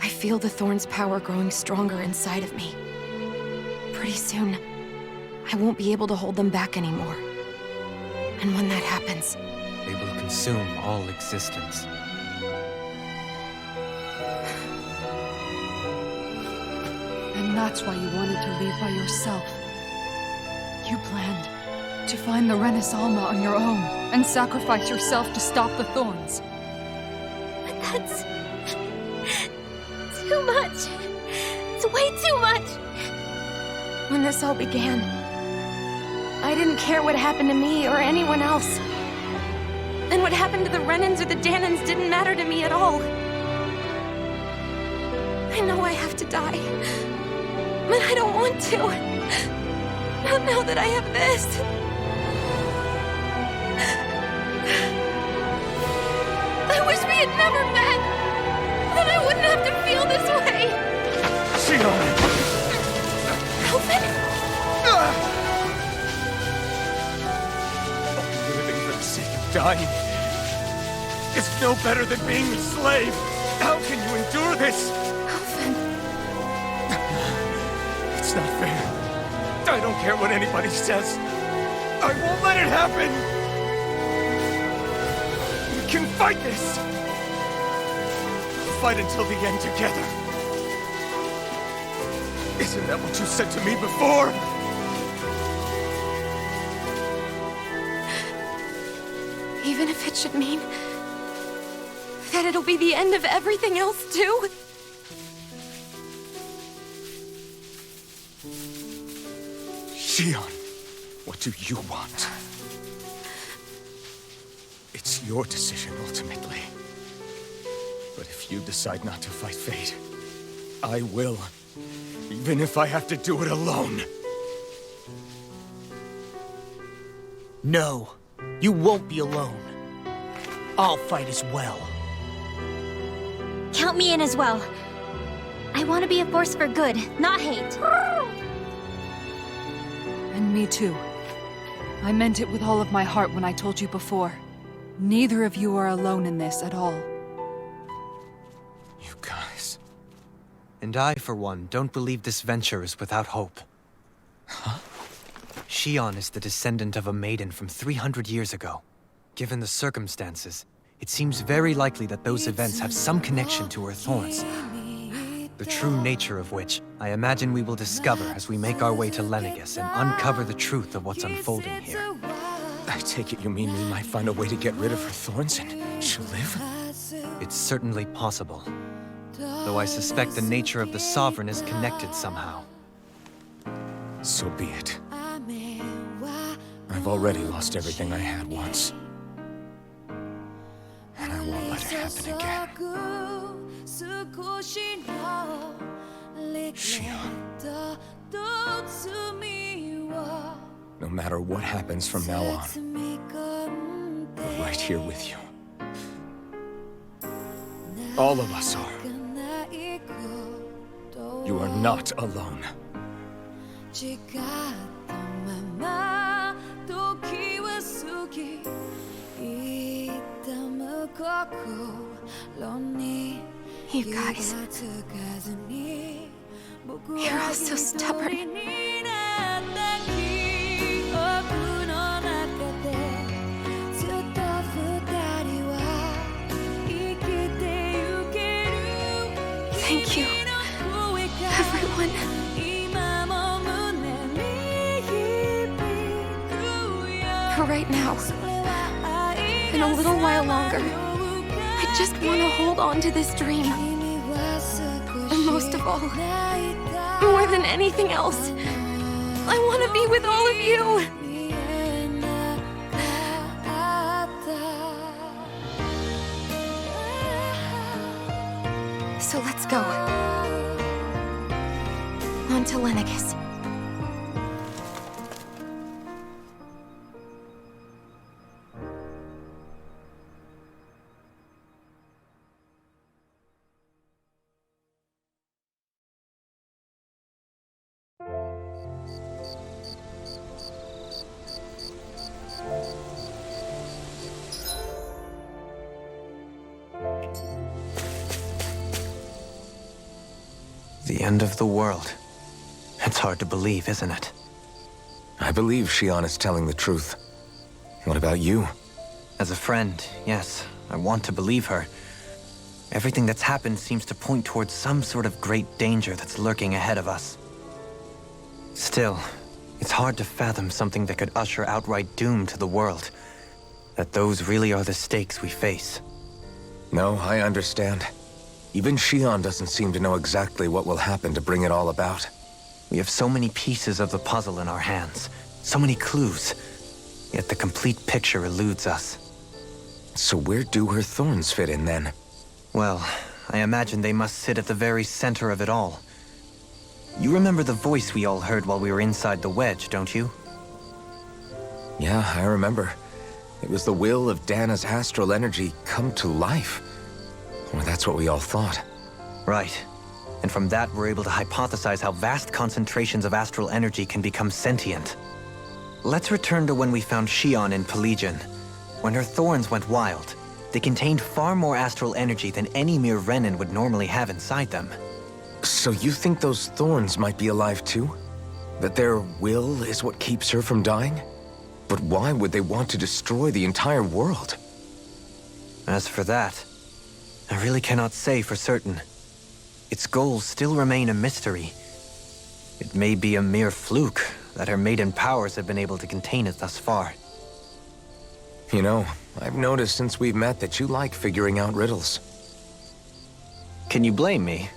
I feel the thorn's power growing stronger inside of me. Pretty soon, I won't be able to hold them back anymore. And when that happens, They will consume all existence. And that's why you wanted to leave by yourself. You planned to find the Renaissance on your own and sacrifice yourself to stop the thorns. But that's too much. It's way too much. when this all began, I didn't care what happened to me or anyone else. And what happened to the Renans or the Danans didn't matter to me at all. I know I have to die, but I don't want to. Not now that I have this. I wish we had never met. Then I wouldn't have to feel this way. Alvin? Living for the sake of dying is no better than being a slave. How can you endure this? Alvin. It's not fair. I don't care what anybody says. I won't let it happen. We can fight this. Fight until the end together. Isn't that what you said to me before? Even if it should mean that it'll be the end of everything else, too? Shion, what do you want? It's your decision, ultimately. But if you decide not to fight fate, I will. Even if I have to do it alone. No, you won't be alone. I'll fight as well. Count me in as well. I want to be a force for good, not hate. And me too. I meant it with all of my heart when I told you before. Neither of you are alone in this at all. You guys. And I, for one, don't believe this venture is without hope. Huh? Shion is the descendant of a maiden from 300 years ago. Given the circumstances, it seems very likely that those events have some connection to her thorns. the true nature of which I imagine we will discover as we make our way to Lenegis and uncover the truth of what's unfolding here. I take it you mean we might find a way to get rid of her thorns and she'll live? It's certainly possible, though I suspect the nature of the Sovereign is connected somehow. So be it. I've already lost everything I had once. And I won't let it happen again. Shion. No matter what happens from now on, we're right here with you. All of us are. You are not alone. You guys. You're all so stubborn. Thank you, everyone. For right now, and a little while longer, I just want to hold on to this dream. And most of all, more than anything else, I want to be with all of you. So let's go. On to Lenegis. The end of the world. It's hard to believe, isn't it? I believe Shion is telling the truth. What about you? As a friend, yes, I want to believe her. Everything that's happened seems to point towards some sort of great danger that's lurking ahead of us. Still, it's hard to fathom something that could usher outright doom to the world. That those really are the stakes we face. No, I understand. Even Shion doesn't seem to know exactly what will happen to bring it all about. We have so many pieces of the puzzle in our hands, so many clues, yet the complete picture eludes us. So where do her thorns fit in then? Well, I imagine they must sit at the very center of it all. You remember the voice we all heard while we were inside the wedge, don't you? Yeah, I remember. It was the will of Dana's astral energy come to life. Or that's what we all thought. Right. And from that, we're able to hypothesize how vast concentrations of astral energy can become sentient. Let's return to when we found Shion in Pelagian. When her thorns went wild, they contained far more astral energy than any mere Renin would normally have inside them. So you think those thorns might be alive too? That their will is what keeps her from dying? But why would they want to destroy the entire world? As for that, I really cannot say for certain. Its goals still remain a mystery. It may be a mere fluke that her maiden powers have been able to contain it thus far. You know, I've noticed since we've met that you like figuring out riddles. Can you blame me?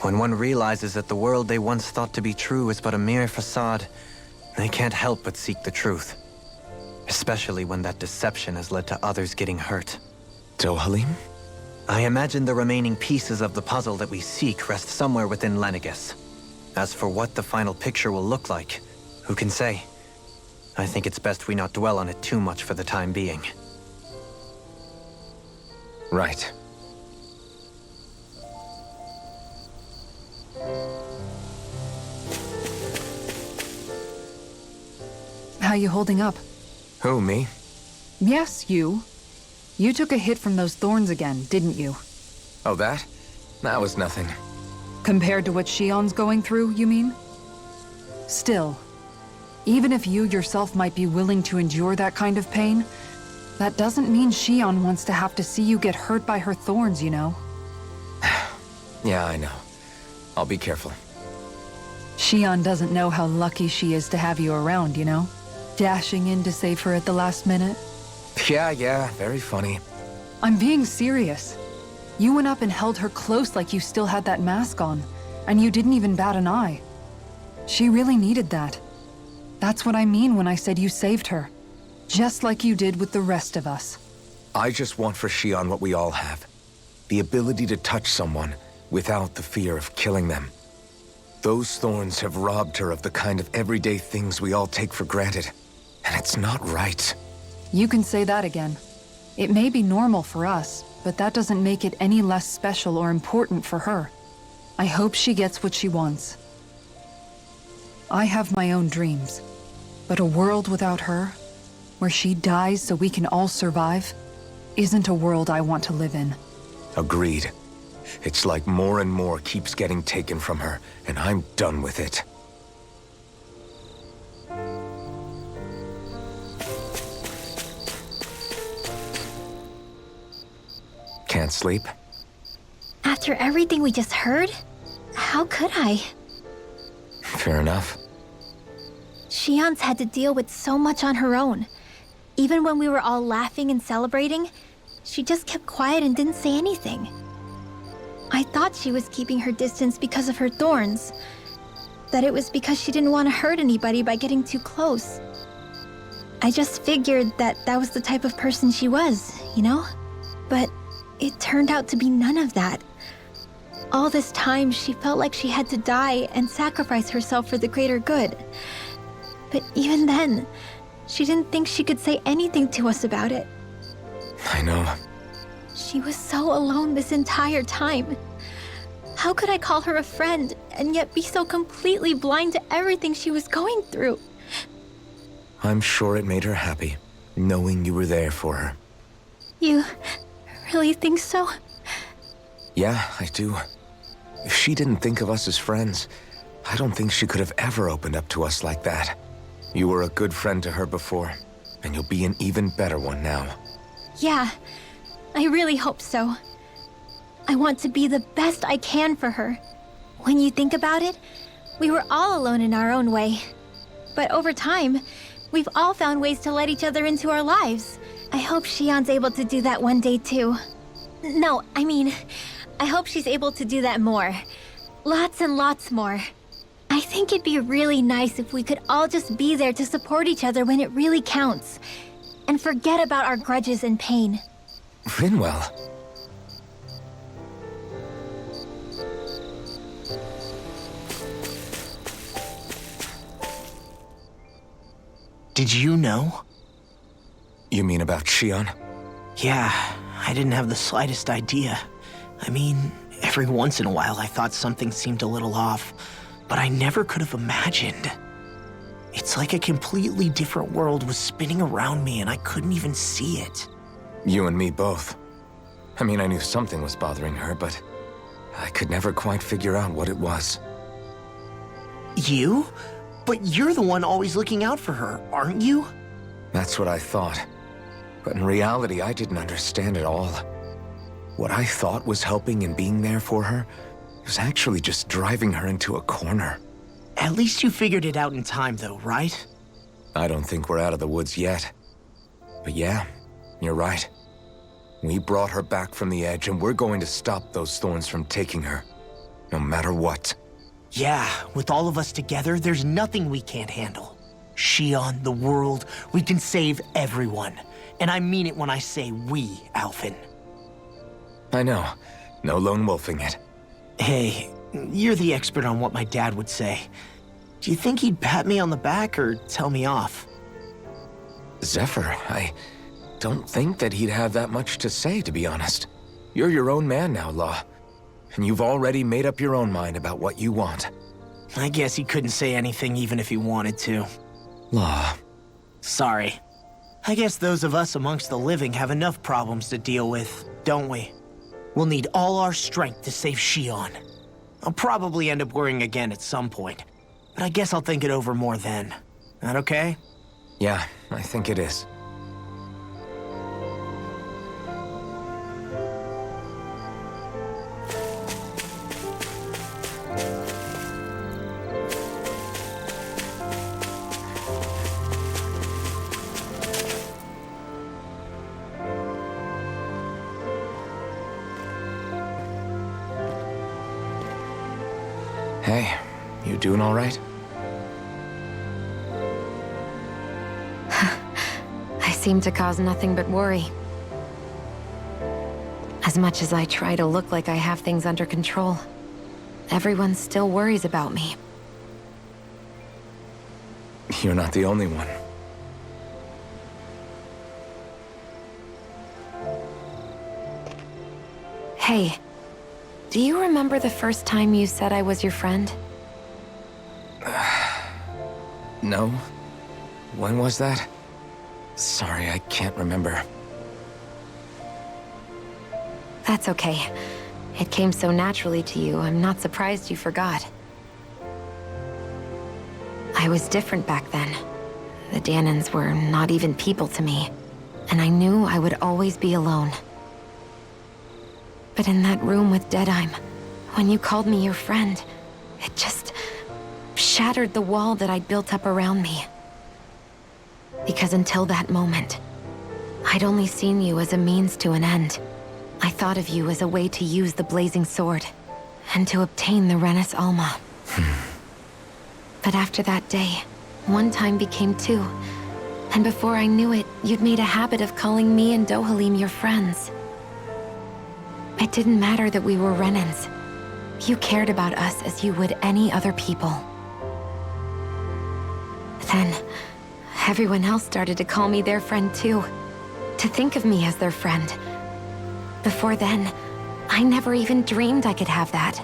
When one realizes that the world they once thought to be true is but a mere facade, they can't help but seek the truth. Especially when that deception has led to others getting hurt. Dohalim? I imagine the remaining pieces of the puzzle that we seek rest somewhere within Lenegis. As for what the final picture will look like, who can say? I think it's best we not dwell on it too much for the time being. Right. How you holding up? Who, me? Yes, you. You took a hit from those thorns again, didn't you? Oh, that? That was nothing. Compared to what Shion's going through, you mean? Still, even if you yourself might be willing to endure that kind of pain, that doesn't mean Shion wants to have to see you get hurt by her thorns, you know? Yeah, I know. I'll be careful. Shion doesn't know how lucky she is to have you around, you know? Dashing in to save her at the last minute. Yeah, very funny. I'm being serious. You went up and held her close like you still had that mask on, and you didn't even bat an eye. She really needed that. That's what I mean when I said you saved her. Just like you did with the rest of us. I just want for Shion what we all have. The ability to touch someone without the fear of killing them. Those thorns have robbed her of the kind of everyday things we all take for granted. And it's not right. You can say that again. It may be normal for us, but that doesn't make it any less special or important for her. I hope she gets what she wants. I have my own dreams, but a world without her, where she dies so we can all survive, isn't a world I want to live in. Agreed. It's like more and more keeps getting taken from her, and I'm done with it. Can't sleep? After everything we just heard? How could I? Fair enough. Shion's had to deal with so much on her own. Even when we were all laughing and celebrating, she just kept quiet and didn't say anything. I thought she was keeping her distance because of her thorns. That it was because she didn't want to hurt anybody by getting too close. I just figured that that was the type of person she was, you know? But it turned out to be none of that. All this time, she felt like she had to die and sacrifice herself for the greater good. But even then, she didn't think she could say anything to us about it. I know. She was so alone this entire time. How could I call her a friend and yet be so completely blind to everything she was going through? I'm sure it made her happy, knowing you were there for her. You really think so? Yeah, I do. If she didn't think of us as friends, I don't think she could have ever opened up to us like that. You were a good friend to her before, and you'll be an even better one now. Yeah, I really hope so. I want to be the best I can for her. When you think about it, we were all alone in our own way. But over time, we've all found ways to let each other into our lives. I hope Shion's able to do that one day too. No, I mean, I hope she's able to do that more. Lots and lots more. I think it'd be really nice if we could all just be there to support each other when it really counts. And forget about our grudges and pain. Rinwell. Did you know? You mean about Shion? Yeah, I didn't have the slightest idea. I mean, every once in a while I thought something seemed a little off, but I never could have imagined. It's like a completely different world was spinning around me and I couldn't even see it. You and me both. I mean, I knew something was bothering her, but I could never quite figure out what it was. You? But you're the one always looking out for her, aren't you? That's what I thought. But in reality, I didn't understand it all. What I thought was helping and being there for her was actually just driving her into a corner. At least you figured it out in time, though, right? I don't think we're out of the woods yet. But yeah, you're right. We brought her back from the edge, and we're going to stop those thorns from taking her. No matter what. Yeah, with all of us together, there's nothing we can't handle. Shion, the world, we can save everyone. And I mean it when I say we, Alphen. I know. No lone wolfing it. Hey, you're the expert on what my dad would say. Do you think he'd pat me on the back or tell me off? Zephyr, I don't think that he'd have that much to say, to be honest. You're your own man now, Law. And you've already made up your own mind about what you want. I guess he couldn't say anything even if he wanted to. Law. Sorry. I guess those of us amongst the living have enough problems to deal with, don't we? We'll need all our strength to save Shion. I'll probably end up worrying again at some point, but I guess I'll think it over more then. That okay? Yeah, I think it is. You doing all right? I seem to cause nothing but worry. As much as I try to look like I have things under control, everyone still worries about me. You're not the only one. Hey, do you remember the first time you said I was your friend? No? When was that? Sorry, I can't remember. That's okay. It came so naturally to you, I'm not surprised you forgot. I was different back then. The Danans were not even people to me, and I knew I would always be alone. But in that room with Deadheim, when you called me your friend, it just shattered the wall that I'd built up around me. Because until that moment, I'd only seen you as a means to an end. I thought of you as a way to use the blazing sword, and to obtain the Renis Alma. But after that day, one time became two, and before I knew it, you'd made a habit of calling me and Dohalim your friends. It didn't matter that we were Renins. You cared about us as you would any other people. Then, everyone else started to call me their friend too, to think of me as their friend. Before then, I never even dreamed I could have that.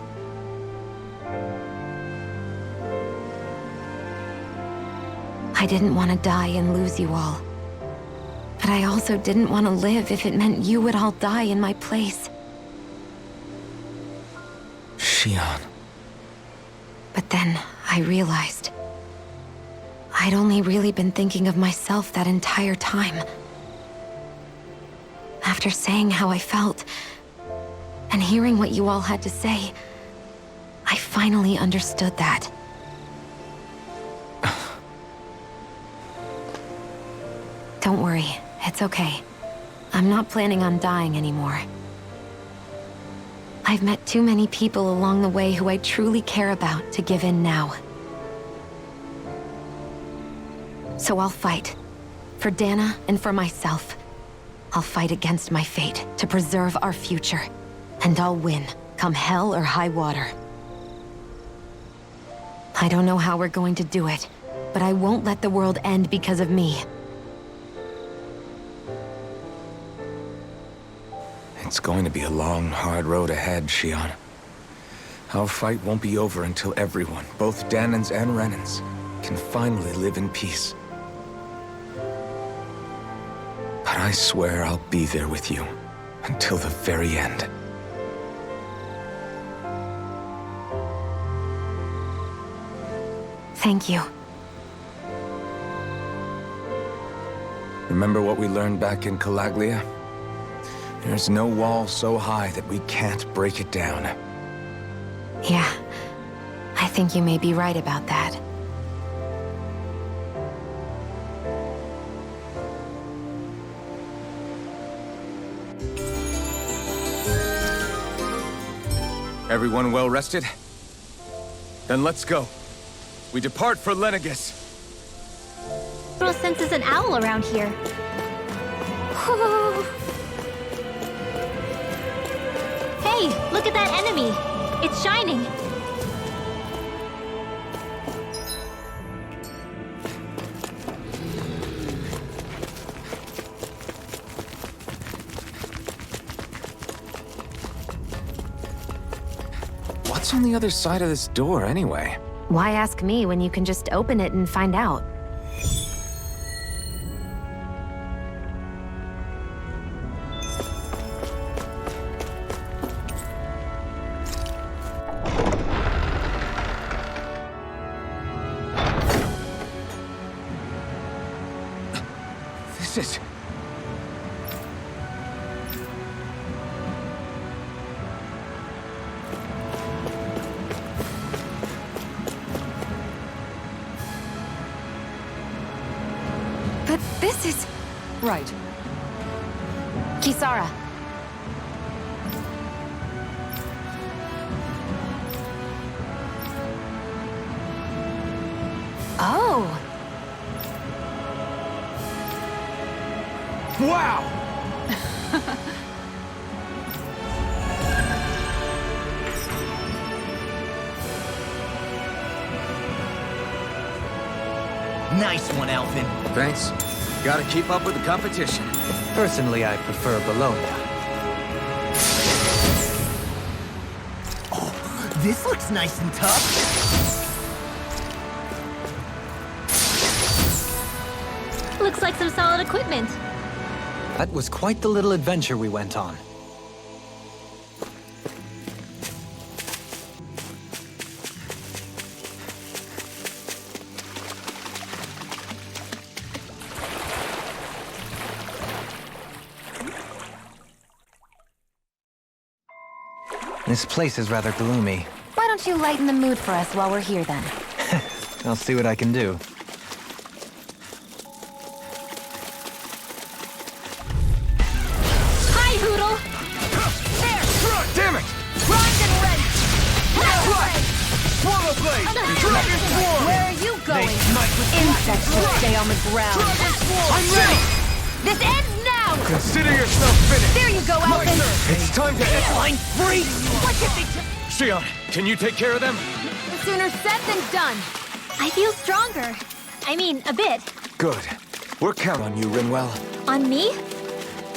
I didn't want to die and lose you all. But I also didn't want to live if it meant you would all die in my place. Shion. But then I realized I'd only really been thinking of myself that entire time. After saying how I felt, and hearing what you all had to say, I finally understood that. Don't worry, it's okay. I'm not planning on dying anymore. I've met too many people along the way who I truly care about to give in now. So I'll fight. For Dana and for myself. I'll fight against my fate to preserve our future. And I'll win, come hell or high water. I don't know how we're going to do it, but I won't let the world end because of me. It's going to be a long, hard road ahead, Shion. Our fight won't be over until everyone, both Danans and Renins, can finally live in peace. But I swear I'll be there with you until the very end. Thank you. Remember what we learned back in Calaglia? There's no wall so high that we can't break it down. Yeah, I think you may be right about that. Everyone well rested? Then let's go. We depart for Lenegis. Girl senses an owl around here. Hey, look at that enemy. It's shining. What's on the other side of this door, anyway? Why ask me when you can just open it and find out? This is... But this is... Right. Kisara. Whoa! Wow! Nice one, Elfin. Thanks. Gotta keep up with the competition. Personally, I prefer Bologna. This looks nice and tough. Looks like some solid equipment. That was quite the little adventure we went on. This place is rather gloomy. Why don't you lighten the mood for us while we're here, then? I'll see what I can do. Hi, Hoodle! Damn it! Primed and ready! Swallow blade! Dragon swarm! Where are you going? Insects should stay on the ground. I'm ready! This ends now! Consider yourself finished! There you go, Elfin! It's time to end. Line free! What did they do? Xion, can you take care of them? Sooner said than done. I feel stronger. I mean, a bit. Good. We're counting on you, Rinwell. On me?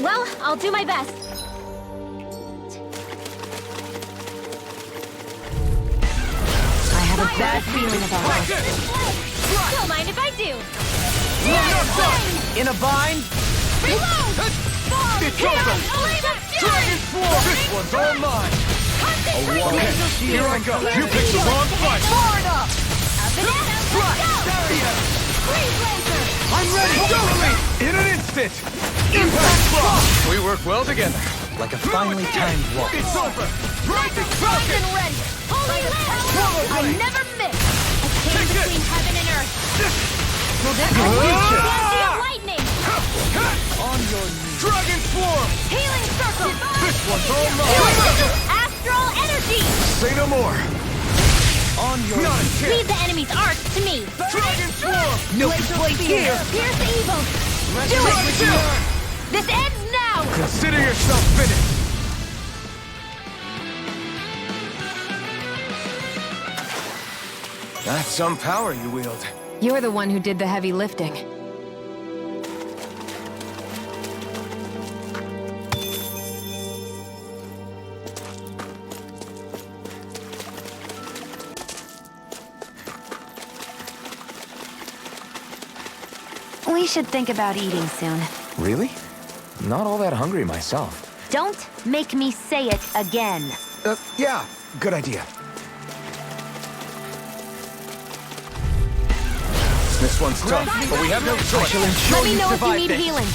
Well, I'll do my best. I have a bad feeling about this. Don't mind if I do. In a bind? It's over! Dragon swarm! This one's all mine! Okay, here I go! You picked the wrong fight! I'm ready! Totally! In an instant! Impact block! We work well together. Like a finely timed walk. It's over! Right to Primed and ready! Holy Swallow I blade! never miss! Take this! Between heaven and earth! Will this Ah! of lightning? On your knees! Dragon swarm! Healing circle! This one's all mine! Astral energy! Say no more! On your Not a chance! Leave the enemy's arc to me. Dragon swarm! No complaint here. Here's the evil. Do it! This ends now! Consider yourself finished! That's some power you wield. You're the one who did the heavy lifting. We should think about eating soon. Really? Not all that hungry myself. Don't make me say it again. Yeah, good idea. This one's tough, but we have no choice. Let me know if you need healing.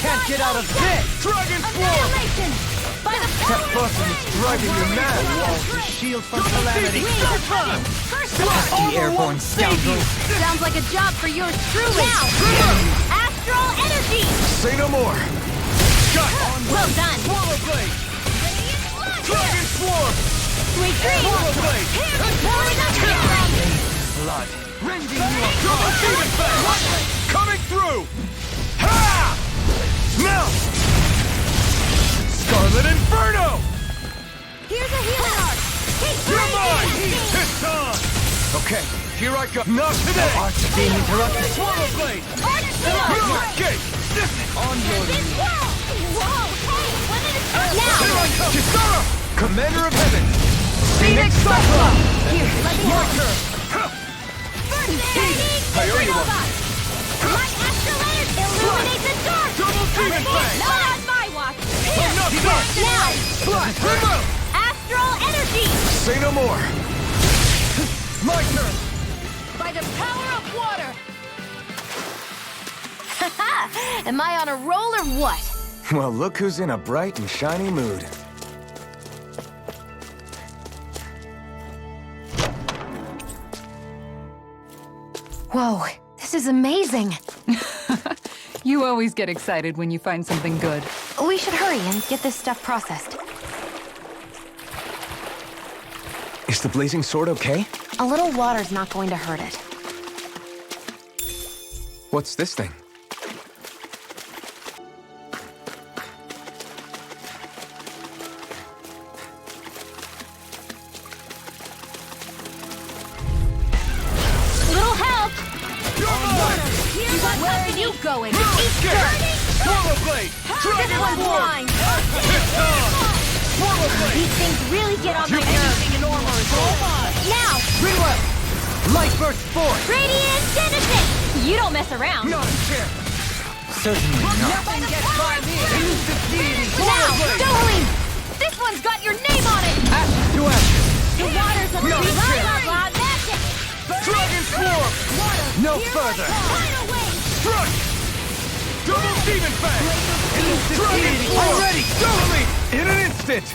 Can't get out of this. Dragon swarm! Annihilation! By the That button is driving you mad. To shield from calamity. Pesky airborne scoundrel. Sounds like a job for yours truly. Now! Astral energy! Say no more. Shut! Well done. Swallow blade! Dragon swarm! Sweet dreams. Swallow blade! Pouring up down! Blood! Rending you apart! Demon fang! Coming through! Ha! Now! Scarlet Inferno! Here's a healing arc! You're mine! It's on! Okay, here I go. Not today! Arts are being interrupted. Swallow blade! Gate! On your knees! Whoa! Hey! When did it start? Here I Now! come! Kisara! Commander of Heaven! Phoenix Cyclone! Here, let me Your help. turn! I owe you one. My astral energy illuminates the dark! Double demon fang! Not on my watch! Here! I'm not done! Now! Blast! Remote! Astral energy! Say no more! My turn! By the power of water! Am I on a roll or what? Well, look who's in a bright and shiny mood. Whoa, this is amazing. You always get excited when you find something good. We should hurry and get this stuff processed. Is the blazing sword okay? A little water's not going to hurt it. What's this thing? Little help! You're mine! Where are you going? Eat dirt! Swallow blade! This one's mine! Swallow blade! These things really get on my nerves. Now! Reload! Light burst force! Radiant Genesis! You don't mess around. Not a chance! Certainly not. Nothing gets by me! Elusive deity! Now! Don't leave! This one's got your name on it! Ashes to ashes! The waters of the No blah, chance. blah, blah, magic! Dragon swarm! No further! Tidal wave! Struck! Double demon fang! Elusive deity! Already! Totally! In an instant!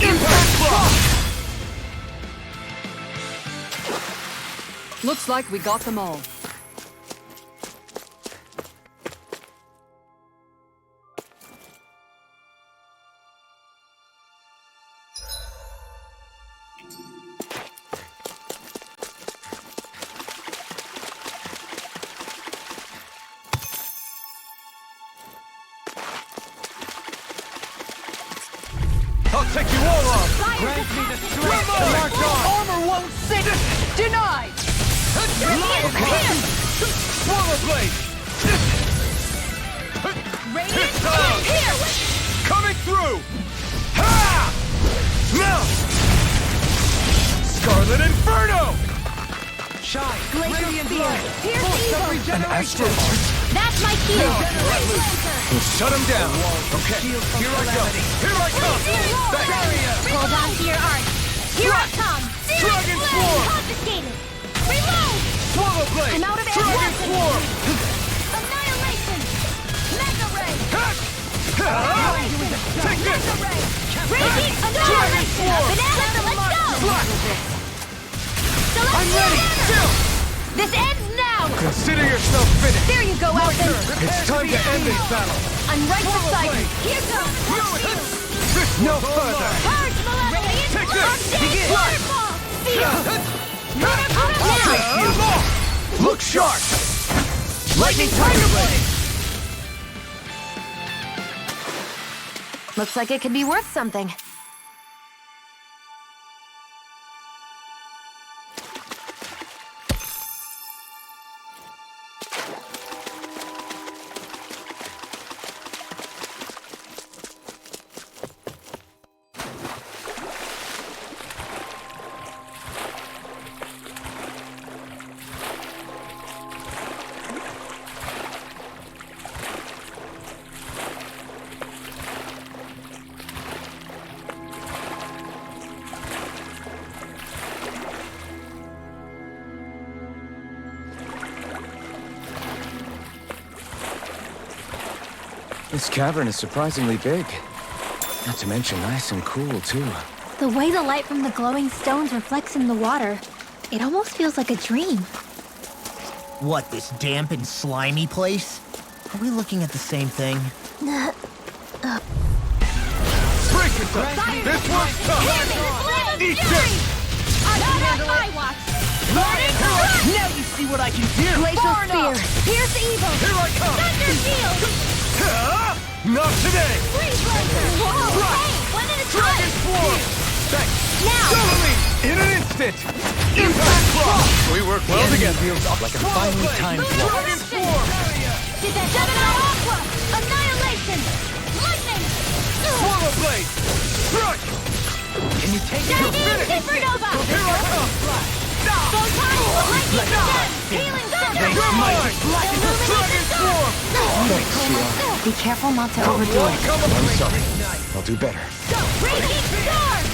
Impact block! Looks like we got them all. I'll take you all on! Grant me the strength to march on! Armor won't sink! Denied! Swallow blade! Radiant down! here! Coming through! Ha! Now! Scarlet Inferno! Shine! Glacial Radiant Spear! light! Pierce Force of evil! regeneration! That's my shield! Shut him down! Okay, here I go! Here I come! Barrier! Hold on to your art! Here I come! Dragon Swarm! Confiscated! Reload! Swallow blade! I'm out of Dragon ammo. Swarm! Annihilation! Mega Ray! Take this! Raging Annihilation! Swarm! Banana, let's go! Slack! Celestial I'm ready! Banner! Still! This ends now! Consider yourself finished! There you go, Elton! It's time to end this battle! I'm right beside you! Here goes! No further! Purge Malevolence! Take this! Begin! Waterfall! Feel! Now! Look sharp! Lightning Tiger Blade! Looks like it could be worth something. This cavern is surprisingly big. Not to mention nice and cool, too. The way the light from the glowing stones reflects in the water, it almost feels like a dream. What, this damp and slimy place? Are we looking at the same thing? Break yourself! This one's tough! Eat this! Not on my watch! Now you see what I can do! Glacial Spear! Pierce evil! Here I come! Thunder shield! Not today! Freeze laser! Whoa! Hey! One at a Dragon time! Swarm! Thanks! Now! Suddenly! In an instant! Impact block! We work well together. Like a finely timed block. Dragon Swarm! Detonado Aqua! Annihilation! Lightning! Swallow blade! Strike! Can you take it? Supernova! Here I come! Photon! Lightning Gun! Healing Thunder! You're mine! Dragon Swarm! Thanks, Shion. Be careful not to overdo it. I'm sorry. I'll do better. Raging Storm!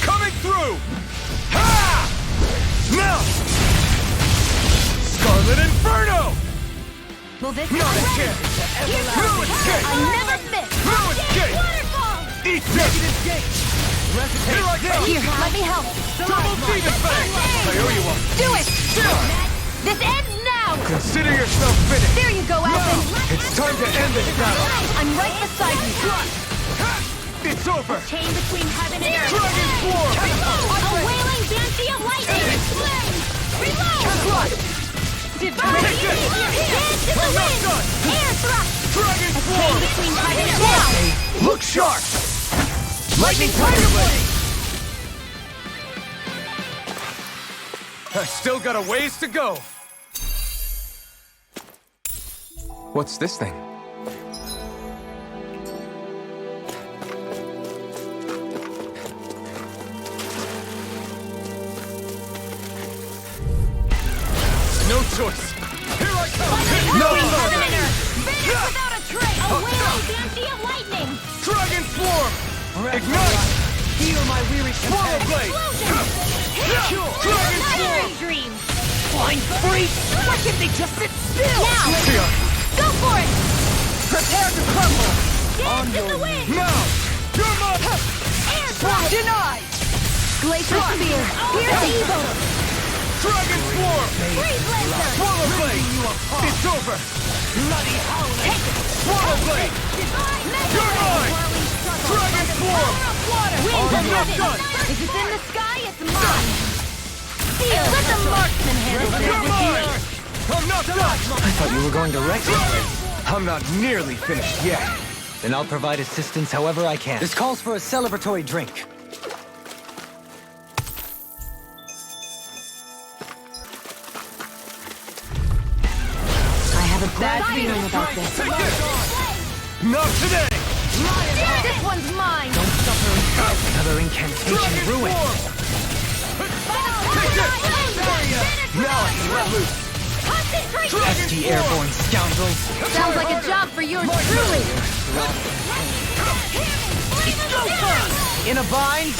Coming through! Ha! Now! Scarlet Inferno! Will this Not a chance! No escape! I never miss! No escape! Waterfall! Eat this! Here I come! Here, let me help! Double demon fang! I owe you one. Do it! This ends now! Consider yourself finished! There you go, Elton! It's time to end this battle! I'm right beside you! It's over! Chain between heaven and earth! Dragon Swarm! A wailing flame between heaven and now! Look sharp! Lightning Tiger Blade! I still got a ways to go. What's this thing? No choice. Here I come. No No heaven and further. earth! Vanish without a trace! A wailing banshee of lightning! Dragon Swarm. Ignite. Heal my weary Swallow Blade. Dragon Swarm. Dream! Flying free? Why can't they just sit still? Now! Go for it! Prepare to crumble! Dance in the wind! Now. You're mine. Air blast! Denied! Glacial spear! Here's evil! Dragon Swarm. Freeze laser! Swallow Blade. It's over. Bloody howling! Take it! Swallow Blade. You're mine. Dragon Swarm. Winds of You're heaven! done. If it's in the sky, it's mine! Seal! Let the marksman handle You're this! mine. I'm not done. I thought you were going to wreck it. I'm not nearly finished yet. Then I'll provide assistance however I can. This calls for a celebratory drink. I have a bad feeling about this. Take this. Not today. This one's mine! Another incantation ruined. Take this. Now I can let loose. Concentrate! ST airborne scoundrels. Sounds like a job for yours truly! In a bind?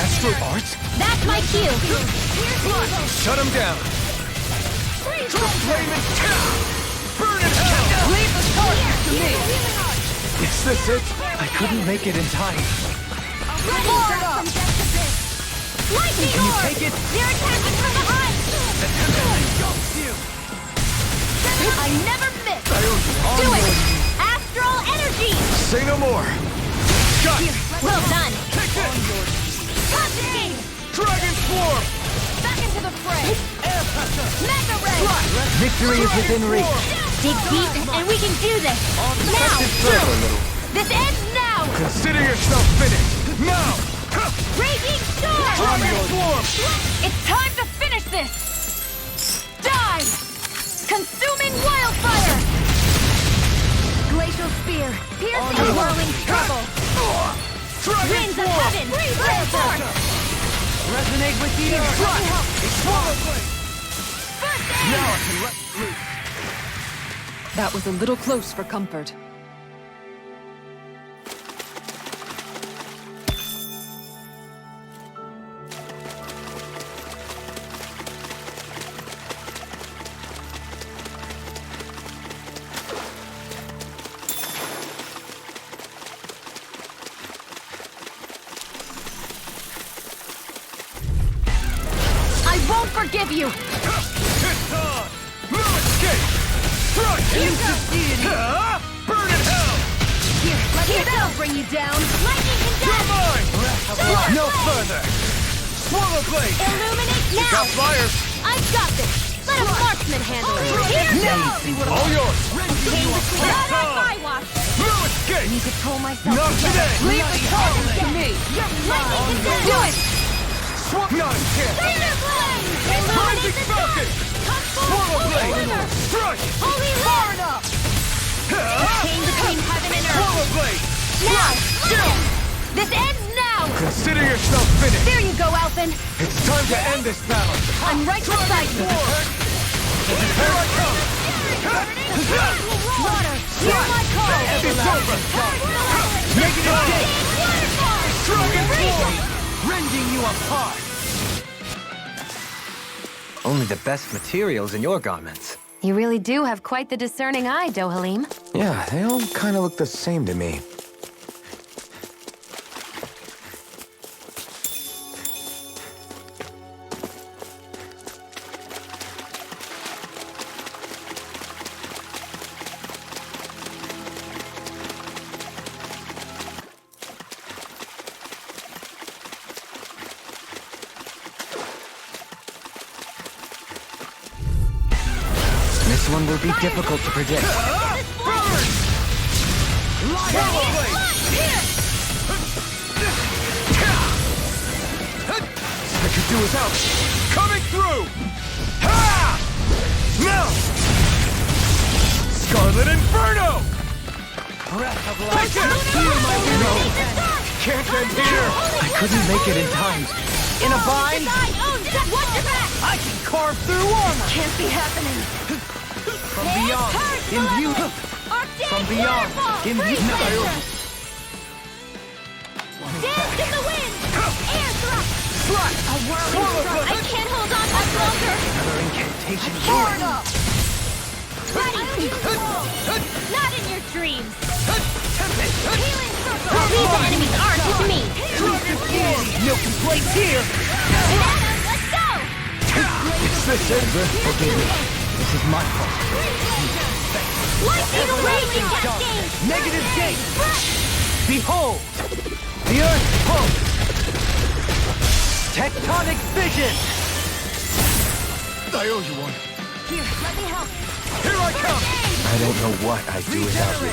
Astral Arts? That's my cue! Shut him down. Flame and burn in hell. Leave the torch to me! Is this it? I couldn't make it in time. Lightning Can you orb! take it? They're attacking from behind! I never miss! Do it! Astral energy! Say no more. Got it. Well done! Take this. Concentrate! Dragon Swarm. Back into the fray! Mega ray! Victory is within reach. Dig deep and we can do this! Now! This ends now! Consider yourself finished. Now. Raging storm! Dragon Swarm. It's time to finish this! Die! Consuming wildfire! Glacial spear, piercing whirling trouble! Dragon Winds of Swarm. heaven, flare forth! Resonate with you. Swallow Blade. First aid! Now I can let loose. That was a little close for comfort. I won't forgive you! It's on. No escape. Strike. Here goes! Burn in hell. Here, that'll bring you down! Lightning You're condemn! mine. No further. Swallow Blade. Illuminate now! Got fires. I've got this! Let a marksman handle it! Here goes! All yours. Came between that and my watch! No escape. Need to pull myself Not together. today. Leave the torch to me! Lightning condemn! Do it! Not a chance. Thunder flame! Illuminate Rising the Falcon. dark! Swallow Blade. Glimmer! Strike. Holy far enough! Came between heaven and earth! Swallow Blade. Now! Win! This ends now! Consider yourself finished. There you go, Alphen! It's time to end this battle. I'm right beside you! Here I come. Water! Hear my call! It's over. Make it escape. Waterfall! Dragon Swarm. Rending you apart. Only the best materials in your garments. You really do have quite the discerning eye, Dohalim. Yeah, they all kind of look the same to me. This one will be difficult to predict. This flame! I could do without. Coming through! Ha! Now! Scarlet Inferno! Breath of life. Take it! Feel my No! will. Can't end here! I couldn't make it in time. In a bind? Watch your back! I can carve through armor! Can't be happening. From beyond, imbued. From beyond, imbued. Dance in the wind! Air thrust! A whirling thrust! I can't hold on much longer! Another incantation. Forward up! Not in your dreams! Healing circle! Leave the enemies armed with me! No complaints here! Let's go! It's this over. Forgive me. This is my fault. Lightning raging cascade! Negative gate! Behold! The Earth pulse! Tectonic vision! I owe you one. Here, let me help. Here I come! I don't know what I'd do without you.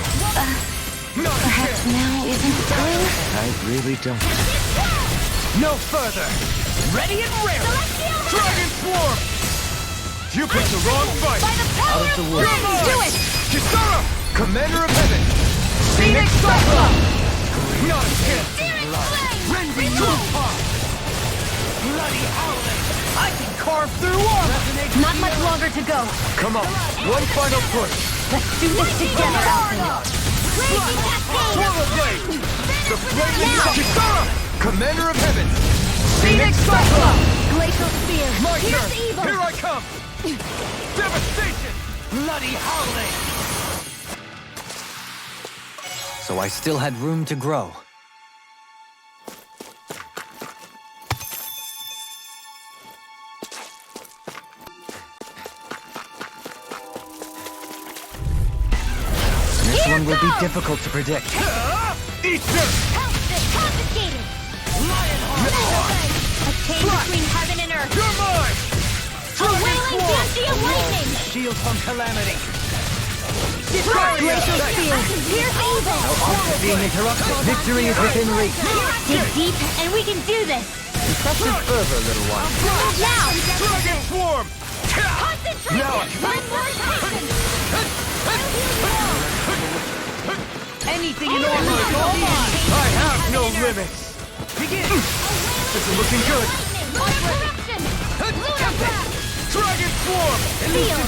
Perhaps now isn't the time? I really don't. No further! Ready and raring! Dragon Swarm! You picked the wrong fight! By the power Out of the woods. do it! Kisara! Commander of Heaven! Phoenix Cyclops! Not a chance! Rending your heart! Bloody howling! I can carve through armor! Not much longer to go. Come on, one final push! Let's do this together, Alpha. Raging cascade! Swallow Blade! The Flaming Kisara! Commander of Heaven! Phoenix Cyclops! Glacial spear! My Here's turn! the evil! Here I come! Devastation! Bloody howling! So I still had room to grow. This one will be difficult to predict. Easter! Confiscated! A chain between heaven and earth! You're mine! A wailing banshee of lightning! Shield from calamity! Glacial spear! Here's evil! Being interrupted. Victory is within reach. Dig deep, and we can do this! Impressive fervor, little one. Now! Dragon Swarm! Concentrate! Now! One more time! Anything in armor is all mine! I have no limits! Begin! This is looking good! Corruption! Lunar blast! Dragon Swarm! Seal!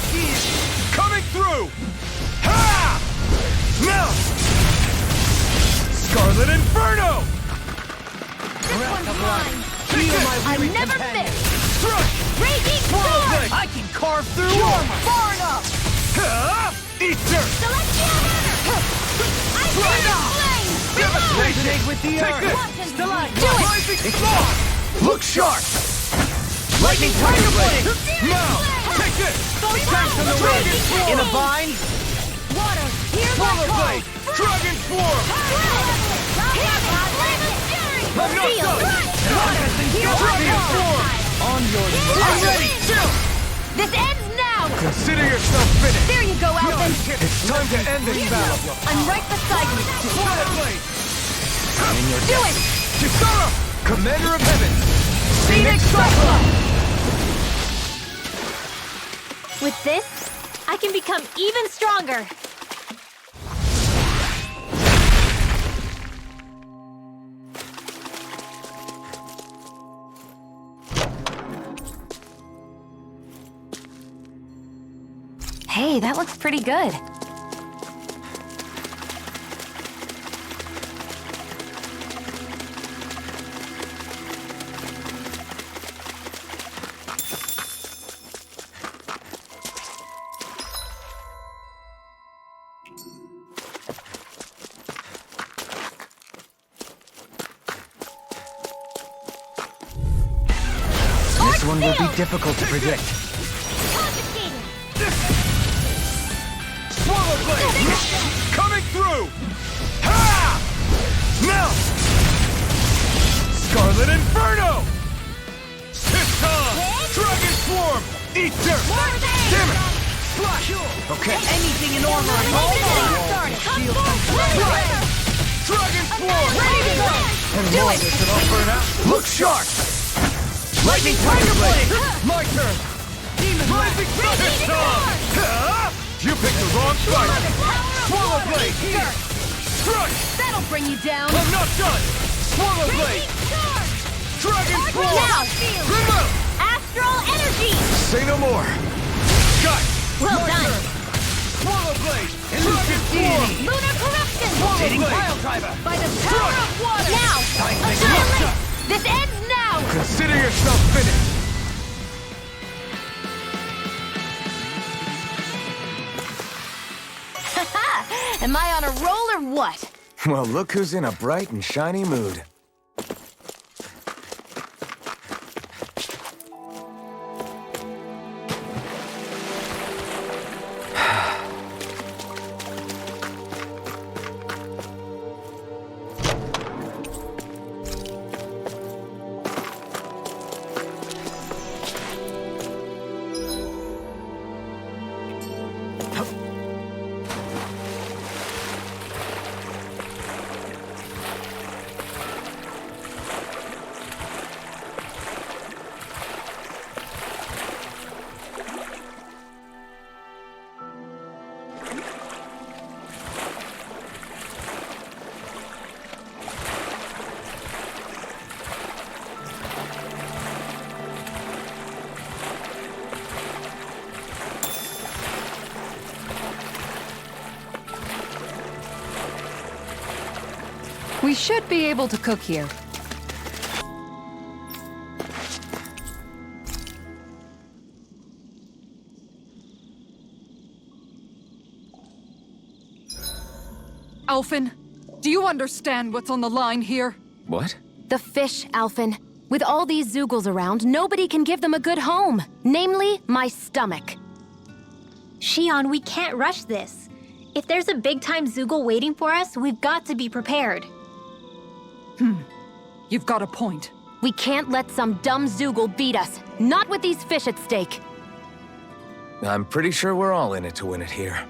Coming through! Ha! Now! Scarlet Inferno! This one's mine! Feel my I'm weary never companion. finished! Thrust! Raging storm! I can carve through armor! Far enough! Ha! Easter! Celestial hammer! I see the flame! Resonate with the Take earth! this! Stalagmite! Do it! Rising Star! Look sharp! Lightning Tiger Blade! Now! Take this! Back from the Dragon wind! Swarm! In a bind! Water! Here's my Swallow call! Blade! Dragon Swarm! I'm not Seal! done! Water! Here's my Dragon call! Swarm! On your I'm ready! Chill! This ends now! Consider yourself finished! There you go, Alvin! It's time to end this battle! I'm right beside you! Swallow Blade! Do it! Kisara! Commander of Heaven! Phoenix Cyclops! With this, I can become even stronger! Hey, that looks pretty good. This one will be difficult to predict. Confiscated! Swallow Blade! Coming through! Ha! Now! Scarlet Inferno! Piston! Dragon Swarm! Eat dirt! Damn it! Slash! Okay. Anything in armor is all mine! Come forward! Dragon Floor! Ready to go! And while this can all burn out, look sharp! Lightning Tiger Blade! My turn! Demon Rising Sun! Ready to Huh? You picked the wrong fight! Swallow Blade! Strike! That'll bring you down. I'm not done! Swallow Blade! Dragon Floor! Now, Remote! Astral Energy! Say no more! Got it! Well My done. turn! Swallow Blade! Dragon Floor! Lunar Corruption! Swallow Blade! By the power of water! Now! Lightning Annihilate! This ends now! Consider yourself finished! Am I on a roll or what? Well, look who's in a bright and shiny mood. We should be able to cook here. Alphen, do you understand what's on the line here? What? The fish, Alphen. With all these Zoogles around, nobody can give them a good home. Namely, my stomach. Shion, we can't rush this. If there's a big-time Zoogle waiting for us, we've got to be prepared. You've got a point. We can't let some dumb Zoogle beat us. Not with these fish at stake. I'm pretty sure we're all in it to win it here.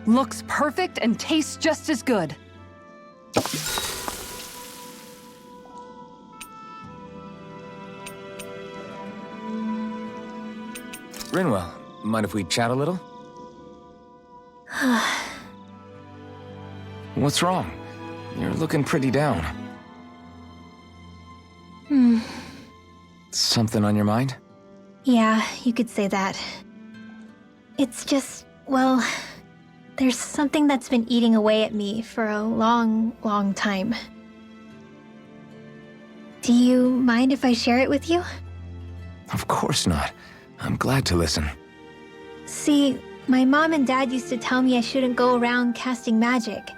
Looks perfect and tastes just as good. Rinwell, mind if we chat a little? What's wrong? You're looking pretty down. Something on your mind? Yeah, you could say that. It's just, well, there's something that's been eating away at me for a long, long time. Do you mind if I share it with you? Of course not. I'm glad to listen. See, my mom and dad used to tell me I shouldn't go around casting magic.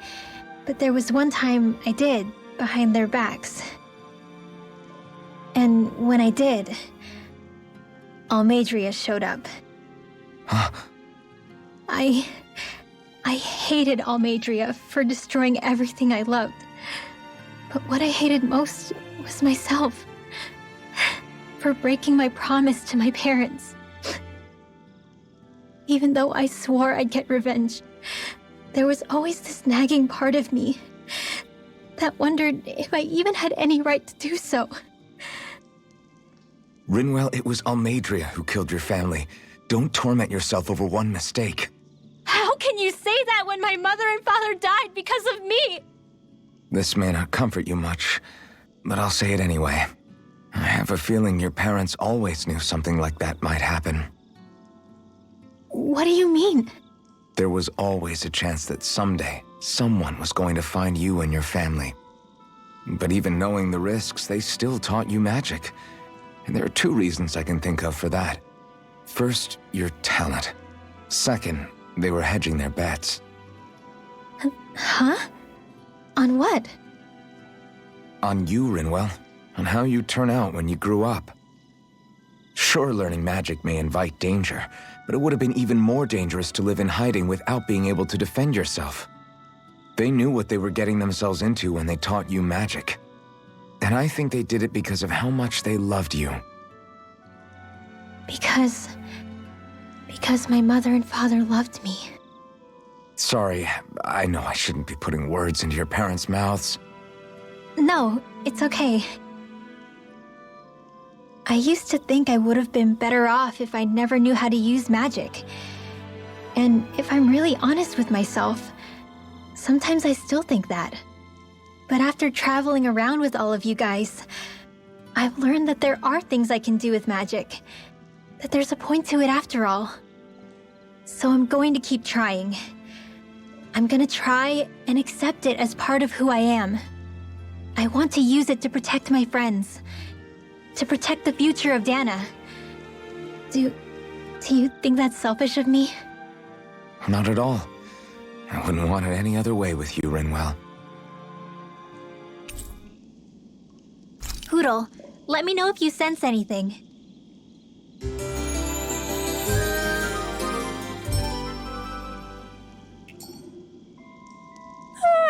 But there was one time I did, behind their backs. And when I did, Almadria showed up. Huh? I hated Almadria for destroying everything I loved. But what I hated most was myself. For breaking my promise to my parents. Even though I swore I'd get revenge, there was always this nagging part of me that wondered if I even had any right to do so. Rinwell, it was Almadria who killed your family. Don't torment yourself over one mistake. How can you say that when my mother and father died because of me? This may not comfort you much, but I'll say it anyway. I have a feeling your parents always knew something like that might happen. What do you mean? There was always a chance that someday, someone was going to find you and your family. But even knowing the risks, they still taught you magic. And there are two reasons I can think of for that. First, your talent. Second, they were hedging their bets. Huh? On what? on you, Rinwell. On how you turn out when you grew up. Sure, learning magic may invite danger, but it would have been even more dangerous to live in hiding without being able to defend yourself. They knew what they were getting themselves into when they taught you magic. And I think they did it because of how much they loved you. Because my mother and father loved me. Sorry, I know I shouldn't be putting words into your parents' mouths. No, it's okay. I used to think I would have been better off if I never knew how to use magic. And if I'm really honest with myself, sometimes I still think that. But after traveling around with all of you guys, I've learned that there are things I can do with magic. That there's a point to it after all. So I'm going to keep trying. I'm gonna try and accept it as part of who I am. I want to use it to protect my friends. To protect the future of Dana. Do you think that's selfish of me? Not at all. I wouldn't want it any other way with you, Rinwell. Poodle, let me know if you sense anything.